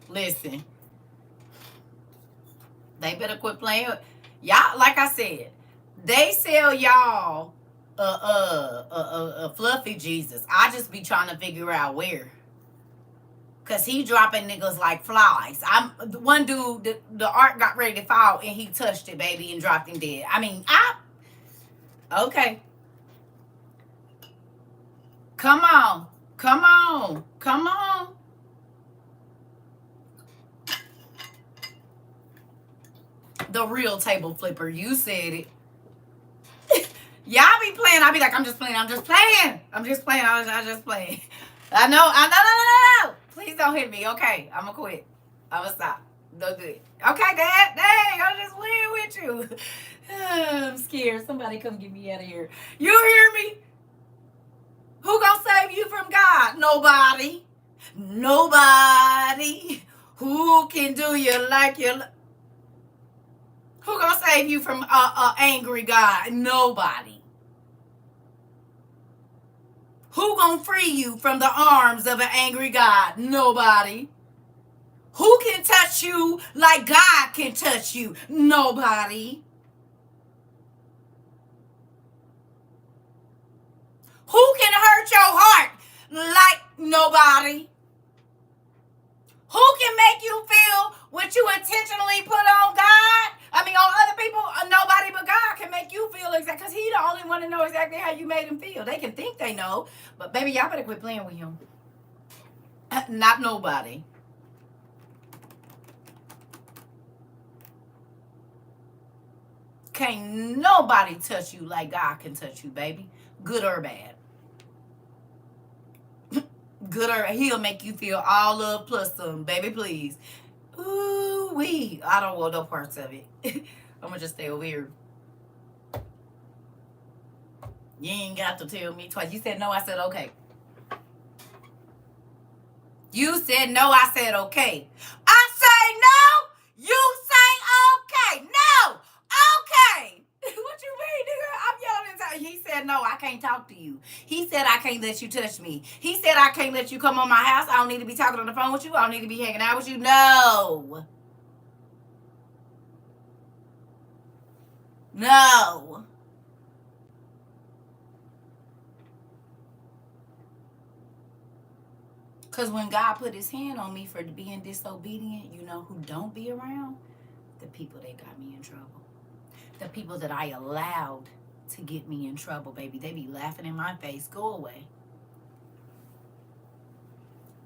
listen. They better quit playing. Y'all, like I said, they sell y'all a fluffy Jesus. I just be trying to figure out where. Cause he dropping niggas like flies. One dude, the ark got ready to fall and he touched it, baby, and dropped him dead. I mean, okay. Come on. Come on. Come on. The real table flipper. You said it. Y'all be playing. I be like, I'm just playing. I'm just playing. I'm just playing. I'm just playing. I know. Please don't hit me. Okay. I'm going to quit. I'm going to stop. Don't do it. Okay, Dad. Dang. I'm just playing with you. I'm scared. Somebody come get me out of here. You hear me? Who gonna save you from God? Nobody. Nobody. Who can do you like you? Who gonna save you from angry God? Nobody. Who gonna free you from the arms of an angry God? Nobody. Who can touch you like God can touch you? Nobody. Who can hurt your heart like nobody? Who can make you feel what you intentionally put on God? I mean, on other people, nobody but God can make you feel exactly, because He the only one to know exactly how you made him feel. They can think they know, but baby, y'all better quit playing with Him. Not nobody. Can't nobody touch you like God can touch you, baby. Good or bad. Good or He'll make you feel all love plus some, baby, please. Ooh wee. I don't want no parts of it. I'm gonna just stay over here. You ain't got to tell me twice. You said no, I said okay. You said no, I said okay. I say no, you say okay. No, okay. What you mean, nigga? I'm yelling. He said no, I can't talk to you. He said I can't let you touch me. He said I can't let you come on my house. I don't need to be talking on the phone with you. I don't need to be hanging out with you. No. No. Because when God put His hand on me for being disobedient, you know who don't be around? The people that got me in trouble. The people that I allowed to get me in trouble, baby. They be laughing in my face. Go away.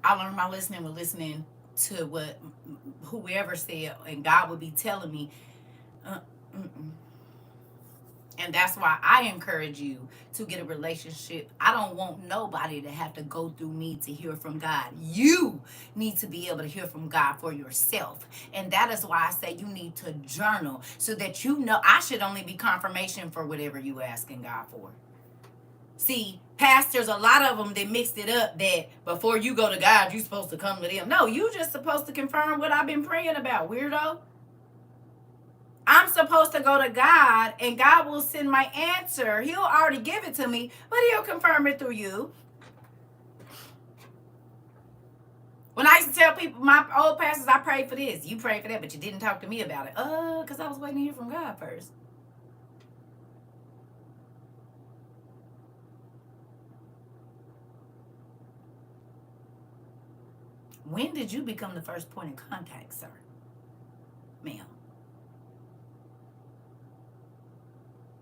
I learned my listening to what whoever said, and God would be telling me, And that's why I encourage you to get a relationship. I don't want nobody to have to go through me to hear from God. You need to be able to hear from God for yourself. And that is why I say you need to journal so that you know. I should only be confirmation for whatever you asking God for. See, pastors, a lot of them, they mixed it up that before you go to God, you're supposed to come to them. No, you just supposed to confirm what I've been praying about, weirdo. I'm supposed to go to God, and God will send my answer. He'll already give it to me, but He'll confirm it through you. When I used to tell people, my old pastors, I prayed for this. You prayed for that, but you didn't talk to me about it. Because I was waiting to hear from God first. When did you become the first point of contact, sir? Ma'am.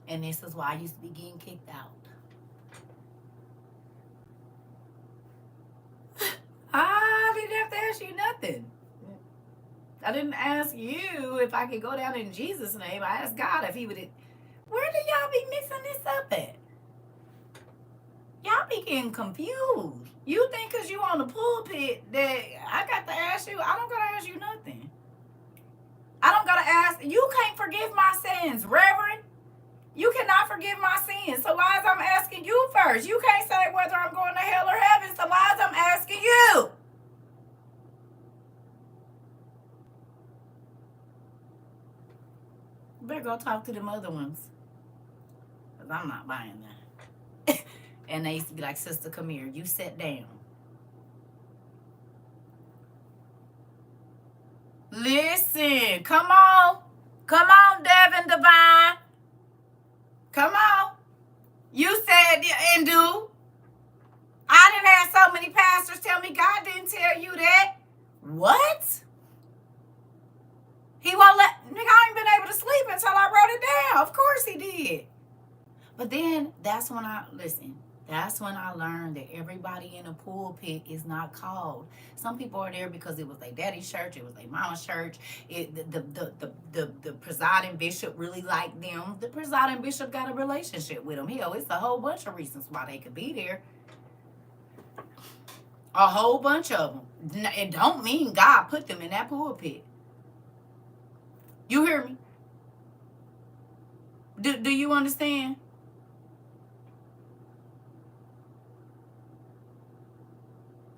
And this is why I used to be getting kicked out. I didn't have to ask you nothing. I didn't ask you if I could go down in Jesus' name. I asked God if he would. Where do y'all be mixing this up at? Y'all be getting confused. You think because you on the pulpit that I got to ask you? I don't got to ask you nothing. I don't got to ask. You can't forgive my sins, Reverend. You cannot forgive my sins. So why is I'm asking you first? You can't say whether I'm going to hell or heaven. So why is I'm asking you? You better go talk to them other ones. Because I'm not buying that. And they used to be like, Sister, come here. You sit down. Listen. Come on. Come on, Devin Divine. Come on. You said and do. I didn't have so many pastors tell me God didn't tell you that. What? He won't let, nigga, I ain't been able to sleep until I wrote it down. Of course he did. But then that's when that's when I learned that everybody in the pulpit is not called. Some people are there because it was their daddy's church, it was their mama's church. The presiding bishop really liked them. The presiding bishop got a relationship with them. Hell, it's a whole bunch of reasons why they could be there. A whole bunch of them. It don't mean God put them in that pulpit. You hear me? Do you understand?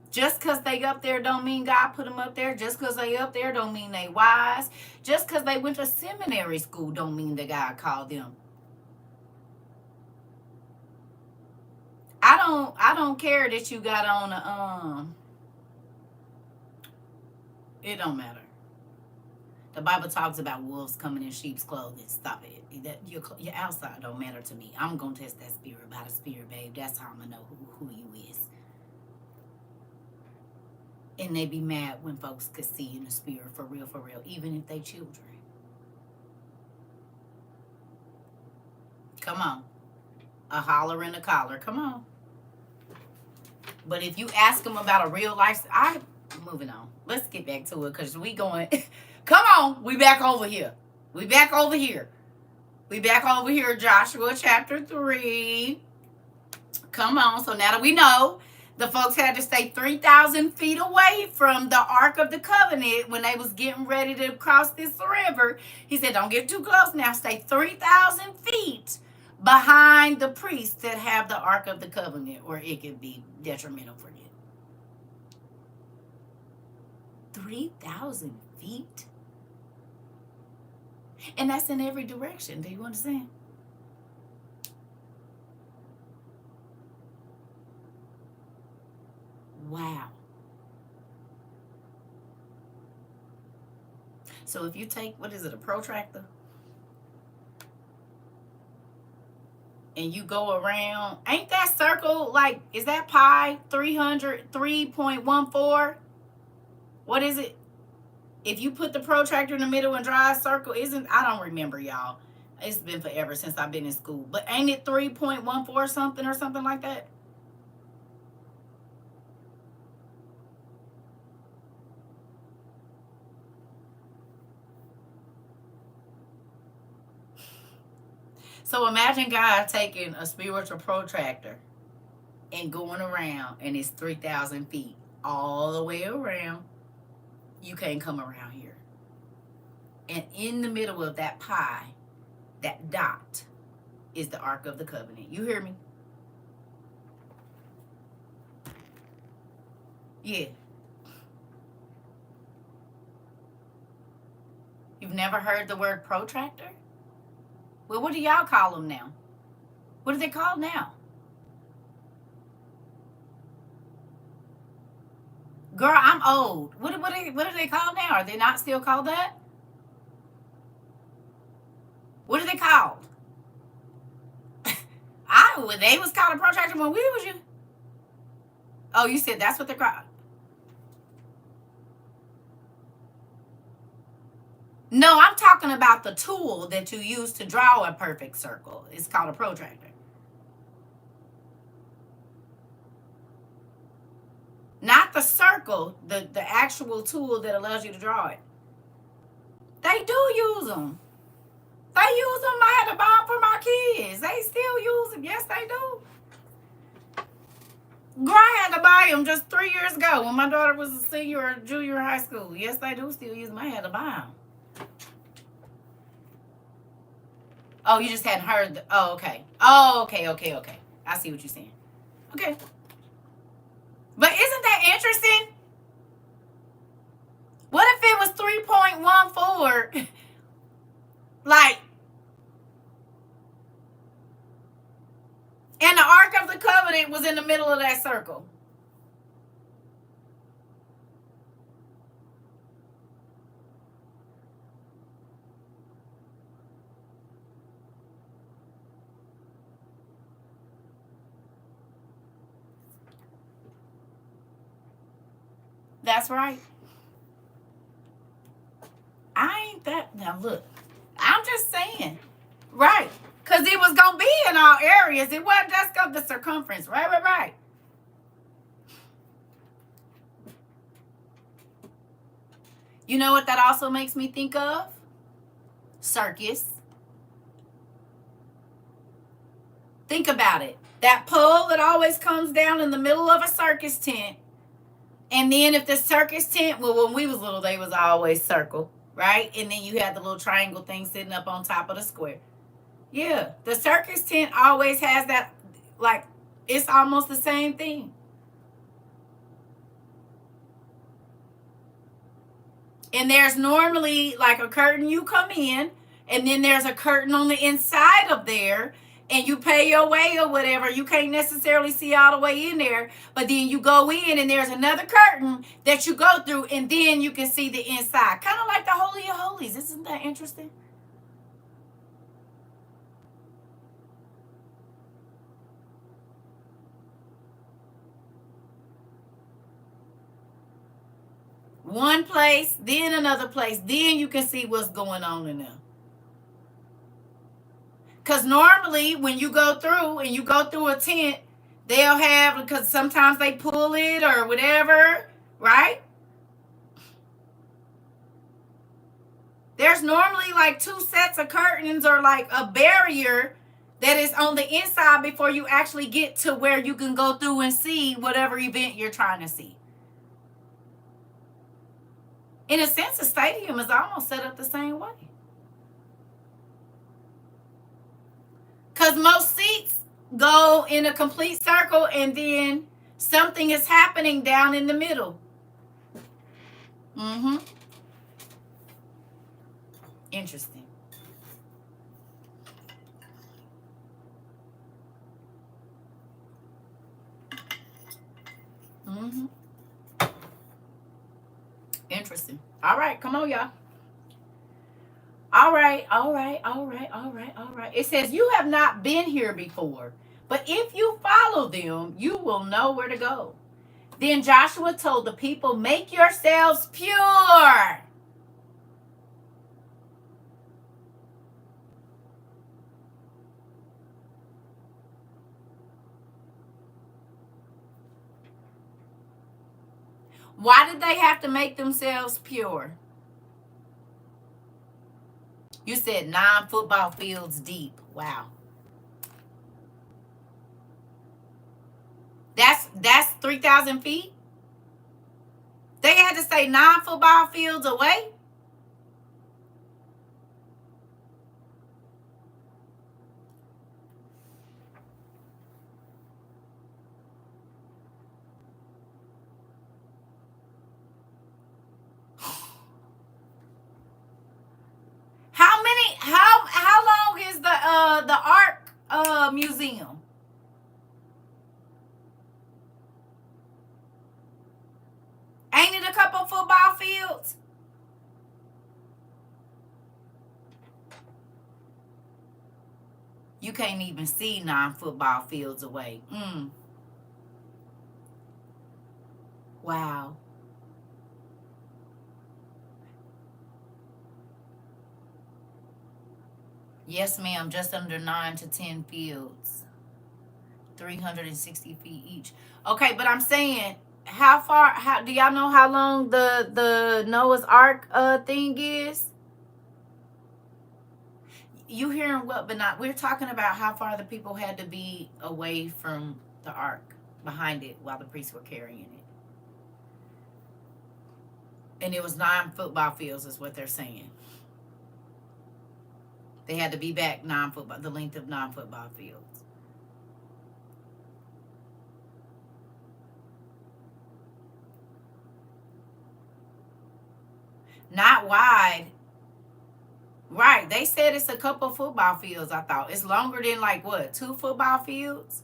Just because they up there don't mean God put them up there. Just because they up there don't mean they wise. Just because they went to seminary school don't mean that God called them. I don't care that you got on a it don't matter. The Bible talks about wolves coming in sheep's clothing. Stop it. That your outside don't matter to me. I'm gonna test that spirit by the spirit, babe. That's how I'm gonna know who you is. And they be mad when folks could see in the spirit for real, even if they children. Come on. A holler and a collar. Come on. But if you ask them about a real life, moving on. Let's get back to it because we going. Come on. We back over here. We back over here. Joshua chapter 3. Come on. So now that we know, the folks had to stay 3,000 feet away from the Ark of the Covenant when they was getting ready to cross this river. He said, don't get too close now. Stay 3,000 feet behind the priests that have the Ark of the Covenant, or it could be detrimental for you. 3,000 feet? And that's in every direction. Do you understand? Wow. So if you take, what is it, a protractor? And you go around, ain't that circle, like, is that pi 303.14? What is it? If you put the protractor in the middle and draw a circle, I don't remember, y'all. It's been forever since I've been in school. But ain't it 3.14 something or something like that? So imagine God taking a spiritual protractor and going around, and it's 3,000 feet all the way around. You can't come around here. And in the middle of that pie, that dot, is the Ark of the Covenant. You hear me? Yeah. You've never heard the word protractor? Well, what do y'all call them now? What are they called now? Girl, I'm old. What are they called now? Are they not still called that? What are they called? They was called a protractor when we was you. Oh, you said that's what they're called. No, I'm talking about the tool that you use to draw a perfect circle. It's called a protractor. Not the circle, the actual tool that allows you to draw it. They do use them. They use them. I had to buy them for my kids. They still use them. Yes, they do. Girl, I had to buy them just 3 years ago when my daughter was a senior or junior in high school. Yes, they do still use them. I had to buy them. Oh, you just hadn't heard. Oh, okay. Oh, okay. I see what you're saying. Okay. But isn't that interesting? What if it was 3.14? Like, and the Ark of the Covenant was in the middle of that circle. That's right. I ain't that. Now, look, I'm just saying. Right. Because it was going to be in all areas. It wasn't just of the circumference. Right. You know what that also makes me think of? Circus. Think about it. That pole that always comes down in the middle of a circus tent. And then if the circus tent, well, when we was little, they was always circle, right? And then you had the little triangle thing sitting up on top of the square. Yeah, the circus tent always has that, like, it's almost the same thing. And there's normally like a curtain you come in, and then there's a curtain on the inside of there, and you pay your way or whatever. You can't necessarily see all the way in there, but then you go in and there's another curtain that you go through, and then you can see the inside. Kind of like the Holy of Holies. Isn't that interesting? One place, then another place, then you can see what's going on in there. Because normally when you go through and you go through a tent, they'll have, because sometimes they pull it or whatever, right? There's normally like 2 sets of curtains or like a barrier that is on the inside before you actually get to where you can go through and see whatever event you're trying to see. In a sense, a stadium is almost set up the same way. Because most seats go in a complete circle and then something is happening down in the middle. Mm-hmm. Interesting. Mm-hmm. Interesting. All right, come on, y'all. All right. It says, you have not been here before, but if you follow them, you will know where to go. Then Joshua told the people, make yourselves pure. Why did they have to make themselves pure? You said 9 football fields deep. Wow. That's 3,000 feet? They had to stay 9 football fields away? How long is the Ark museum? Ain't it a couple football fields? You can't even see 9 football fields away. Wow. Yes, ma'am. Just under 9 to 10 fields. 360 feet each. Okay, but I'm saying, how far, how do y'all know how long the Noah's Ark thing is? You hearing what, but not, we're talking about how far the people had to be away from the ark, behind it, while the priests were carrying it. And it was 9 football fields is what they're saying. They had to be back 9 football, the length of 9 football fields. Not wide. Right. They said it's a couple football fields, I thought. It's longer than like what, 2 football fields?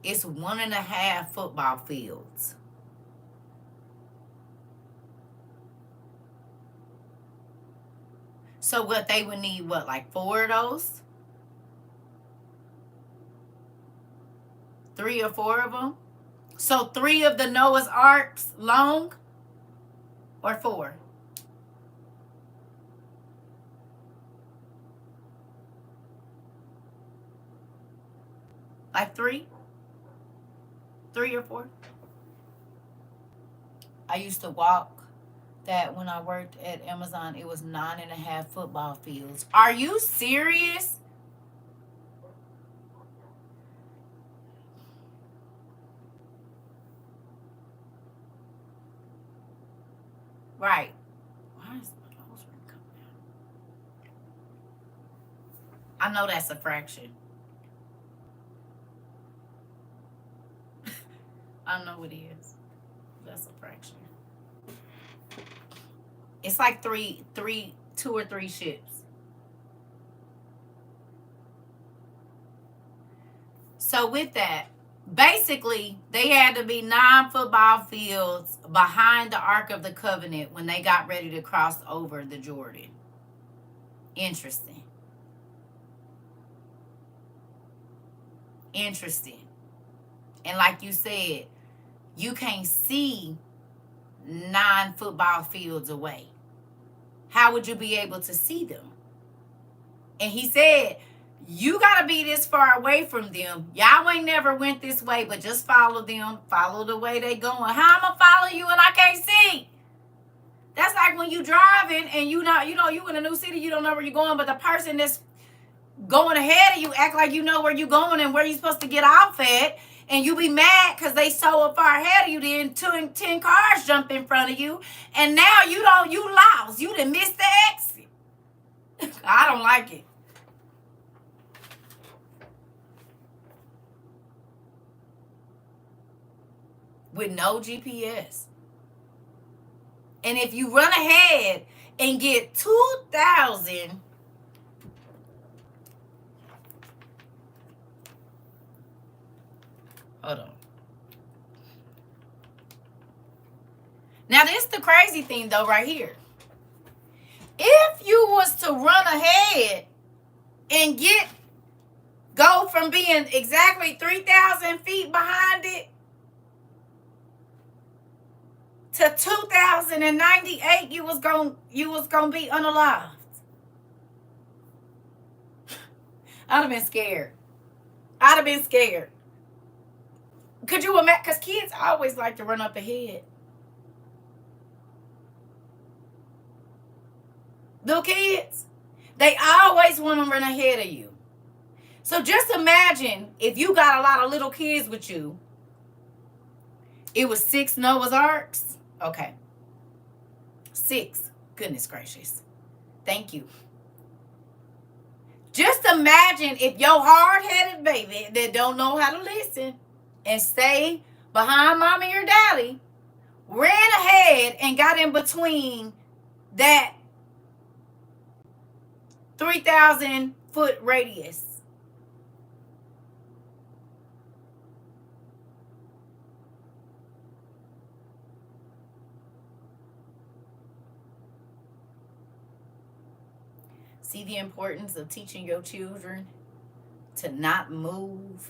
It's 1.5 football fields. So what, they would need what, like 4 of those? 3 or 4 of them? So 3 of the Noah's Arks long? Or 4? Like 3? 3 or 4? I used to walk that when I worked at Amazon. It was 9.5 football fields. Are you serious? Right. Why is my nose ring coming out? I know that's a fraction. I know it is. That's a fraction. It's like 2 or 3 ships. So with that, basically, they had to be 9 football fields behind the Ark of the Covenant when they got ready to cross over the Jordan. Interesting. Interesting. And like you said, you can't see 9 football fields away. How would you be able to see them? And he said, you got to be this far away from them. Y'all ain't never went this way, but just follow them. Follow the way they going. How I'm going to follow you and I can't see? That's like when you driving and you in a new city, you don't know where you're going, but the person that's going ahead of you act like you know where you're going and where you're supposed to get off at. And you be mad because they so far ahead of you, then 10 cars jump in front of you. And now you lost. You done missed the exit. I don't like it. With no GPS. And if you run ahead and get 2,000... Hold on. Now, this is the crazy thing, though, right here. If you was to run ahead and go from being exactly 3,000 feet behind it to 2,098, you was gonna be unalived. I'd have been scared. Could you imagine? Because kids always like to run up ahead. Little kids, they always want to run ahead of you. So just imagine if you got a lot of little kids with you. It was 6 Noah's Arks. Okay. 6. Goodness gracious. Thank you. Just imagine if your hard-headed baby that don't know how to listen and stay behind mommy or daddy ran ahead and got in between that 3,000 foot radius. See the importance of teaching your children to not move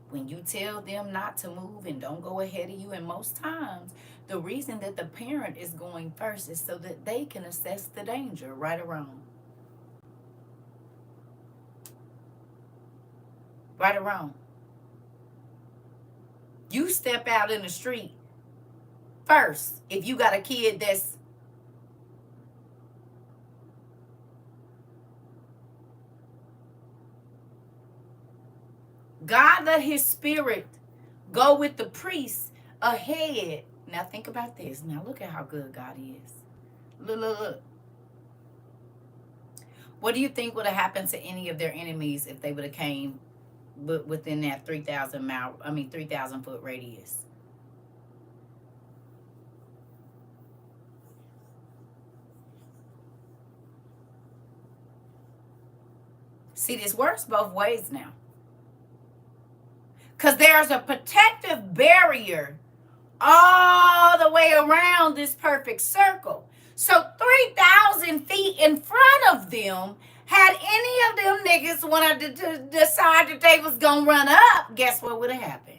when you tell them not to move and don't go ahead of you. And most times, the reason that the parent is going first is so that they can assess the danger, right or wrong. Right or wrong. You step out in the street first if you got a kid that's God let his spirit go with the priest ahead. Now think about this. Now look at how good God is. Look. What do you think would have happened to any of their enemies if they would have came within that 3,000 foot radius? See, this works both ways now. Because there's a protective barrier all the way around this perfect circle. So 3,000 feet in front of them, had any of them niggas wanted to decide that they was going to run up, guess what would have happened?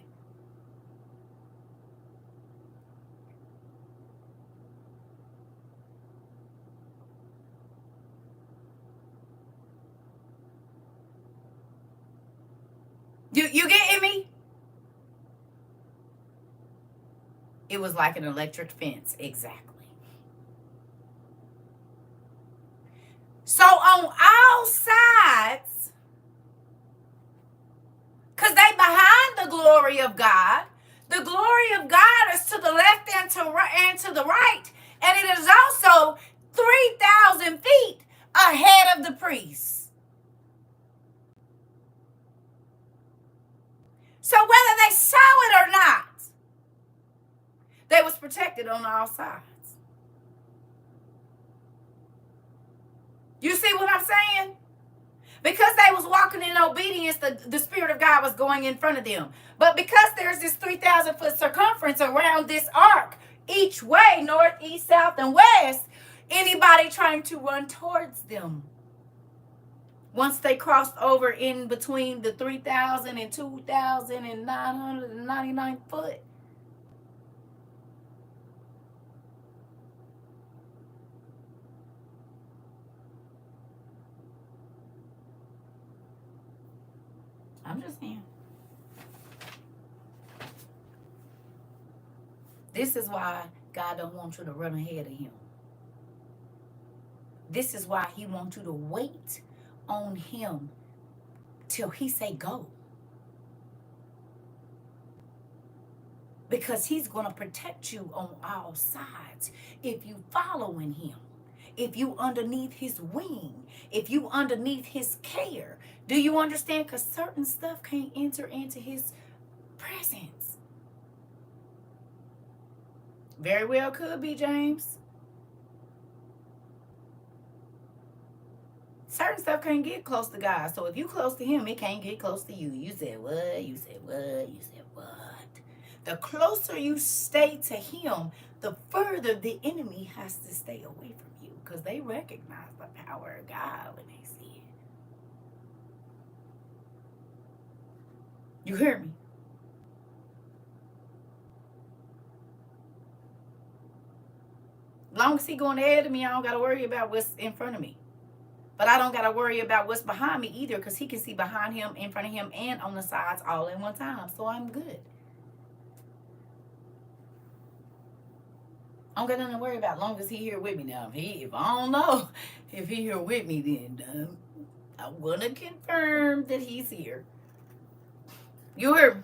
You getting me? It was like an electric fence, exactly. So on all sides, because they behind the glory of God, the glory of God is to the left and to the right, and it is also 3,000 feet ahead of the priest. So whether they saw it or not, they was protected on all sides. You see what I'm saying? Because they was walking in obedience, the Spirit of God was going in front of them. But because there's this 3,000 foot circumference around this ark, each way, north, east, south, and west, anybody trying to run towards them, once they crossed over in between the 3,000 and 2,999 foot, I'm just saying. This is why God don't want you to run ahead of him. This is why he wants you to wait on him till he say go. Because he's going to protect you on all sides if you following him. If you underneath his wing, if you underneath his care. Do you understand? Because certain stuff can't enter into his presence. Very well could be, James. Certain stuff can't get close to God. So if you close to him, it can't get close to you. You said what? You said what? You said what? The closer you stay to him, the further the enemy has to stay away from you. Because they recognize the power of God when they see it. You hear me? As long as he going ahead of me, I don't got to worry about what's in front of me. But I don't got to worry about what's behind me either, because he can see behind him, in front of him, and on the sides all in one time. So I'm good. I don't got nothing to worry about as long as he here with me now. If I don't know if he here with me, then I'm going to confirm that he's here. You heard me?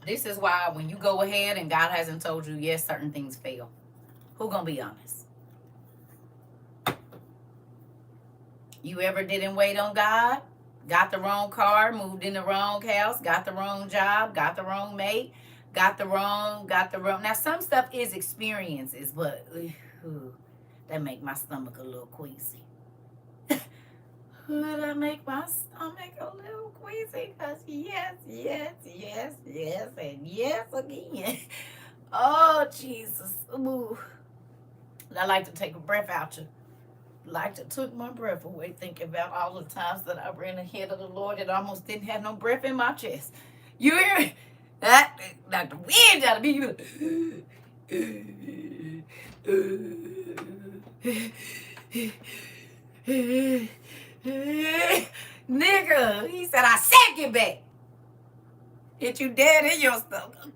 This is why when you go ahead and God hasn't told you, yes, certain things fail. Who gonna be honest? You ever didn't wait on God? Got the wrong car, moved in the wrong house, got the wrong job, got the wrong mate, got the wrong. Now, some stuff is experiences, but that make my stomach a little queasy. That make my stomach a little queasy, because yes, and yes again. Oh, Jesus. Ooh. I like to take a breath out you. Like to took my breath away thinking about all the times that I ran ahead of the Lord and almost didn't have no breath in my chest. You hear me? That like the wind out of me. Nigga, he said, I said get back. Hit you dead in your stomach.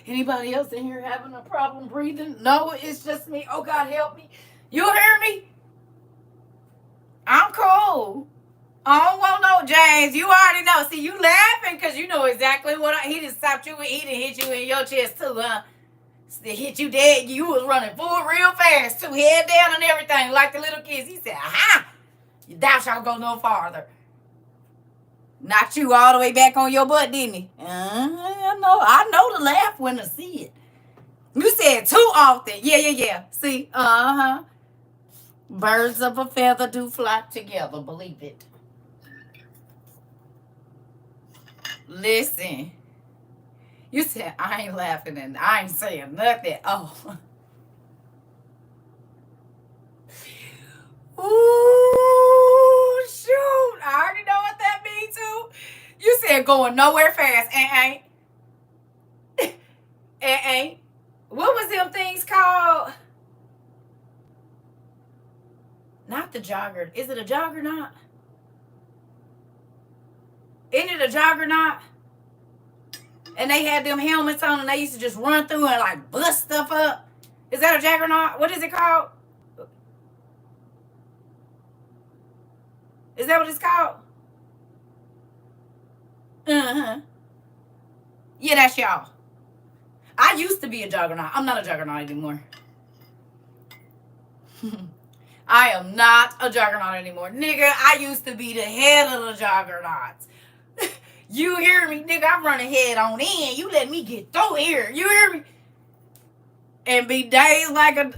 Anybody else in here having a problem breathing? No, it's just me. Oh, God, help me. You hear me? I'm cool. I don't want no James. You already know. See, you laughing because you know exactly what he just stopped you and he done hit you in your chest too, huh? They hit you dead. You was running forward real fast too, head down and everything like the little kids. He said, aha, thou shalt go no farther. Knocked you all the way back on your butt, didn't he? I know the laugh when I see it. You said too often. Yeah. See, birds of a feather do flock together. Believe it. Listen. You said I ain't laughing and I ain't saying nothing. Oh. Ooh, shoot. I already know what that means too. You said going nowhere fast. Ain't. What was them things called? Not the jogger. Is it a juggernaut? Isn't it a juggernaut? And they had them helmets on and they used to just run through and like bust stuff up. Is that a juggernaut? What is it called? Is that what it's called? Uh-huh. Yeah, that's y'all. I used to be a juggernaut. I'm not a juggernaut anymore. I am not a juggernaut anymore. Nigga, I used to be the head of the juggernauts. You hear me? Nigga, I'm running head on in. You let me get through here. You hear me? And be dazed like a...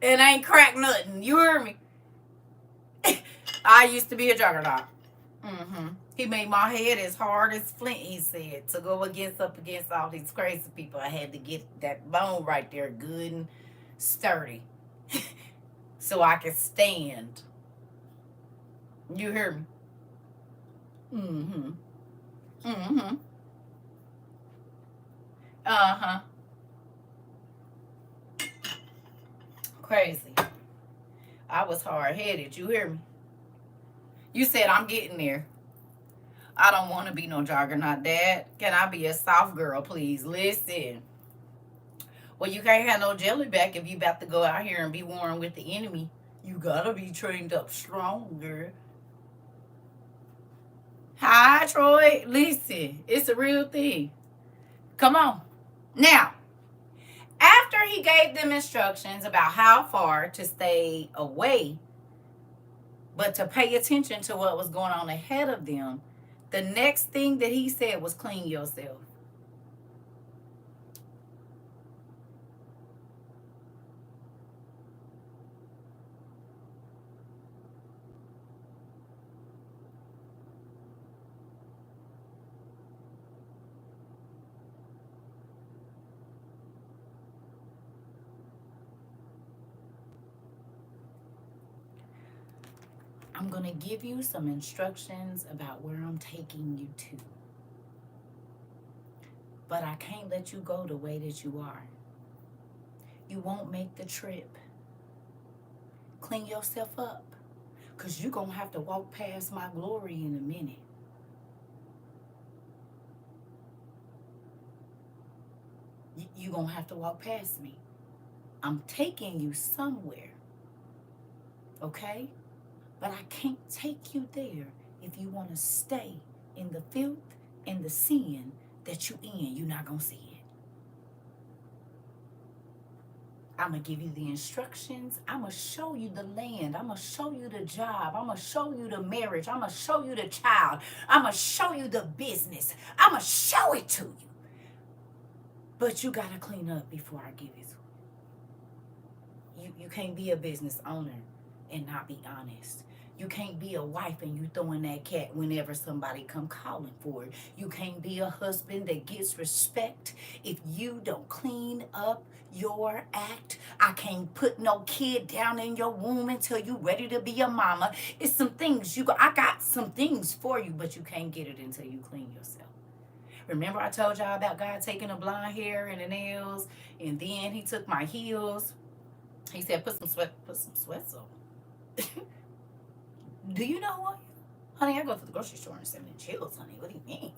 and ain't crack nothing. You hear me? I used to be a juggernaut. He made my head as hard as flint, he said, to go up against all these crazy people. I had to get that bone right there good and sturdy so I could stand. You hear me? Crazy. I was hard-headed. You hear me? You said I'm getting there. I don't want to be no juggernaut, Dad. Can I be a soft girl, please? Listen. Well, you can't have no jelly back if you about to go out here and be warring with the enemy. You gotta be trained up stronger. Hi, Troy. Listen, it's a real thing. Come on. Now, after he gave them instructions about how far to stay away, but to pay attention to what was going on ahead of them, the next thing that he said was clean yourself. I'm going to give you some instructions about where I'm taking you to. But I can't let you go the way that you are. You won't make the trip. Clean yourself up, because you're going to have to walk past my glory in a minute. You're going to have to walk past me. I'm taking you somewhere, okay? But I can't take you there if you want to stay in the filth and the sin that you in. You're not going to see it. I'm going to give you the instructions. I'm going to show you the land. I'm going to show you the job. I'm going to show you the marriage. I'm going to show you the child. I'm going to show you the business. I'm going to show it to you. But you got to clean up before I give it to you. You can't be a business owner and not be honest. You can't be a wife and you throwing that cat whenever somebody come calling for it. You can't be a husband that gets respect if you don't clean up your act. I can't put no kid down in your womb until you ready to be a mama. It's some things I got some things for you, but you can't get it until you clean yourself. Remember I told y'all about God taking the blonde hair and the nails, and then he took my heels. He said, put some sweats on. Do you know what? Honey, I go to the grocery store and 7-inch heels, honey. What do you mean?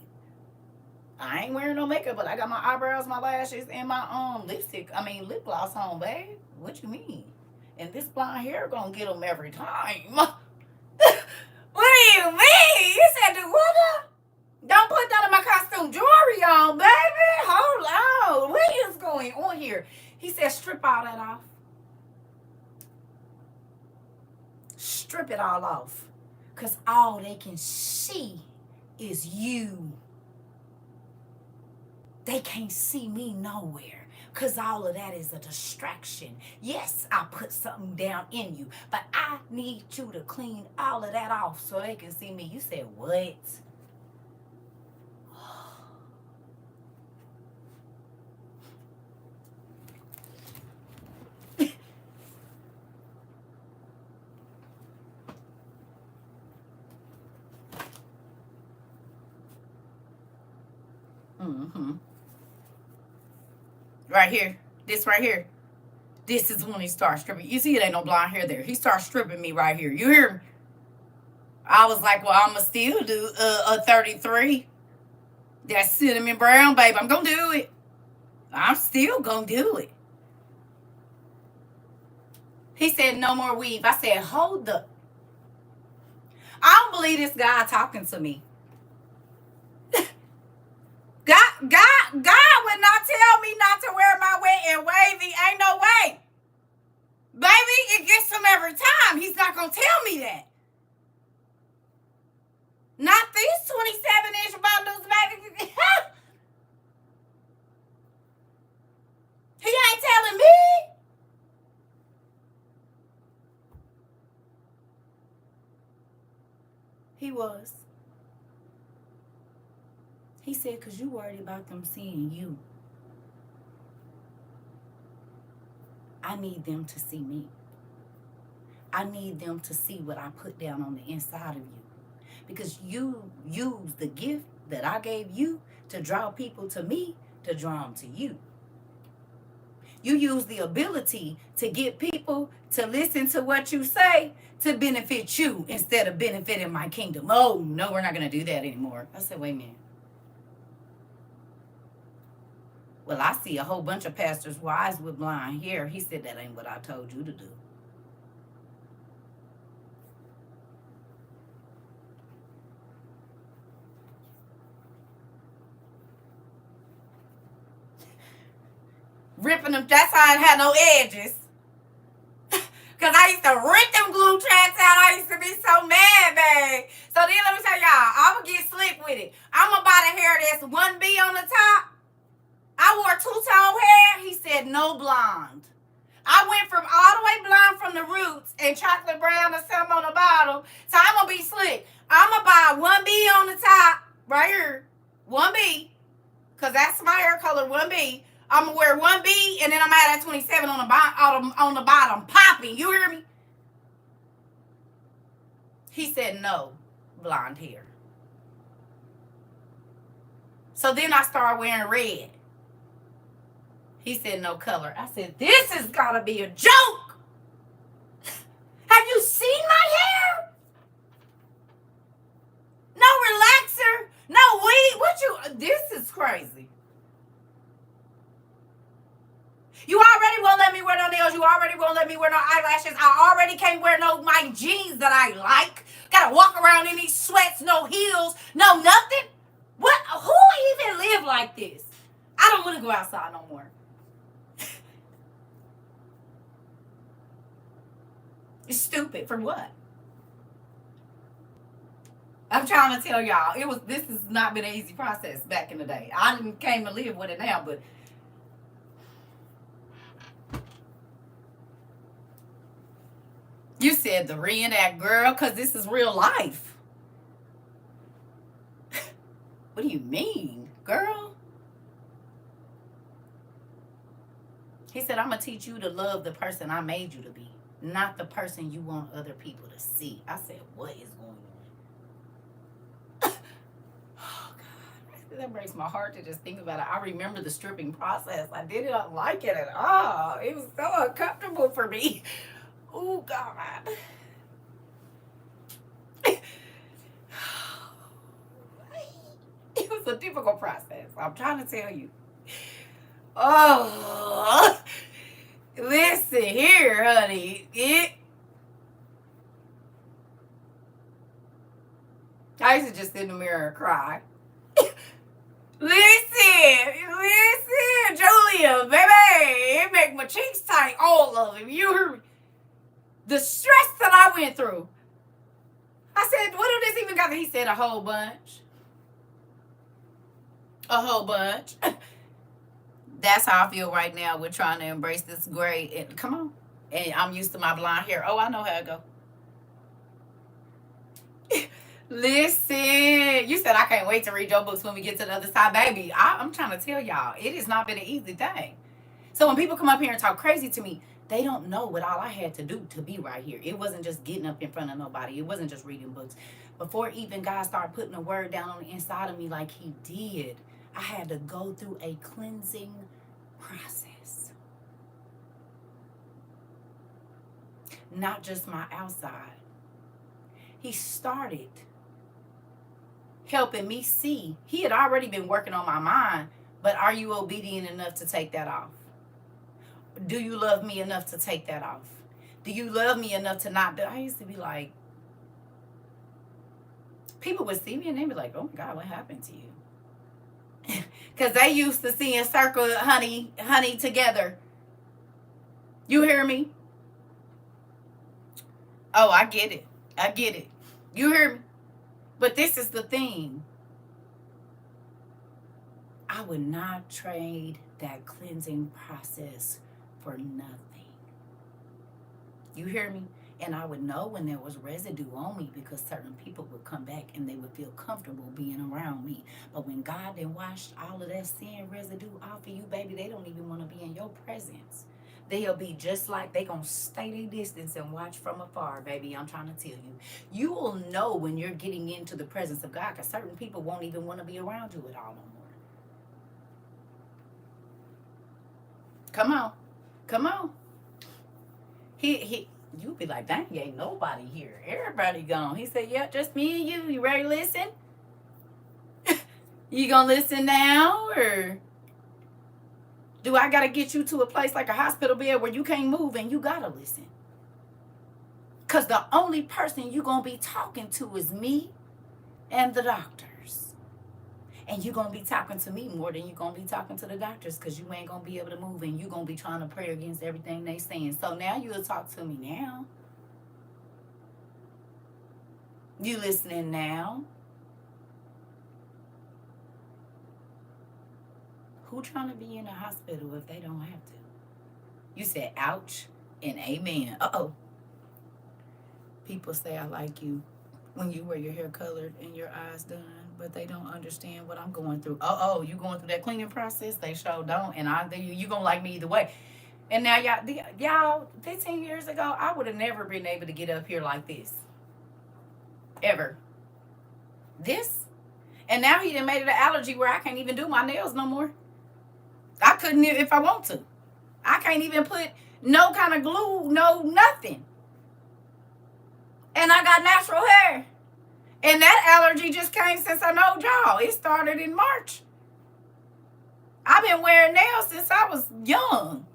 I ain't wearing no makeup, but I got my eyebrows, my lashes, and my lip gloss on, babe. What you mean? And this blonde hair gonna get them every time. What do you mean? You said do what? Don't put none of my costume jewelry on, baby. Hold on. What is going on here? He said strip all that off. Strip it all off, because all they can see is you. They can't see me nowhere, because all of that is a distraction. Yes, I put something down in you, but I need you to clean all of that off so they can see me. You said what? Right here. This right here. This is when he starts stripping. You see, it ain't no blonde hair there. He starts stripping me right here. You hear me? I was like, well, I'm going to still do a 33. That cinnamon brown, babe. I'm going to do it. I'm still going to do it. He said, no more weave. I said, hold up. I don't believe this guy talking to me. God would not tell me not to wear my wet and wavy. Ain't no way. Baby, it gets him every time. He's not going to tell me that. Not these 27-inch bundles, baby. He ain't telling me. He was. He said, because you worried about them seeing you. I need them to see me. I need them to see what I put down on the inside of you. Because you use the gift that I gave you to draw people to me, to draw them to you. You use the ability to get people to listen to what you say to benefit you instead of benefiting my kingdom. Oh, no, we're not going to do that anymore. I said, wait a minute. Well, I see a whole bunch of pastors' wives with blonde hair. He said, that ain't what I told you to do. Ripping them, that's how I had no edges. Because I used to rip them glue tracks out. I used to be so mad, babe. So then let me tell y'all, I'm going to get slick with it. I'm going to buy the hair that's 1B on the top. I wore two-tone hair. He said no blonde. I went from all the way blonde from the roots and chocolate brown or something on the bottom. So I'm going to be slick. I'm going to buy 1B on the top right here. 1B. Because that's my hair color, 1B. I'm going to wear 1B and then I'm going to add that 27 on the bottom. Popping. You hear me? He said no blonde hair. So then I started wearing red. He said no color. I said, this has got to be a joke. Have you seen my hair? No relaxer. No weed. This is crazy. You already won't let me wear no nails. You already won't let me wear no eyelashes. I already can't wear my jeans that I like. Gotta walk around in these sweats, no heels, no nothing. What? Who even live like this? I don't want to go outside no more. It's stupid. For what? I'm trying to tell y'all, this has not been an easy process back in the day. I didn't came to live with it now, but You said the reenact, girl, because this is real life. What do you mean, girl? He said, I'm going to teach you to love the person I made you to be, not the person you want other people to see. I said, what is going on? Oh, God. That breaks my heart to just think about it. I remember the stripping process. I did not like it at all. It was so uncomfortable for me. Oh, God. It was a difficult process. I'm trying to tell you. Oh, listen here, honey. I used to just sit in the mirror and cry. Listen, Julia, baby, it make my cheeks tight, all of them. You heard me? The stress that I went through. I said, what do this even got? He said, a whole bunch. A whole bunch. That's how I feel right now. We're trying to embrace this gray. And come on. And I'm used to my blonde hair. Oh, I know how it go. Listen, you said I can't wait to read your books when we get to the other side, baby. I'm trying to tell y'all, it has not been an easy thing. So when people come up here and talk crazy to me, they don't know what all I had to do to be right here. It wasn't just getting up in front of nobody. It wasn't just reading books. Before even God started putting a word down on the inside of me like he did, I had to go through a cleansing process. Not just my outside. He started helping me see. He had already been working on my mind, but are you obedient enough to take that off? Do you love me enough to take that off? Do you love me enough to not do? I used to be like, people would see me and they'd be like, oh my God, what happened to you? Because they used to seeing CERCA honey together. You hear me? Oh, I get it. I get it. You hear me? But this is the thing. I would not trade that cleansing process for nothing. You hear me? And I would know when there was residue on me because certain people would come back and they would feel comfortable being around me. But when God then washed all of that sin residue off of you, baby, they don't even want to be in your presence. They'll be just like, they gonna stay their distance and watch from afar, baby. I'm trying to tell you. You will know when you're getting into the presence of God because certain people won't even want to be around you at all no more. Come on. Come on. You'll be like, dang, ain't nobody here. Everybody gone. He said, yeah, just me and you. You ready to listen? You gonna listen now, or do I gotta get you to a place like a hospital bed where you can't move and you gotta listen? Because the only person you gonna be talking to is me and the doctors. And you gonna be talking to me more than you gonna be talking to the doctors because you ain't gonna be able to move and you gonna be trying to pray against everything they saying. So now you'll talk to me now. You listening now? Who trying to be in a hospital if they don't have to? You said ouch and amen. Uh-oh. People say I like you when you wear your hair colored and your eyes done, but they don't understand what I'm going through. Oh, you going through that cleaning process? They sure don't, and you gonna like me either way. And now y'all, 15 years ago, I would have never been able to get up here like this, ever. This, and now he done made it an allergy where I can't even do my nails no more. I couldn't if I want to. I can't even put no kind of glue, no nothing. And I got natural hair. And that allergy just came since I know y'all. It started in March. I've been wearing nails since I was young.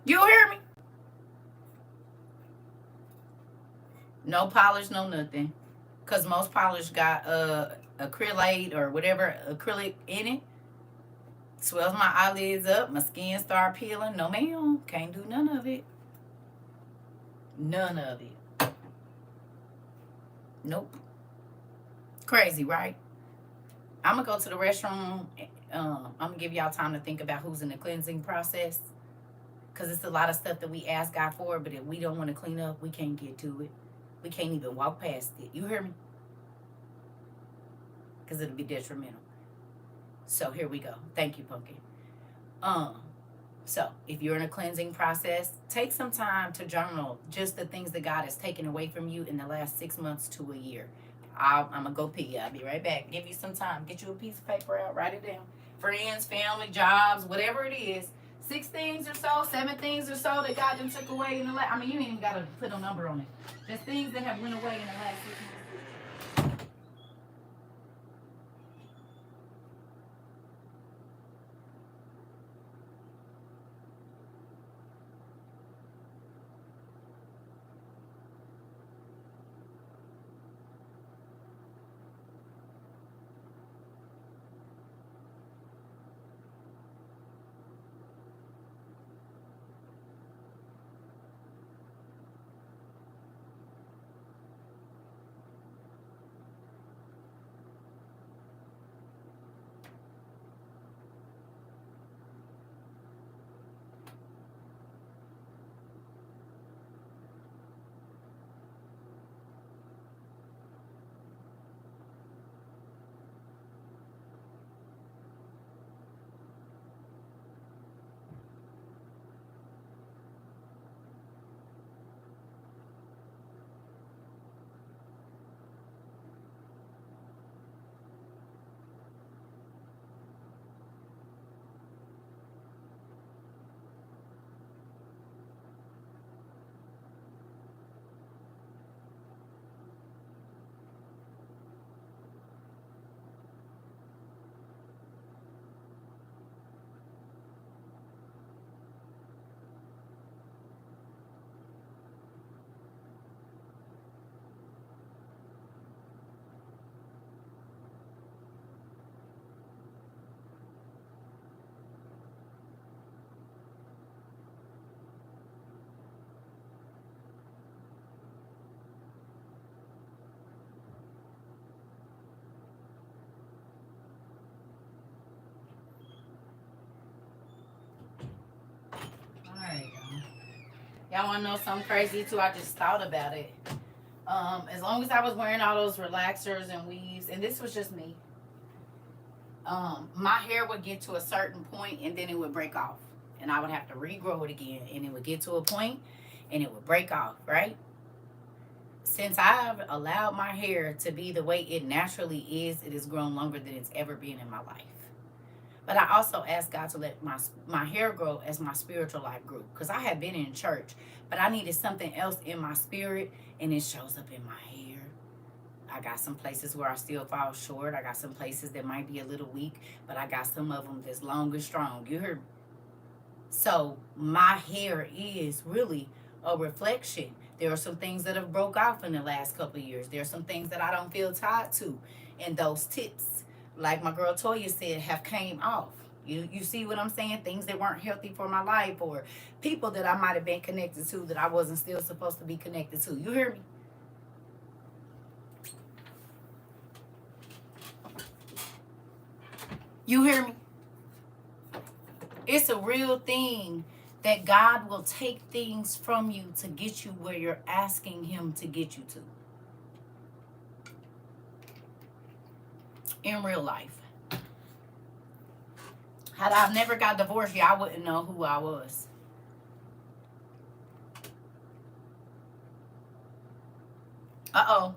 You hear me? No polish, no nothing. Because most polish got acrylate or whatever acrylic in it. Swells my eyelids up. My skin start peeling. No, ma'am. Can't do none of it. None of it. Nope. Crazy, right? I'm going to go to the restroom. I'm going to give y'all time to think about who's in the cleansing process. Because it's a lot of stuff that we ask God for, but if we don't want to clean up, we can't get to it. We can't even walk past it. You hear me? Because it'll be detrimental. So here we go. Thank you, Pumpkin. So if you're in a cleansing process, take some time to journal just the things that God has taken away from you in the last 6 months to a year. I'm going to go pee. I'll be right back. Give you some time. Get you a piece of paper out. Write it down. Friends, family, jobs, whatever it is. 6 things or so, 7 things or so that God done took away in the last. I mean, you ain't even got to put a number on it. There's things that have went away in the last 6 months. All right, y'all want to know something crazy too? I just thought about it. As long as I was wearing all those relaxers and weaves, and this was just me, my hair would get to a certain point and then it would break off. And I would have to regrow it again. And it would get to a point and it would break off, right? Since I've allowed my hair to be the way it naturally is, it has grown longer than it's ever been in my life. But I also asked God to let my hair grow as my spiritual life grew. Because I had been in church, but I needed something else in my spirit, and it shows up in my hair. I got some places where I still fall short. I got some places that might be a little weak, but I got some of them that's long and strong. You heard me? So my hair is really a reflection. There are some things that have broke off in the last couple of years. There are some things that I don't feel tied to. And those tips, like my girl Toya said, have came off. You see what I'm saying? Things that weren't healthy for my life, or people that I might have been connected to that I wasn't still supposed to be connected to. You hear me? You hear me? It's a real thing that God will take things from you to get you where you're asking him to get you to. In real life. Had I never got divorced, y'all wouldn't know who I was. Uh-oh.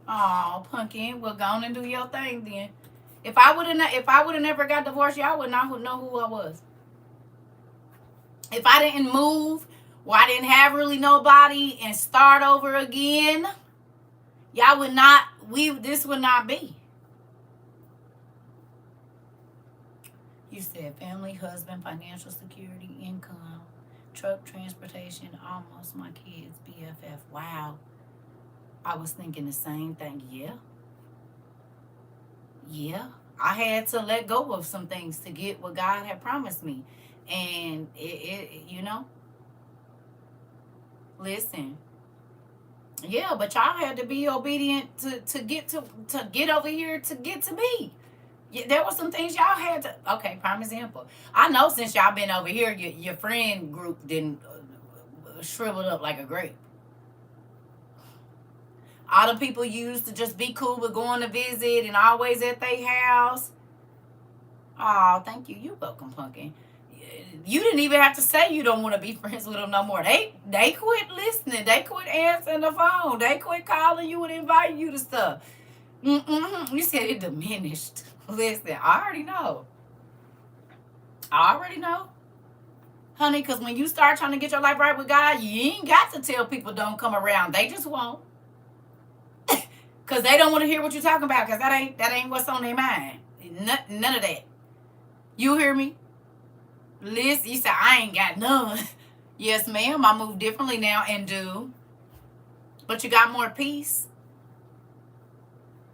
Oh, Pumpkin, well, go on and do your thing then. If I would have never got divorced, y'all would not know who I was. If I didn't move, or I didn't have really nobody and start over again, y'all would not, this would not be. You said family, husband, financial security, income, truck, transportation, almost my kids, BFF. Wow. I was thinking the same thing. Yeah. I had to let go of some things to get what God had promised me. And listen. Yeah, but y'all had to be obedient to get over here to get to me. There were some things y'all had to. Okay, prime example. I know since y'all been over here, your friend group didn't shriveled up like a grape. All the people you used to just be cool with going to visit and always at their house. Oh, thank you. You welcome, pumpkin. You didn't even have to say you don't want to be friends with them no more. They quit listening. They quit answering the phone. They quit calling you and inviting you to stuff. You said it diminished. Listen, I already know. I already know. Honey, because when you start trying to get your life right with God, you ain't got to tell people don't come around. They just won't. Because they don't want to hear what you're talking about, because that ain't what's on their mind. None of that. You hear me? Listen, you said, I ain't got none. Yes, ma'am, I move differently now and do. But you got more peace.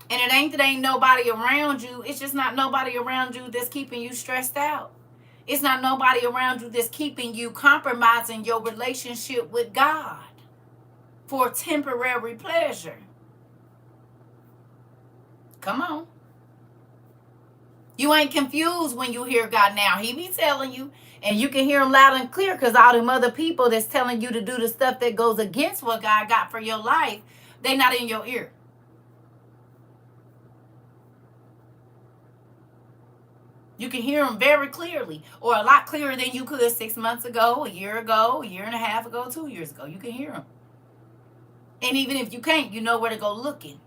And it ain't that ain't nobody around you. It's just not nobody around you that's keeping you stressed out. It's not nobody around you that's keeping you compromising your relationship with God for temporary pleasure. Come on. You ain't confused when you hear God now. He be telling you, and you can hear him loud and clear, because all them other people that's telling you to do the stuff that goes against what God got for your life, they not in your ear. You can hear them very clearly, or a lot clearer than you could 6 months ago, a year ago, a year and a half ago, 2 years ago. You can hear them. And even if you can't, you know where to go looking.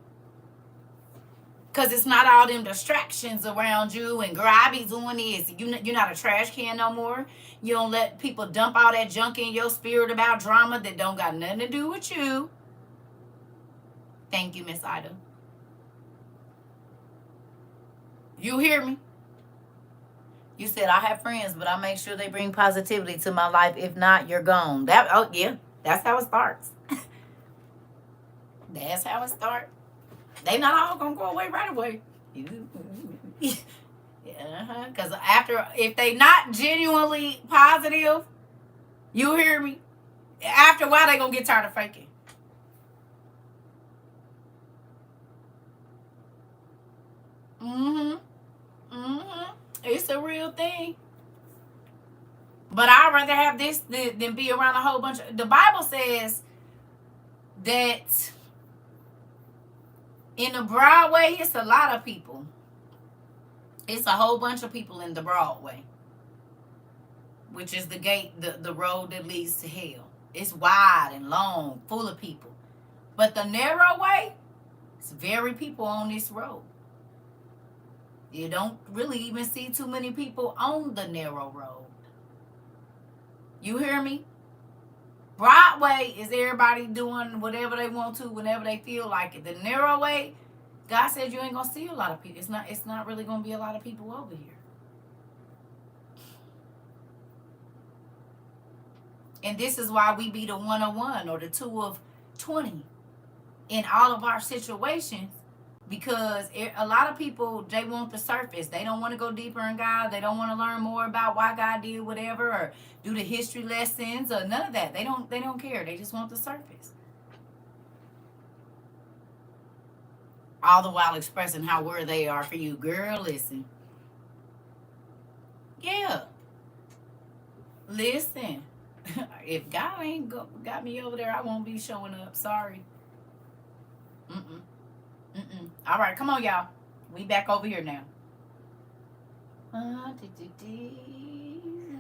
Because it's not all them distractions around you and girl, I be doing this. You're not a trash can no more. You don't let people dump all that junk in your spirit about drama that don't got nothing to do with you. Thank you, Miss Ida. You hear me? You said, I have friends, but I make sure they bring positivity to my life. If not, you're gone. Yeah, that's how it starts. That's how it starts. They not all gonna go away right away. Because if they not genuinely positive, you hear me? After a while, they gonna get tired of faking. It's a real thing. But I'd rather have this than be around a whole bunch of. The Bible says that in the Broadway, it's a lot of people. It's a whole bunch of people in the Broadway, which is the gate, the road that leads to hell. It's wide and long, full of people. But the narrow way, it's very people on this road. You don't really even see too many people on the narrow road. You hear me? Broadway is everybody doing whatever they want to, whenever they feel like it. The narrow way, God said you ain't gonna see a lot of people. It's not really gonna be a lot of people over here. And this is why we be the 101 or the 2 of 20 in all of our situations. Because a lot of people, they want the surface. They don't want to go deeper in God. They don't want to learn more about why God did whatever, or do the history lessons, or none of that. They don't care. They just want the surface. All the while expressing how worthy they are for you. Girl, listen. Yeah. Listen. If God ain't got me over there, I won't be showing up. Sorry. All right, come on, y'all. We back over here now.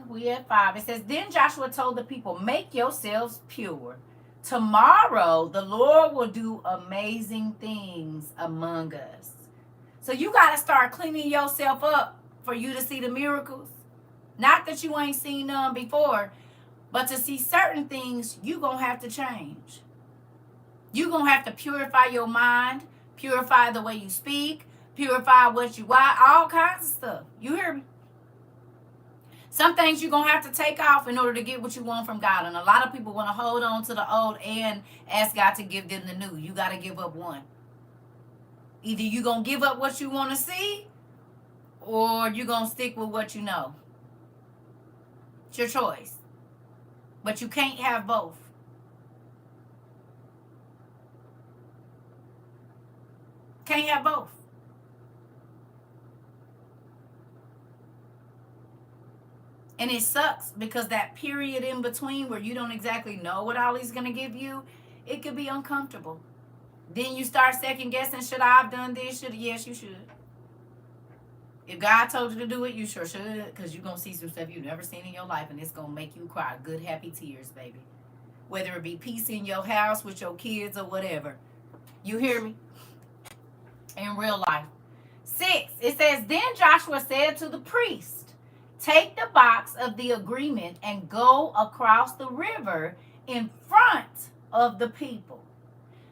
We at 5. It says, then Joshua told the people, make yourselves pure. Tomorrow, the Lord will do amazing things among us. So you got to start cleaning yourself up for you to see the miracles. Not that you ain't seen none before, but to see certain things, you going to have to change. You going to have to purify your mind, purify the way you speak, purify what you watch, all kinds of stuff. You hear me? Some things you're going to have to take off in order to get what you want from God. And a lot of people want to hold on to the old and ask God to give them the new. You got to give up one. Either you're going to give up what you want to see, or you're going to stick with what you know. It's your choice. But you can't have both. Can't have both. And it sucks because that period in between where you don't exactly know what all he's going to give you, it could be uncomfortable. Then you start second guessing, should I have done this? Yes, you should. If God told you to do it, you sure should, because you're going to see some stuff you've never seen in your life, and it's going to make you cry good, happy tears, baby. Whether it be peace in your house with your kids or whatever. You hear me? In real life. 6, it says, then Joshua said to the priest, take the box of the agreement and go across the river in front of the people.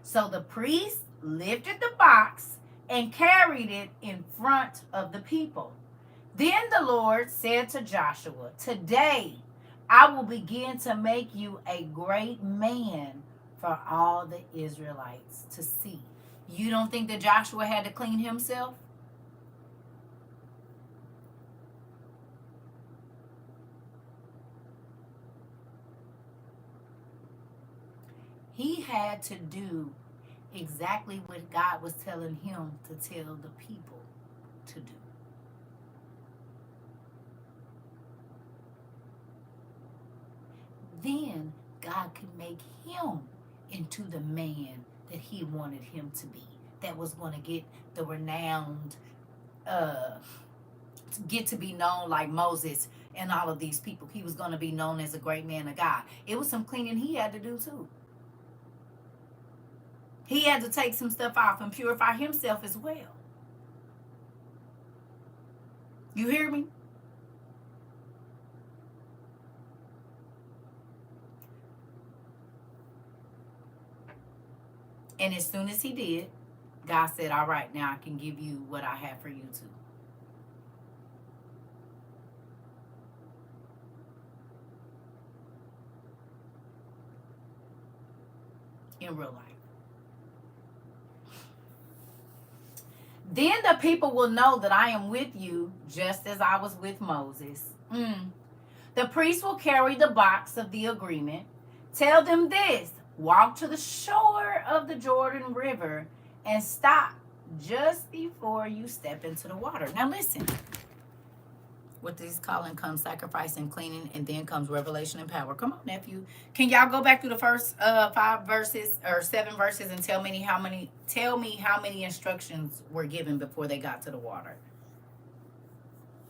So the priest lifted the box and carried it in front of the people. Then the Lord said to Joshua, today I will begin to make you a great man for all the Israelites to see. You don't think that Joshua had to clean himself? He had to do exactly what God was telling him to tell the people to do. Then God could make him into the man that he wanted him to be. That was going to get the renowned, get to be known like Moses and all of these people. He was going to be known as a great man of God. It was some cleaning he had to do too. He had to take some stuff off and purify himself as well. You hear me? And as soon as he did, God said, all right, now I can give you what I have for you too. In real life. Then the people will know that I am with you, just as I was with Moses. The priest will carry the box of the agreement. Tell them this: walk to the shore of the Jordan River and stop just before you step into the water. Now listen. With this calling comes sacrifice and cleaning, and then comes revelation and power. Come on, nephew. Can y'all go back through the first 5 verses or 7 verses and tell me how many instructions were given before they got to the water?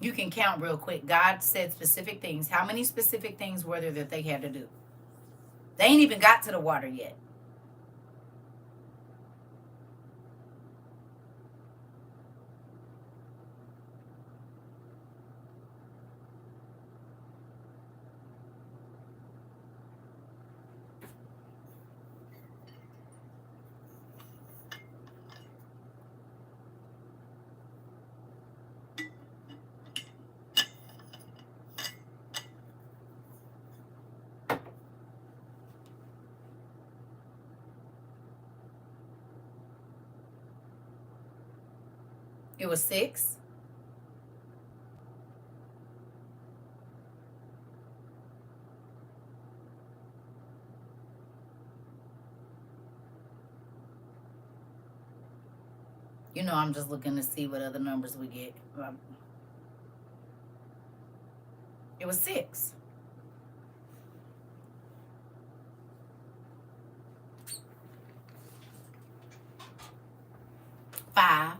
You can count real quick. God said specific things. How many specific things were there that they had to do? They ain't even got to the water yet. It was 6. You know, I'm just looking to see what other numbers we get. It was 6. Five.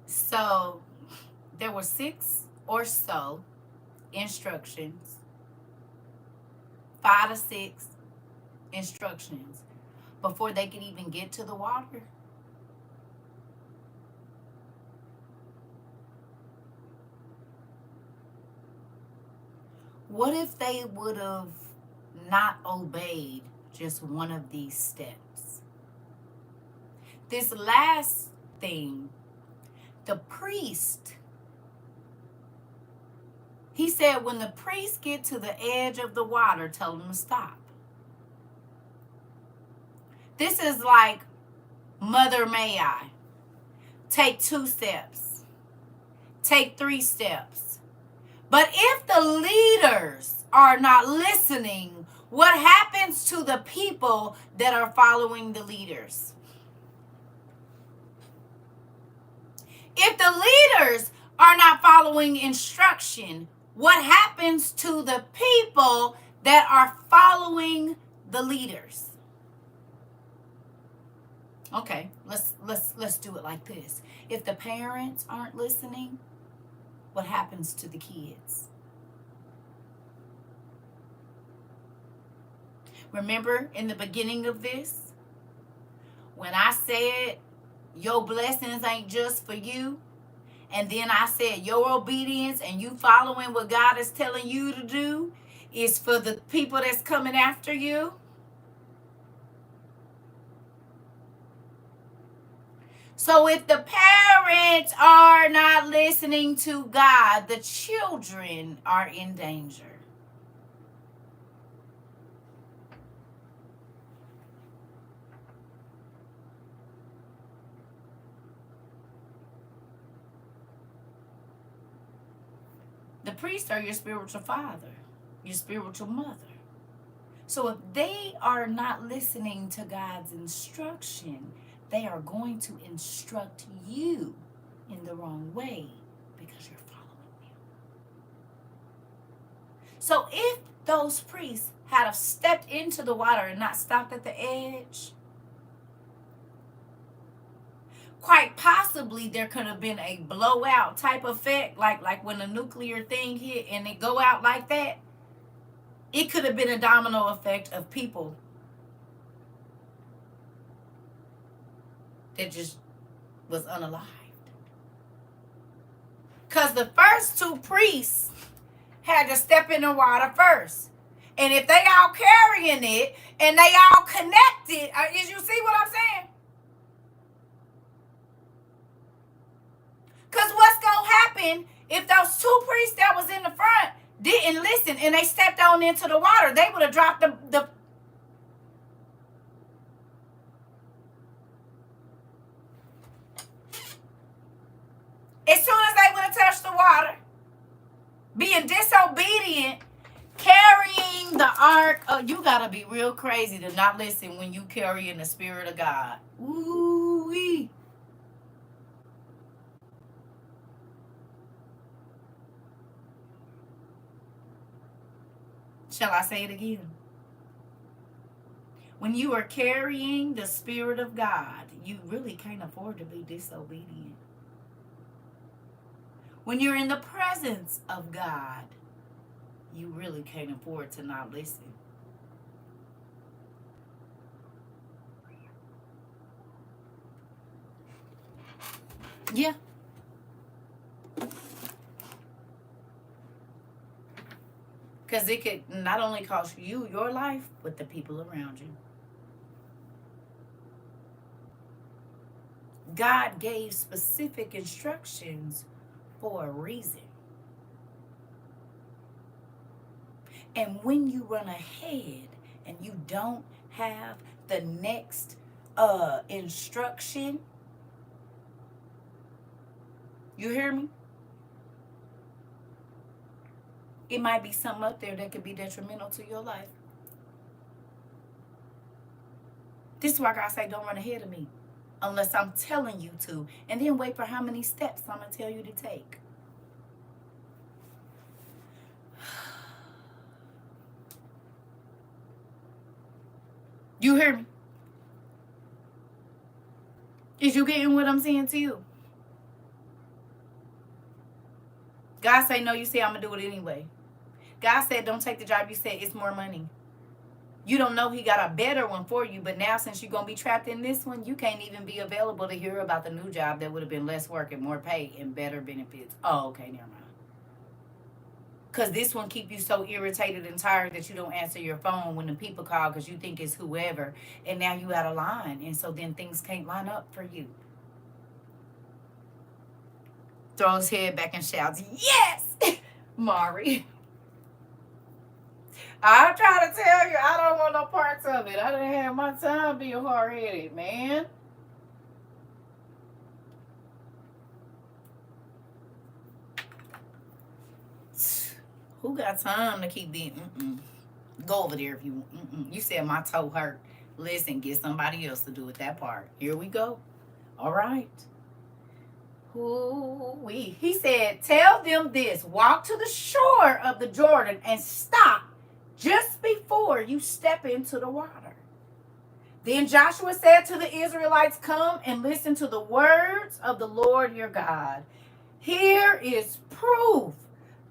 So there were 6 or so instructions. 5 to 6 instructions before they could even get to the water. What if they would have not obeyed just one of these steps? This last thing, the priest, he said, when the priests get to the edge of the water, tell them to stop. This is like, Mother, may I take 2 steps, take 3 steps. But if the leaders are not listening, What happens to the people that are following the leaders? If the leaders are not following instruction, what happens to the people that are following the leaders? Okay, let's do it like this. If the parents aren't listening, what happens to the kids? Remember in the beginning of this, when I said your blessings ain't just for you, and then I said your obedience and you following what God is telling you to do is for the people that's coming after you? So if the parents are not listening to God, the children are in danger. The priests are your spiritual father, your spiritual mother. So if they are not listening to God's instruction, they are going to instruct you in the wrong way because you're following them. So if those priests had stepped into the water and not stopped at the edge, quite possibly there could have been a blowout type effect, like when a nuclear thing hit and it go out like that. It could have been a domino effect of people that just was unalived. Because the first two priests had to step in the water first. And if they all carrying it and they all connected, is you see what I'm saying? Because what's going to happen if those two priests that was in the front didn't listen and they stepped on into the water? They would have dropped the as soon as they would have touched the water, being disobedient, carrying the ark. You got to be real crazy to not listen when you carry in the Spirit of God. Ooh-wee. Shall I say it again? When you are carrying the Spirit of God, you really can't afford to be disobedient. When you're in the presence of God, you really can't afford to not listen. Yeah. Because it could not only cost you your life, but the people around you. God gave specific instructions for a reason. And when you run ahead and you don't have the next instruction, you hear me? It might be something up there that could be detrimental to your life. This is why God say, don't run ahead of me unless I'm telling you to. And then wait for how many steps I'm going to tell you to take. You hear me? Is you getting what I'm saying to you? God say, no, you say I'm going to do it anyway. God said, don't take the job. You said it's more money. You don't know he got a better one for you, but now since you're going to be trapped in this one, you can't even be available to hear about the new job that would have been less work and more pay and better benefits. Oh, okay, never mind. Because this one keep you so irritated and tired that you don't answer your phone when the people call because you think it's whoever, and now you out of line, and so then things can't line up for you. Throw his head back and shouts, yes, Mari. I'm trying to tell you, I don't want no parts of it. I didn't have my time being hard-headed, man. Who got time to keep being, Go over there if you want. You said my toe hurt. Listen, get somebody else to do it, that part. Here we go. All right. Ooh-wee. He said, tell them this. Walk to the shore of the Jordan and stop just before you step into the water. Then Joshua said to the Israelites, come and listen to the words of the Lord your God. Here is proof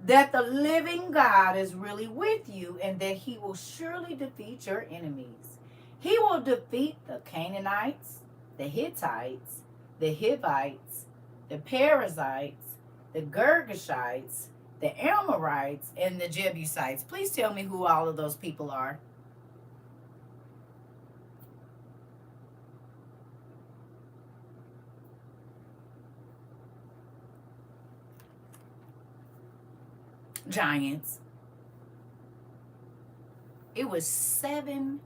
that the living God is really with you and that he will surely defeat your enemies. He will defeat the Canaanites, the Hittites, the Hivites, the Perizzites, the Girgashites, the Amorites, and the Jebusites. Please tell me who all of those people are. Giants. It was 7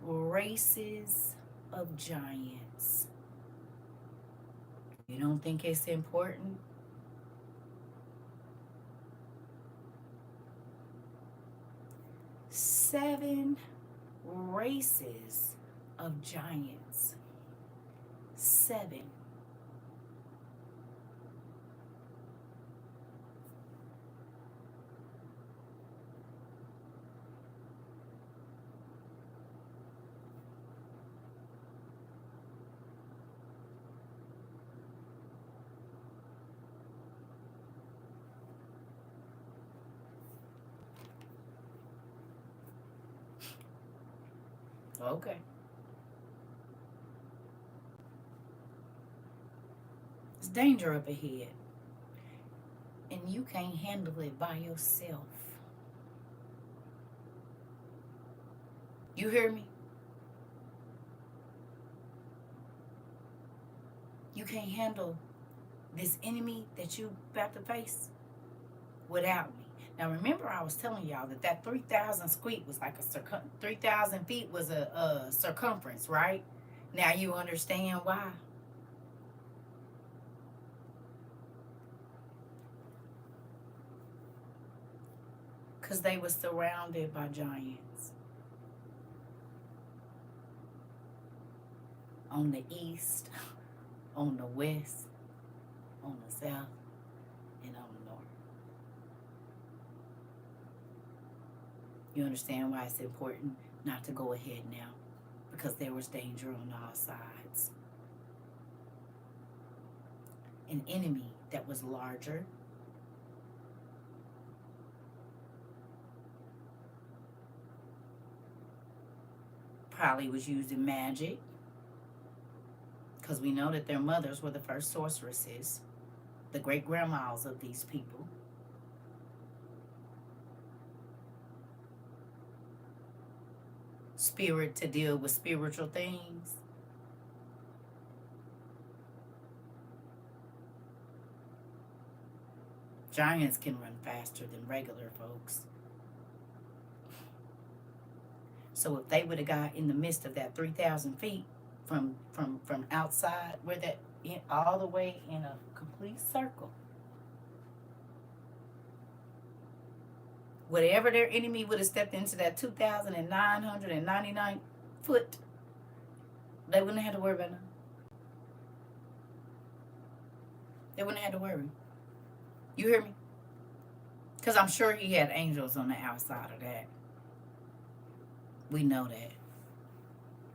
races of giants. You don't think it's important? Seven races of giants. 7. Okay. It's danger up ahead. And you can't handle it by yourself. You hear me? You can't handle this enemy that you about to face without me. Now remember, I was telling y'all that 3,000 squeak was like 3,000 feet was a circumference, right? Now you understand why. Because they were surrounded by giants. On the east, on the west, on the south, and on the north. You understand why it's important not to go ahead now? Because there was danger on all sides. An enemy that was larger, probably was using magic, because we know that their mothers were the first sorceresses, the great grandmas of these people. Spirit to deal with spiritual things. Giants can run faster than regular folks. So if they would have got in the midst of that 3,000 feet from outside, where that all the way in a complete circle, whatever their enemy would have stepped into that 2,999 foot, they wouldn't have had to worry about nothing. They wouldn't have had to worry. You hear me? Because I'm sure he had angels on the outside of that. We know that.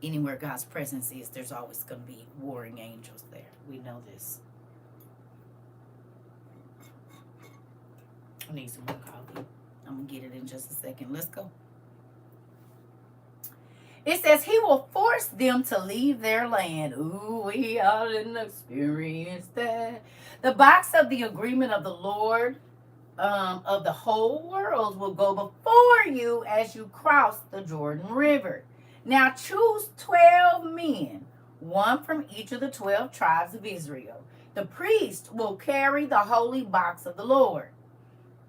Anywhere God's presence is, there's always going to be warring angels there. We know this. I need some more coffee. I'm going to get it in just a second. Let's go. It says he will force them to leave their land. Ooh, we all didn't experience that. The box of the agreement of the Lord of the whole world will go before you as you cross the Jordan River. Now choose 12 men, one from each of the 12 tribes of Israel. The priest will carry the holy box of the Lord.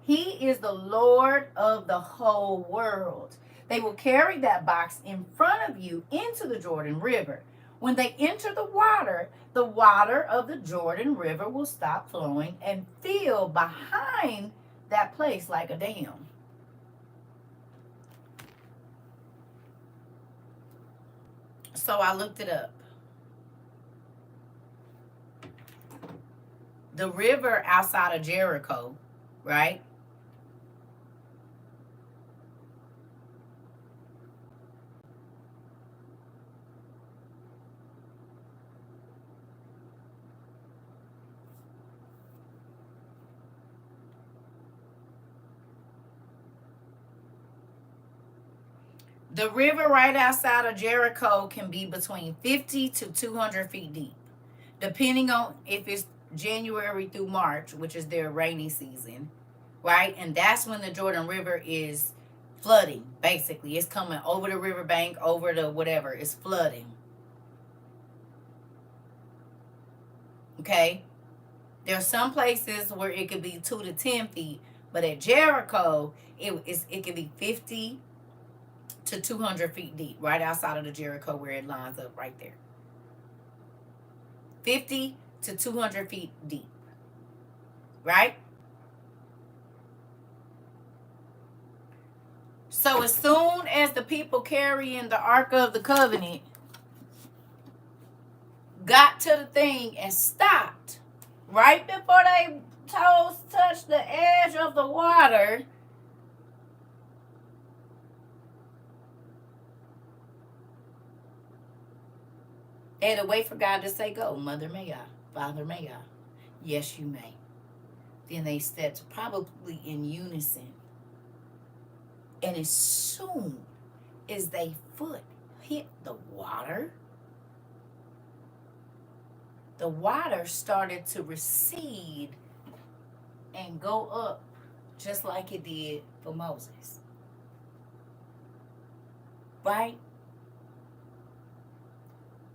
He is the Lord of the whole world. They will carry that box in front of you into the Jordan River. When they enter the water of the Jordan River will stop flowing and fill behind that place like a dam. So I looked it up. The river outside of Jericho, right? The river right outside of Jericho can be between 50 to 200 feet deep, depending on if it's January through March, which is their rainy season, right? And that's when the Jordan River is flooding, basically. It's coming over the riverbank, over the whatever. It's flooding. Okay? There's some places where it could be 2 to 10 feet, but at Jericho, it could be 50 to 200 feet deep, right outside of the Jericho where it lines up right there. 50 to 200 feet deep, right? So as soon as the people carrying the Ark of the Covenant got to the thing and stopped, right before they toes touched the edge of the water, they had to wait for God to say, go, Mother, may I? Father, may I? Yes, you may. Then they stepped probably in unison. And as soon as their foot hit the water started to recede and go up just like it did for Moses. Right?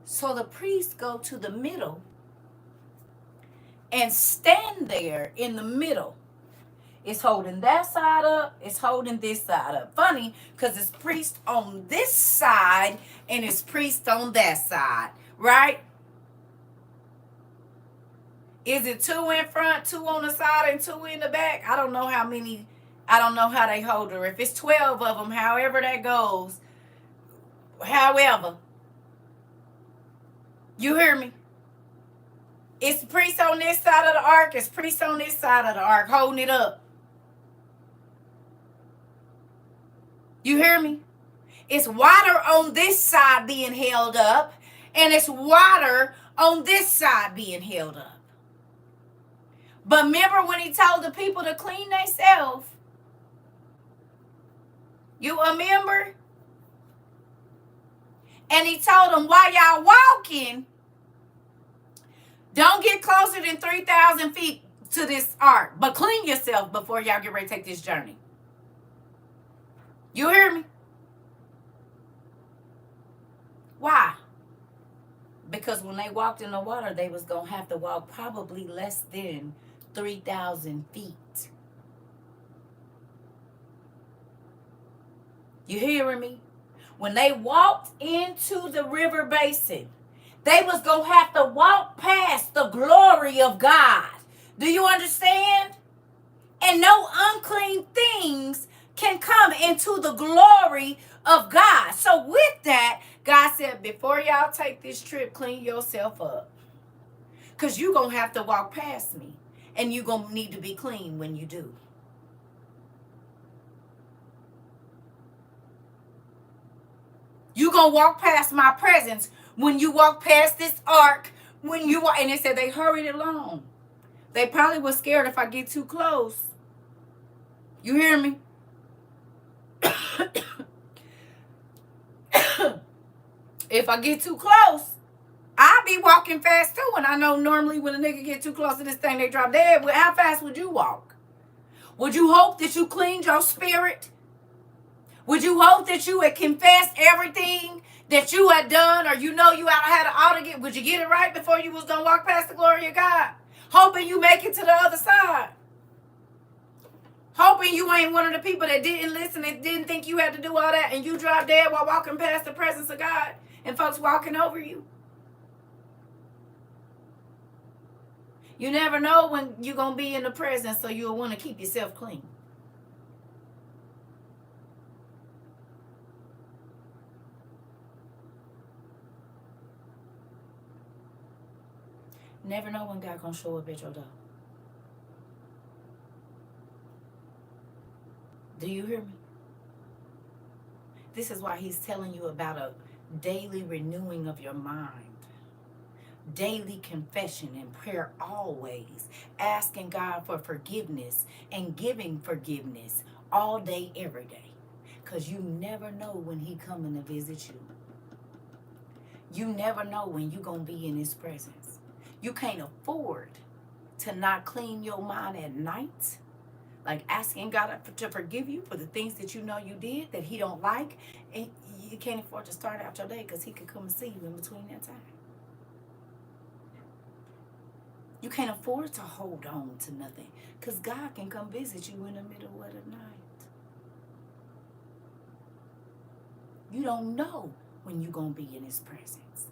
So the priests go to the middle and stand there in the middle. It's holding that side up. It's holding this side up. Funny, because it's priest on this side and it's priest on that side. Right? Is it 2 in front, 2 on the side, and 2 in the back? I don't know how many. I don't know how they hold her. If it's 12 of them, however that goes. However. You hear me? It's priest on this side of the ark. It's priest on this side of the ark holding it up. You hear me? It's water on this side being held up, and it's water on this side being held up. But remember when he told the people to clean themselves? You remember? And he told them, while y'all walking, don't get closer than 3,000 feet to this ark, but clean yourself before y'all get ready to take this journey. You hear me? Why? Because when they walked in the water, they was going to have to walk probably less than 3,000 feet. You hearing me? When they walked into the river basin, they was going to have to walk past the glory of God. Do you understand? And no unclean things can come into the glory of God. So with that, God said, before y'all take this trip, clean yourself up. Because you're going to have to walk past me. And you're going to need to be clean when you do. You're going to walk past my presence when you walk past this ark. When you walk, and they said they hurried along. They probably were scared if I get too close. You hear me? If I get too close, I'll be walking fast too. And I know normally when a nigga get too close to this thing, they drop dead. Well, how fast would you walk? Would you hope that you cleaned your spirit? Would you hope that you had confessed everything that you had done, or you know you had an ought to get? Would you get it right before you was going to walk past the glory of God? Hoping you make it to the other side. Hoping you ain't one of the people that didn't listen and didn't think you had to do all that, and you drop dead while walking past the presence of God and folks walking over you. You never know when you're going to be in the presence, so you'll want to keep yourself clean. Never know when God gonna show up at your door. Do you hear me? This is why he's telling you about a daily renewing of your mind. Daily confession and prayer always. Asking God for forgiveness and giving forgiveness all day, every day. Because you never know when he coming to visit you. You never know when you're going to be in his presence. You can't afford to not clean your mind at night. Like asking God to forgive you for the things that you know you did that he don't like. And you can't afford to start out your day because he could come and see you in between that time. You can't afford to hold on to nothing because God can come visit you in the middle of the night. You don't know when you're going to be in his presence.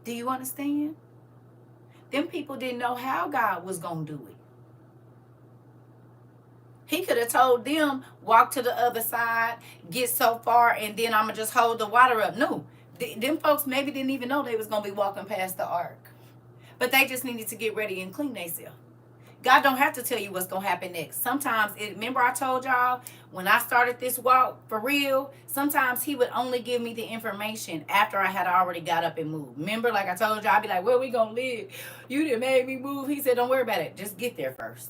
Do you understand? Them people didn't know how God was going to do it. He could have told them, walk to the other side, get so far, and then I'm going to just hold the water up. No. Them folks maybe didn't even know they was going to be walking past the ark. But they just needed to get ready and clean themselves. God don't have to tell you what's going to happen next. Sometimes, remember I told y'all, when I started this walk, for real, sometimes he would only give me the information after I had already got up and moved. Remember, like I told y'all, I'd be like, where we going to live? You done made me move. He said, don't worry about it. Just get there first.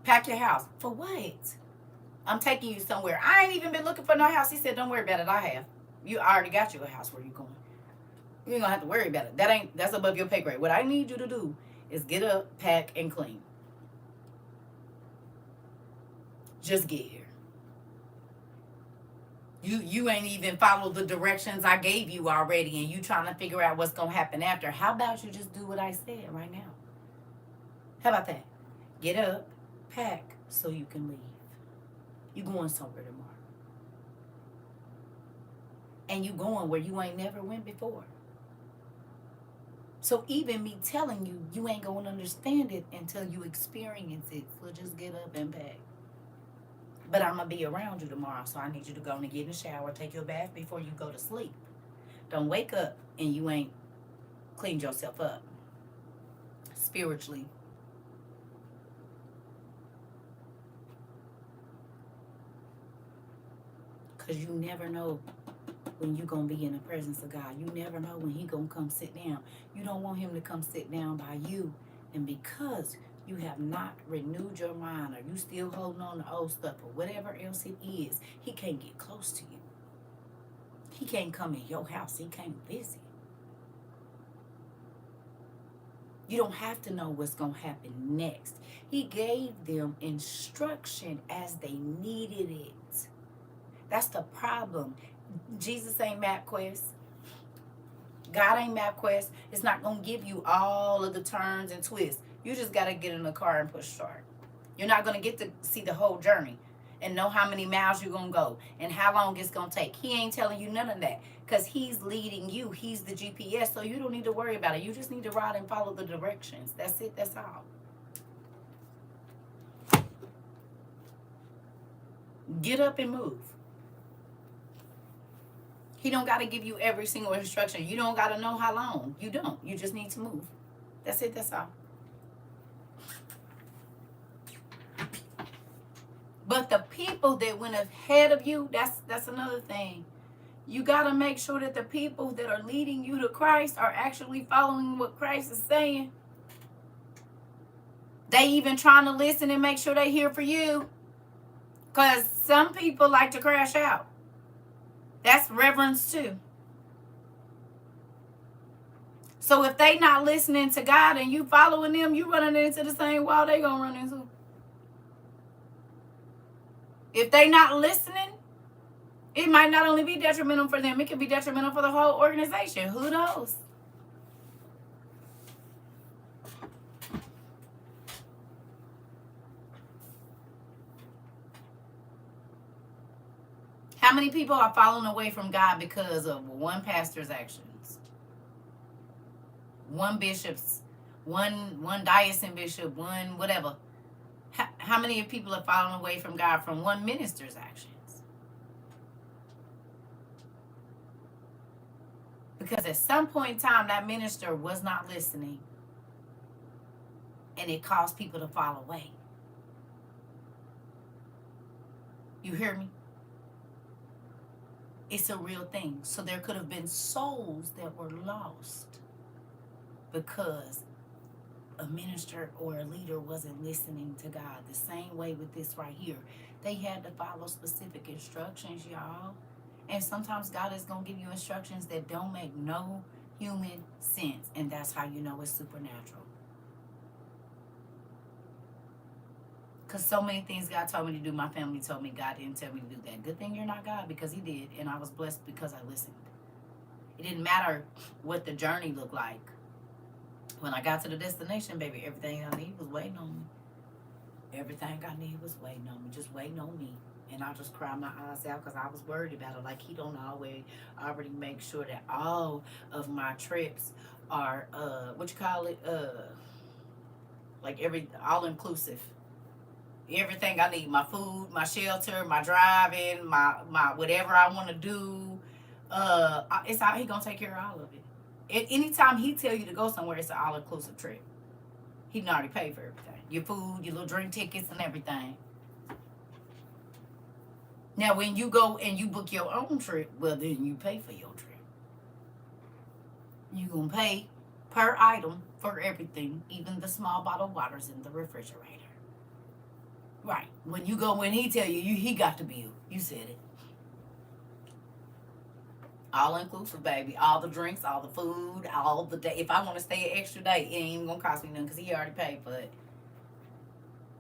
Pack your house. For what? I'm taking you somewhere. I ain't even been looking for no house. He said, don't worry about it. I have. You already got you a house where you going. You ain't gonna have to worry about it. That's above your pay grade. What I need you to do is get up, pack, and clean. Just get here. You ain't even followed the directions I gave you already, and you trying to figure out what's gonna happen after. How about you just do what I said right now? How about that? Get up, pack, so you can leave. You going somewhere tomorrow. And you going where you ain't never went before. So even me telling you, you ain't going to understand it until you experience it. So just get up and pack. But I'm going to be around you tomorrow, so I need you to go and get in the shower, take your bath before you go to sleep. Don't wake up and you ain't cleaned yourself up spiritually. Because you never know when you're going to be in the presence of God. You never know when he's going to come sit down. You don't want him to come sit down by you. And because you have not renewed your mind, or you still holding on to old stuff, or whatever else it is, he can't get close to you. He can't come in your house. He can't visit. You don't have to know what's going to happen next. He gave them instruction as they needed it. That's the problem. Jesus ain't MapQuest. God ain't MapQuest. It's not going to give you all of the turns and twists. You just got to get in the car and push start. You're not going to get to see the whole journey and know how many miles you're going to go and how long it's going to take. He ain't telling you none of that because he's leading you. He's the GPS, so you don't need to worry about it. You just need to ride and follow the directions. That's it. That's all. Get up and move. He don't got to give you every single instruction. You don't got to know how long. You don't. You just need to move. That's it. That's all. But the people that went ahead of you, that's another thing. You got to make sure that the people that are leading you to Christ are actually following what Christ is saying. They even trying to listen and make sure they hear for you. Because some people like to crash out. That's reverence too. So if they not listening to God and you following them, you running into the same wall they gonna run into. If they not listening, it might not only be detrimental for them, it could be detrimental for the whole organization. Who knows? How many people are falling away from God because of one pastor's actions? One bishop's, one diocesan bishop, one whatever. How many people are falling away from God from one minister's actions? Because at some point in time, that minister was not listening. And it caused people to fall away. You hear me? It's a real thing. So there could have been souls that were lost because a minister or a leader wasn't listening to God. The same way with this right here. They had to follow specific instructions, y'all. And sometimes God is going to give you instructions that don't make no human sense. And that's how you know it's supernatural. Because so many things God told me to do, my family told me God didn't tell me to do that. Good thing you're not God, because he did. And I was blessed because I listened. It didn't matter what the journey looked like. When I got to the destination, baby, everything I need was waiting on me. Everything I need was waiting on me, just waiting on me. And I just cried my eyes out because I was worried about it. Like, he don't already make sure that all of my trips are, like all inclusive. Everything I need, my food, my shelter, my driving, my whatever I want to do, it's all, he gonna take care of all of it. Anytime he tell you to go somewhere, it's an all-inclusive trip. He done already paid for everything. Your food, your little drink tickets, and everything. Now, when you go and you book your own trip, well, then you pay for your trip. You gonna pay per item for everything, even the small bottled waters in the refrigerator. Right. When he tell you, he got the bill. You said it. All inclusive, baby. All the drinks, all the food, all the day. If I want to stay an extra day, it ain't even gonna cost me nothing because he already paid for it.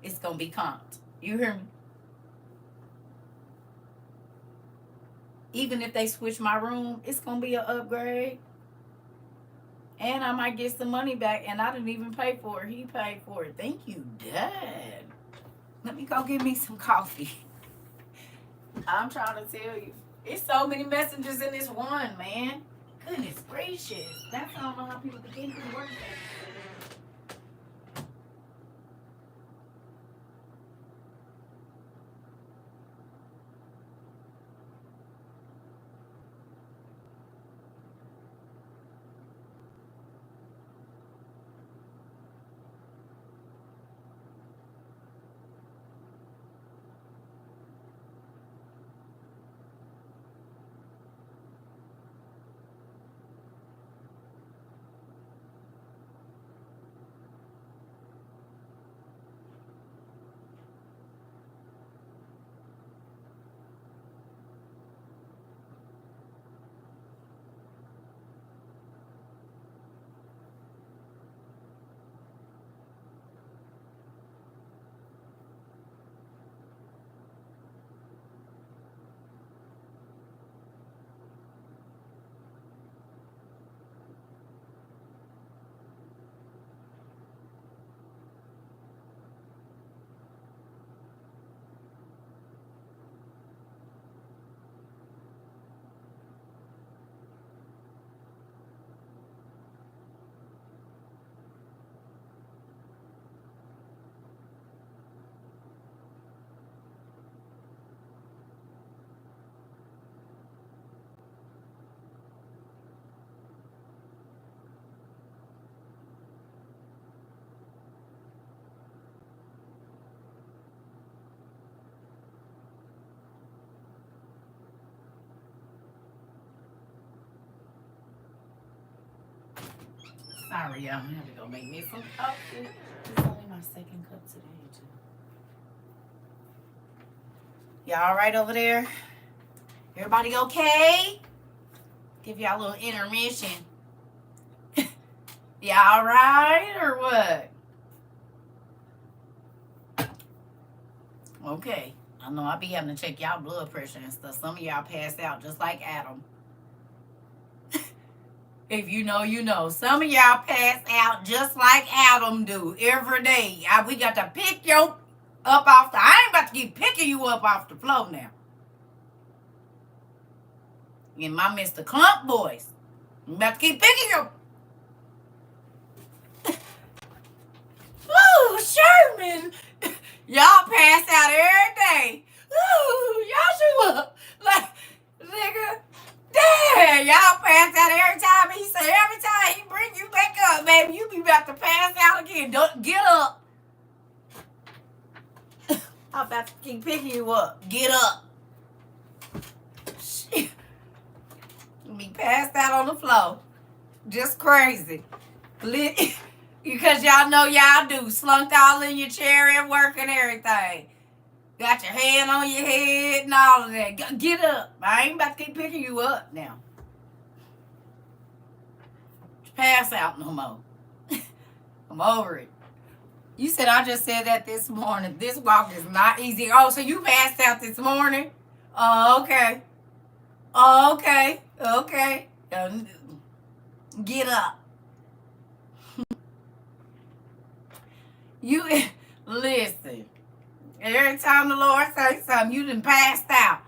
It's gonna be comped. You hear me? Even if they switch my room, it's gonna be an upgrade. And I might get some money back, and I didn't even pay for it. He paid for it. Thank you, Dad. Let me go get me some coffee. I'm trying to tell you. It's so many messengers in this one, man. Goodness gracious. That's how I don't know how people begin to work. Sorry, y'all. I'm having to go make me some coffee. It's only my second cup today, too. Y'all all right over there? Everybody okay? Give y'all a little intermission. Y'all all right or what? Okay. I know I be having to check y'all blood pressure and stuff. Some of y'all passed out just like Adam. If you know, you know. Some of y'all pass out just like Adam do every day. We got to pick you up off the... I ain't about to keep picking you up off the floor now. In my Mr. Clump voice. I'm about to keep picking you. Ooh, Sherman. Y'all pass out every day. Ooh, Joshua. Like, nigga. Dad, y'all pass out every time. He said every time he bring you back up, baby, you be about to pass out again. Don't get up. I'm about to keep picking you up. Get up. Shit. You be passed out on the floor. Just crazy. Because y'all know y'all do. Slunked all in your chair at work and everything. Got your hand on your head and all of that. Get up. I ain't about to keep picking you up now. Pass out no more. I'm over it. You said I just said that this morning. This walk is not easy. Oh, so you passed out this morning? Oh, okay. Oh, okay. Okay. Get up. You listen. Every time the Lord says something, you done passed out.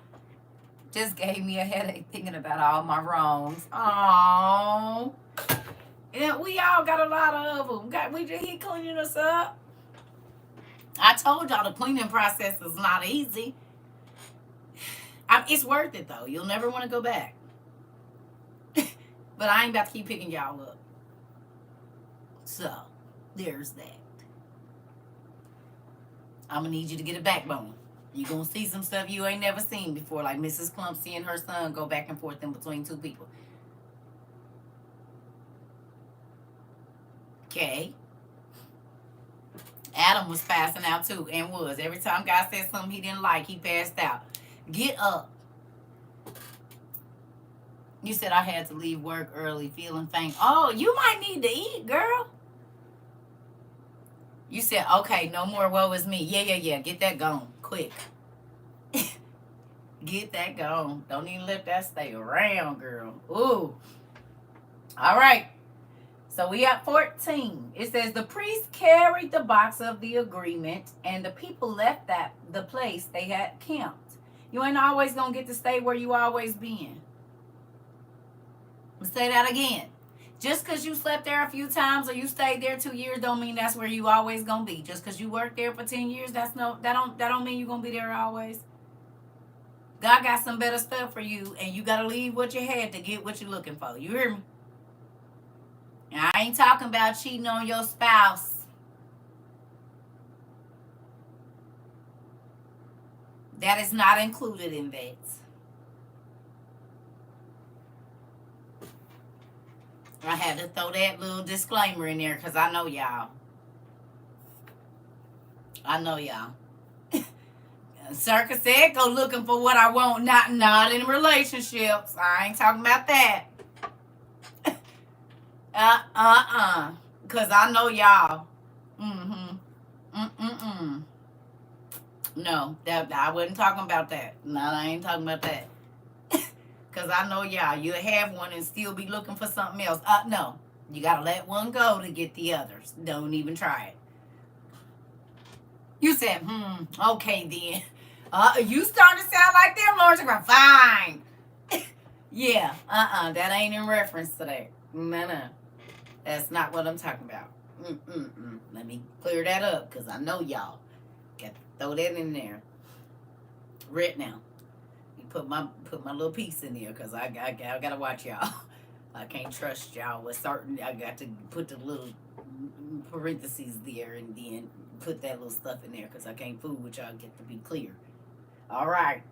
Just gave me a headache thinking about all my wrongs. Oh, yeah, we all got a lot of them. He cleaning us up. I told y'all the cleaning process is not easy. It's worth it though. You'll never want to go back. But I ain't about to keep picking y'all up. So there's that. I'm going to need you to get a backbone. You're going to see some stuff you ain't never seen before, like Mrs. Clumpsy and her son go back and forth in between two people. Okay. Adam was passing out too, and was. Every time God said something he didn't like, he passed out. Get up. You said I had to leave work early, feeling faint. Oh, you might need to eat, girl. You said, okay, no more woe is me. Yeah. Get that gone. Quick. Get that gone. Don't even let that stay around, girl. Ooh. All right. So we at 14. It says, the priest carried the box of the agreement, and the people left the place they had camped. You ain't always going to get to stay where you always been. Let's say that again. Just because you slept there a few times or you stayed there 2 years don't mean that's where you always gonna be. Just because you worked there for 10 years, that don't mean you're gonna be there always. God got some better stuff for you, and you gotta leave what you had to get what you're looking for. You hear me? And I ain't talking about cheating on your spouse. That is not included in that. I had to throw that little disclaimer in there because I know y'all. CERCA said go looking for what I want, not in relationships. I ain't talking about that. Because I know y'all. No, I wasn't talking about that. No, I ain't talking about that. Because I know y'all, you'll have one and still be looking for something else. No, you got to let one go to get the others. Don't even try it. You said, okay then. You starting to sound like them, Lord. You're fine. Yeah, that ain't in reference to that. No. That's not what I'm talking about. Let me clear that up because I know y'all. Got to throw that in there. Right now. Put my little piece in there because I gotta watch y'all. I can't trust y'all with certain. I got to put the little parentheses there and then put that little stuff in there because I can't fool with y'all. Get to be clear. All right.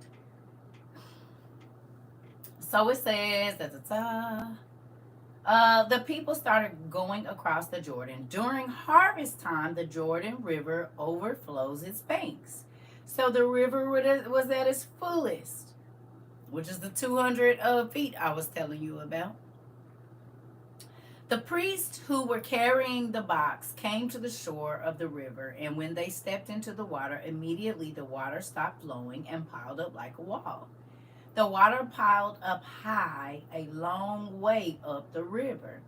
So it says the people started going across the Jordan. During harvest time, the Jordan River overflows its banks. So the river was at its fullest, which is the 200 feet I was telling you about. The priests who were carrying the box came to the shore of the river, and when they stepped into the water, immediately the water stopped flowing and piled up like a wall. The water piled up high a long way up the river,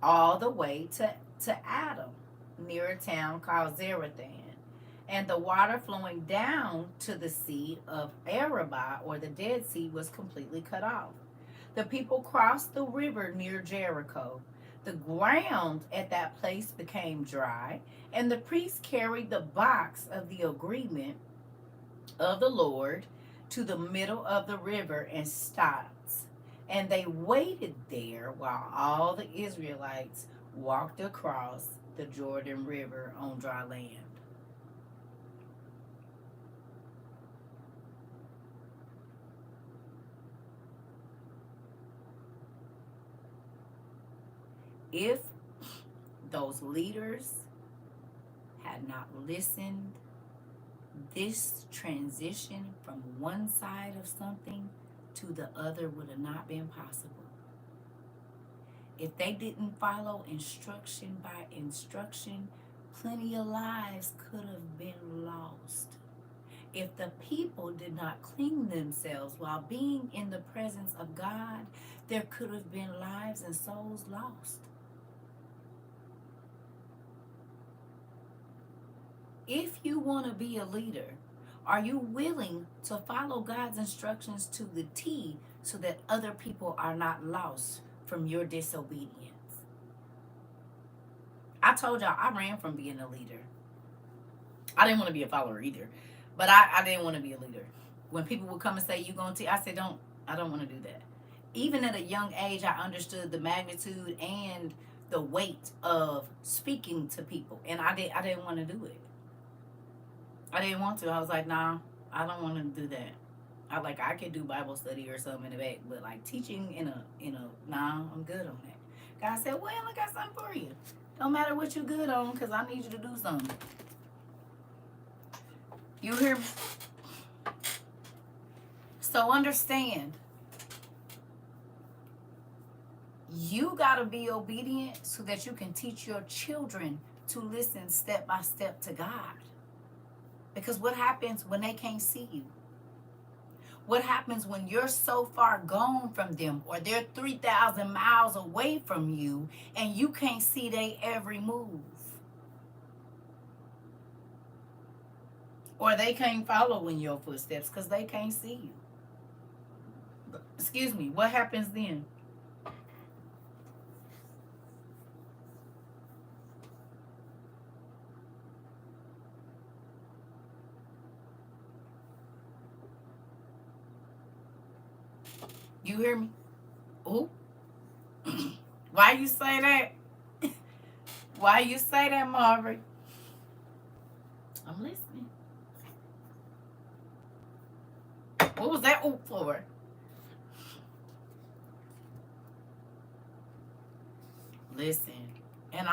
all the way to Adam, near a town called Zarethan. And the water flowing down to the Sea of Arabah, or the Dead Sea, was completely cut off. The people crossed the river near Jericho. The ground at that place became dry, and the priests carried the box of the agreement of the Lord to the middle of the river and stopped. And they waited there while all the Israelites walked across the Jordan River on dry land. If those leaders had not listened, this transition from one side of something to the other would have not been possible. If they didn't follow instruction by instruction, plenty of lives could have been lost. If the people did not clean themselves while being in the presence of God, there could have been lives and souls lost. If you want to be a leader, are you willing to follow God's instructions to the T so that other people are not lost from your disobedience? I told y'all I ran from being a leader. I didn't want to be a follower either, but I didn't want to be a leader. When people would come and say, you going to, I said, I don't want to do that. Even at a young age, I understood the magnitude and the weight of speaking to people, and I didn't want to do it. I didn't want to. I was like, nah, I don't want to do that. I could do Bible study or something in the back, but like teaching in a nah, I'm good on that. God said, well, I got something for you. Don't matter what you're good on, because I need you to do something. You hear me? So understand, you got to be obedient so that you can teach your children to listen step by step to God. Because what happens when they can't see you? What happens when you're so far gone from them, or they're 3,000 miles away from you and you can't see their every move? Or they can't follow in your footsteps because they can't see you. Excuse me, what happens then? You hear me? Ooh. Why you say that? Why you say that, Margaret? I'm listening. What was that oop for? Listen, and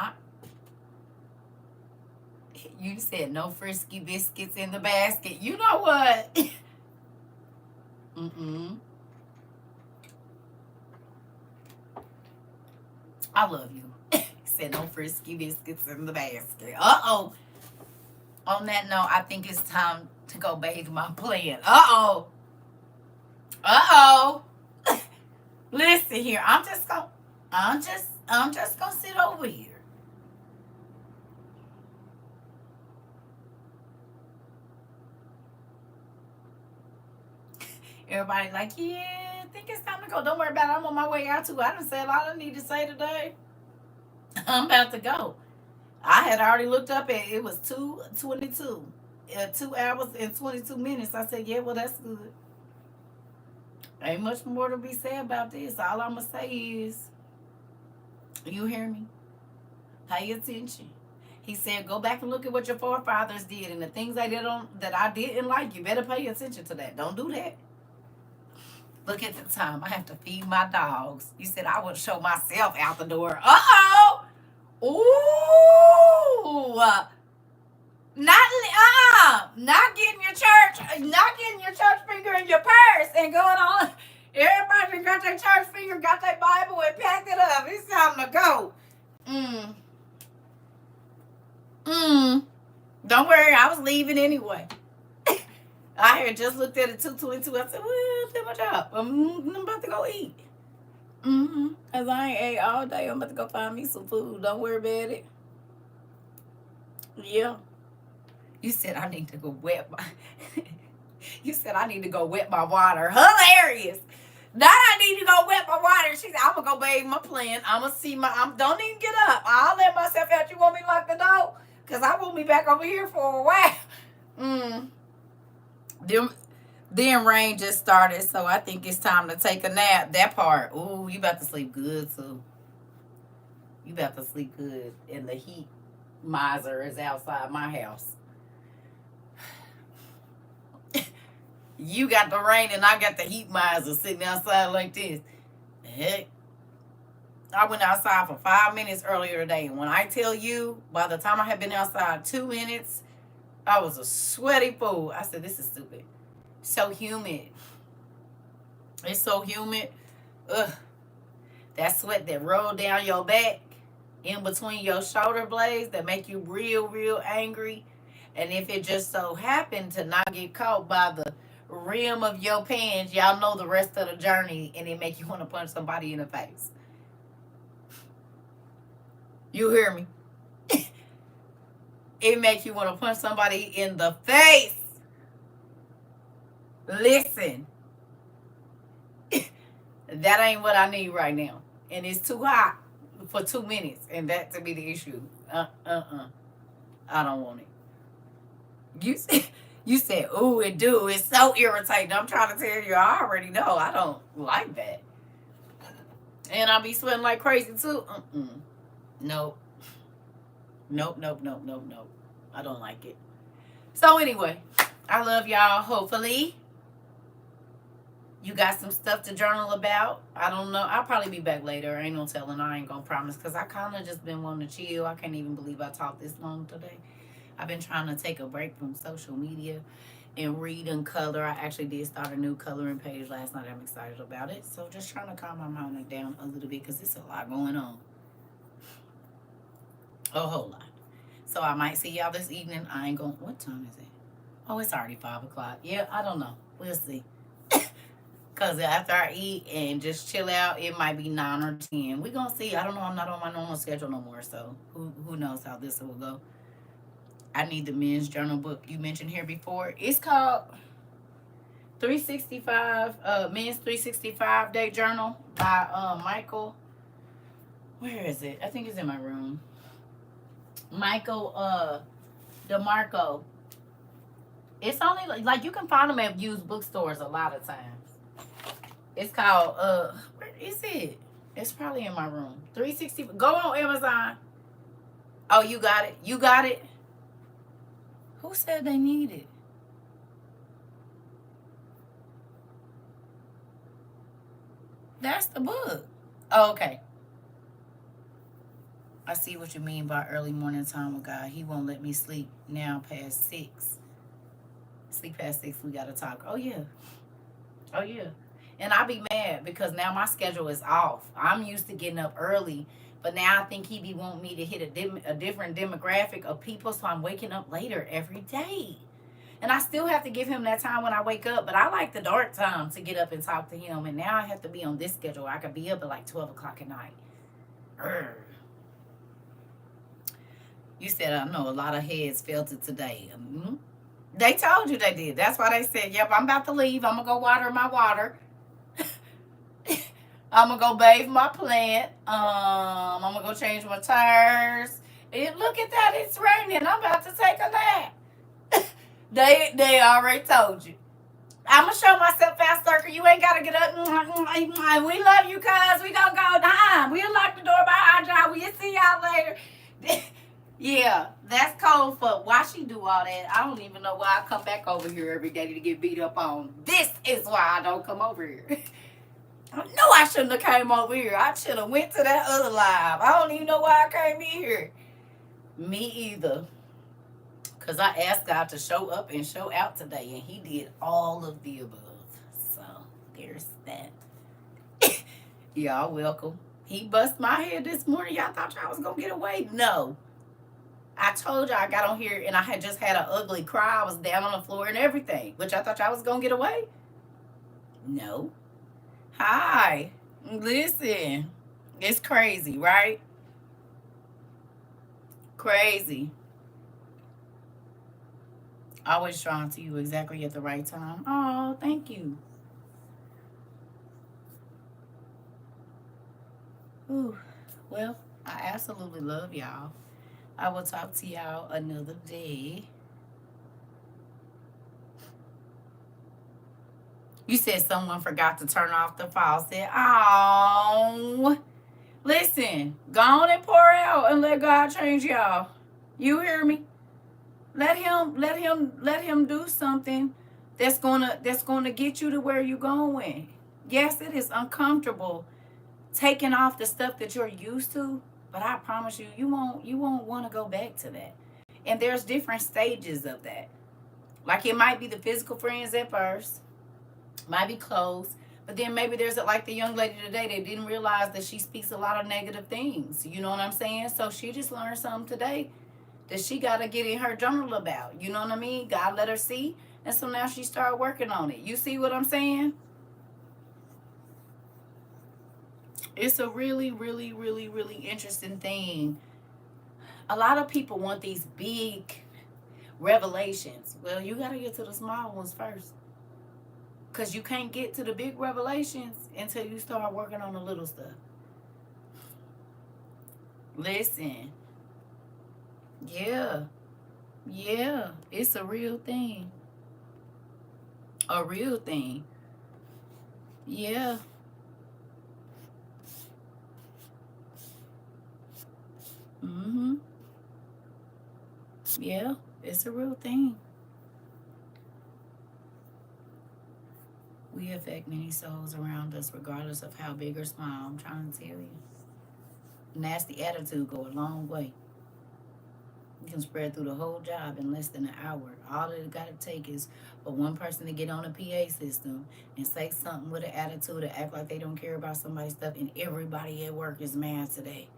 you said no frisky biscuits in the basket. You know what? I love you. Said no frisky biscuits in the basket. Uh-oh. On that note, I think it's time to go bathe my plant. Uh-oh. Uh-oh. Listen here. I'm just gonna sit over here. Everybody like, yeah, I think it's time to go. Don't worry about it. I'm on my way out too. I done said all I need to say today. I'm about to go. I had already looked up at it was 2:22. 2 hours and 22 minutes. I said, yeah, well, that's good. Ain't much more to be said about this. All I'm gonna say is, you hear me? Pay attention. He said, go back and look at what your forefathers did and the things they did that I didn't like. You better pay attention to that. Don't do that. Look at the time. I have to feed my dogs. You said I would show myself out the door. Uh-oh. Ooh. Not getting your church finger in your purse and going on. Everybody got their church finger, got their Bible and packed it up. It's time to go. Don't worry, I was leaving anyway. I had just looked at it 2:22. I said, well, that's my job. I'm about to go eat. Because I ain't ate all day. I'm about to go find me some food. Don't worry about it. Yeah. You said I need to go wet my You said I need to go wet my water. Hilarious. Now I need to go wet my water. She said, I'm gonna go bathe my plant. I'm gonna see don't even get up. I'll let myself out. You want me to lock the door? Because I won't be back over here for a while. Then rain just started, so I think it's time to take a nap. That part. Ooh, you about to sleep good too. You about to sleep good. And the heat miser is outside my house. You got the rain and I got the heat miser sitting outside like this. Heck. I went outside for 5 minutes earlier today. And when I tell you, by the time I had been outside 2 minutes, I was a sweaty fool. I said, this is stupid. So humid. It's so humid. Ugh. That sweat that rolled down your back in between your shoulder blades that make you real, real angry. And if it just so happened to not get caught by the rim of your pants, y'all know the rest of the journey, and it make you want to punch somebody in the face. You hear me? It makes you want to punch somebody in the face. Listen. That ain't what I need right now. And it's too hot for 2 minutes. And that to be the issue. I don't want it. You said, ooh, it do. It's so irritating. I'm trying to tell you, I already know. I don't like that. And I'll be sweating like crazy too. Nope. Nope. I don't like it. So anyway, I love y'all. Hopefully you got some stuff to journal about. I don't know. I'll probably be back later. Ain't no telling. I ain't gonna promise because I kind of just been wanting to chill. I can't even believe I talked this long today. I've been trying to take a break from social media and read and color. I actually did start a new coloring page last night. I'm excited about it. So just trying to calm my mind down a little bit because there's a lot going on. A whole lot. So I might see y'all this evening. I ain't gonna. What time is it? Oh, it's already 5 o'clock. Yeah, I don't know. We'll see. Because after I eat and just chill out, it might be 9 or 10. We're going to see. I don't know. I'm not on my normal schedule no more. So who knows how this will go. I need the men's journal book you mentioned here before. It's called 365, Men's 365 Day Journal by Michael. Where is it? I think it's in my room. Michael DeMarco. It's only like you can find them at used bookstores a lot of times. It's called where is it? It's probably in my room. 360. Go on Amazon. Oh, you got it. You got it. Who said they need it? That's the book. Oh, okay. I see what you mean by early morning time with God. He won't let me sleep now past 6. Sleep past 6, we gotta talk. Oh yeah. Oh yeah. And I be mad because now my schedule is off. I'm used to getting up early, but now I think he be wanting me to hit a different demographic of people, so I'm waking up later every day. And I still have to give him that time when I wake up, but I like the dark time to get up and talk to him. And now I have to be on this schedule. I could be up at like 12 o'clock at night. Urgh. You said, I know a lot of heads felt it today. Mm-hmm. They told you they did. That's why they said, yep, I'm about to leave. I'm going to go water my water. I'm going to go bathe my plant. I'm going to go change my tires. And look at that. It's raining. I'm about to take a nap. They already told you. I'm going to show myself fast, CERCA. You ain't got to get up. We love you, cuz. We going to go. We'll lock the door behind y'all. We'll see y'all later. Yeah, that's code for why she do all that. I don't even know why I come back over here every day to get beat up on. This is why I don't come over here. I know I shouldn't have came over here. I should have went to that other live. I don't even know why I came in here. Me either. Because I asked God to show up and show out today, and he did all of the above. So, there's that. Y'all welcome. He bust my head this morning. Y'all thought y'all was going to get away? No. I told y'all I got on here and I had just had an ugly cry. I was down on the floor and everything. But y'all thought y'all was going to get away? No. Hi. Listen. It's crazy, right? Crazy. Always drawn to you exactly at the right time. Oh, thank you. Ooh. Well, I absolutely love y'all. I will talk to y'all another day. You said someone forgot to turn off the faucet. Oh, listen, go on and pour out and let God change y'all. You hear me? Let him do something that's gonna get you to where you're going. Yes, it is uncomfortable taking off the stuff that you're used to, but I promise you, you won't want to go back to that. And there's different stages of that. Like it might be the physical friends at first, might be close, but then maybe there's like the young lady today that didn't realize that she speaks a lot of negative things. You know what I'm saying? So she just learned something today that she got to get in her journal about. You know what I mean? God let her see. And so now she started working on it. You see what I'm saying? It's a really, really, really, really interesting thing. A lot of people want these big revelations. Well, you got to get to the small ones first. Because you can't get to the big revelations until you start working on the little stuff. Listen. Yeah. Yeah. It's a real thing. A real thing. Yeah. Mm-hmm. Yeah. It's a real thing. We affect many souls around us, regardless of how big or small. I'm trying to tell you. Nasty attitude go a long way. You can spread through the whole job in less than an hour. All it got to take is for one person to get on a PA system and say something with an attitude to act like they don't care about somebody's stuff, and everybody at work is mad today.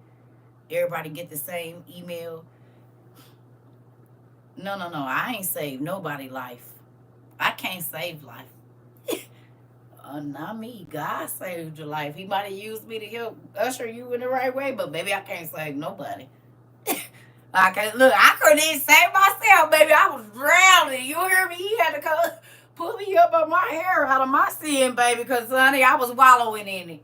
Everybody get the same email. No. I ain't saved nobody life. I can't save life. Not me. God saved your life. He might have used me to help usher you in the right way, but baby, I can't save nobody. I couldn't even save myself, baby. I was drowning. You hear me? He had to come pull me up on my hair out of my sin, baby, because, honey, I was wallowing in it.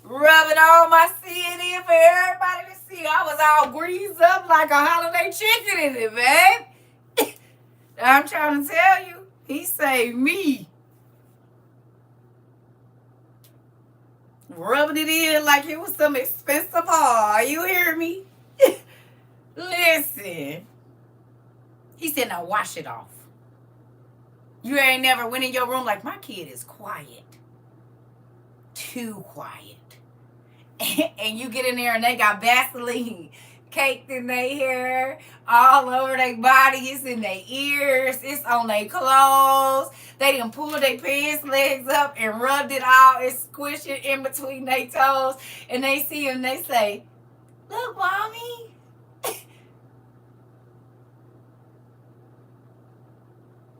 rubbing all my sin in for everybody to see. I was all greased up like a holiday chicken in it, babe. I'm trying to tell you. He saved me. Rubbing it in like it was some expensive oil. You hear me? Listen. He said, now wash it off. You ain't never went in your room like, my kid is quiet. Too quiet. And you get in there and they got Vaseline caked in their hair, all over their body, it's in their ears, it's on their clothes. They done pulled their pants legs up and rubbed it all. It's squishing in between their toes. And they see him, they say, look, mommy.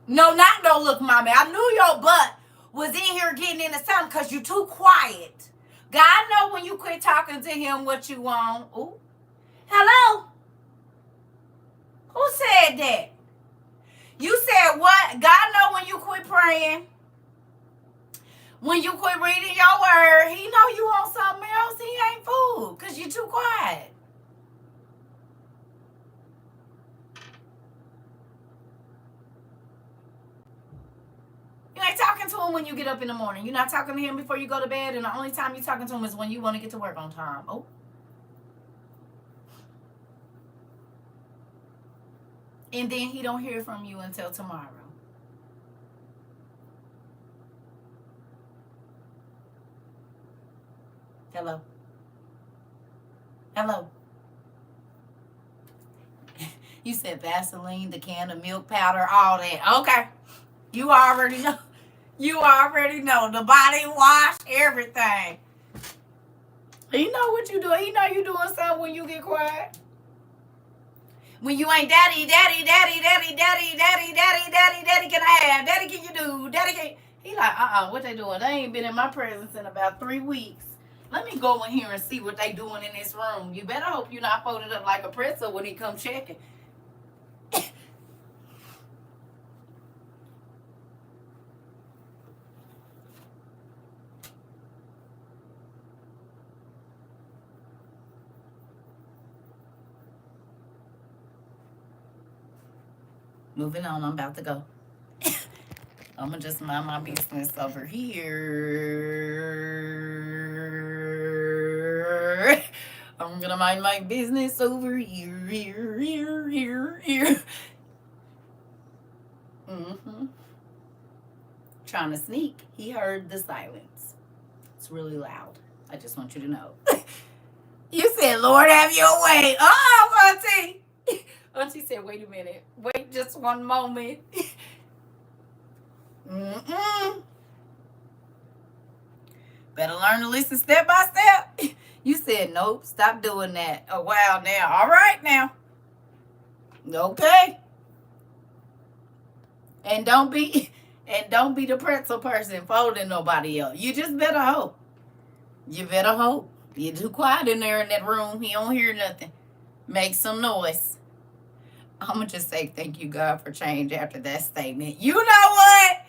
No, not no look, mommy. I knew your butt was in here getting into something because you too quiet. God know when you quit talking to him what you want. Ooh. Hello? Who said that? You said what? God know when you quit praying. When you quit reading your word. He know you want something else. He ain't fooled because you too quiet. You ain't talking to him when you get up in the morning. You're not talking to him before you go to bed. And the only time you're talking to him is when you want to get to work on time. Oh. And then he don't hear from you until tomorrow. Hello? Hello? You said Vaseline, the can of milk powder, all that. Okay. You already know. You already know. The body wash, everything. He know what you doing. He know you doing something when you get quiet. When you ain't daddy, can I have? Daddy, can you do? Daddy, can... He like, what they doing? They ain't been in my presence in about 3 weeks. Let me go in here and see what they doing in this room. You better hope you're not folded up like a pretzel when he come checking. Moving on, I'm about to go. I'm going to just mind my business over here. I'm going to mind my business over here, here. Trying to sneak. He heard the silence. It's really loud. I just want you to know. You said, Lord, have your way. Oh, Auntie. Auntie said, wait a minute. Wait just one moment. Better learn to listen step by step. You said, nope, stop doing that. A while now. All right now. Okay. And don't be the pretzel person folding nobody else. You just better hope. You better hope. You're too quiet in there in that room. He don't hear nothing. Make some noise. I'm going to just say thank you, God, for change after that statement. You know what?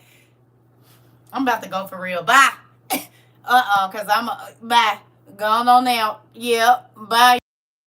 I'm about to go for real. Bye. Because bye. Gone on out. Yep. Bye.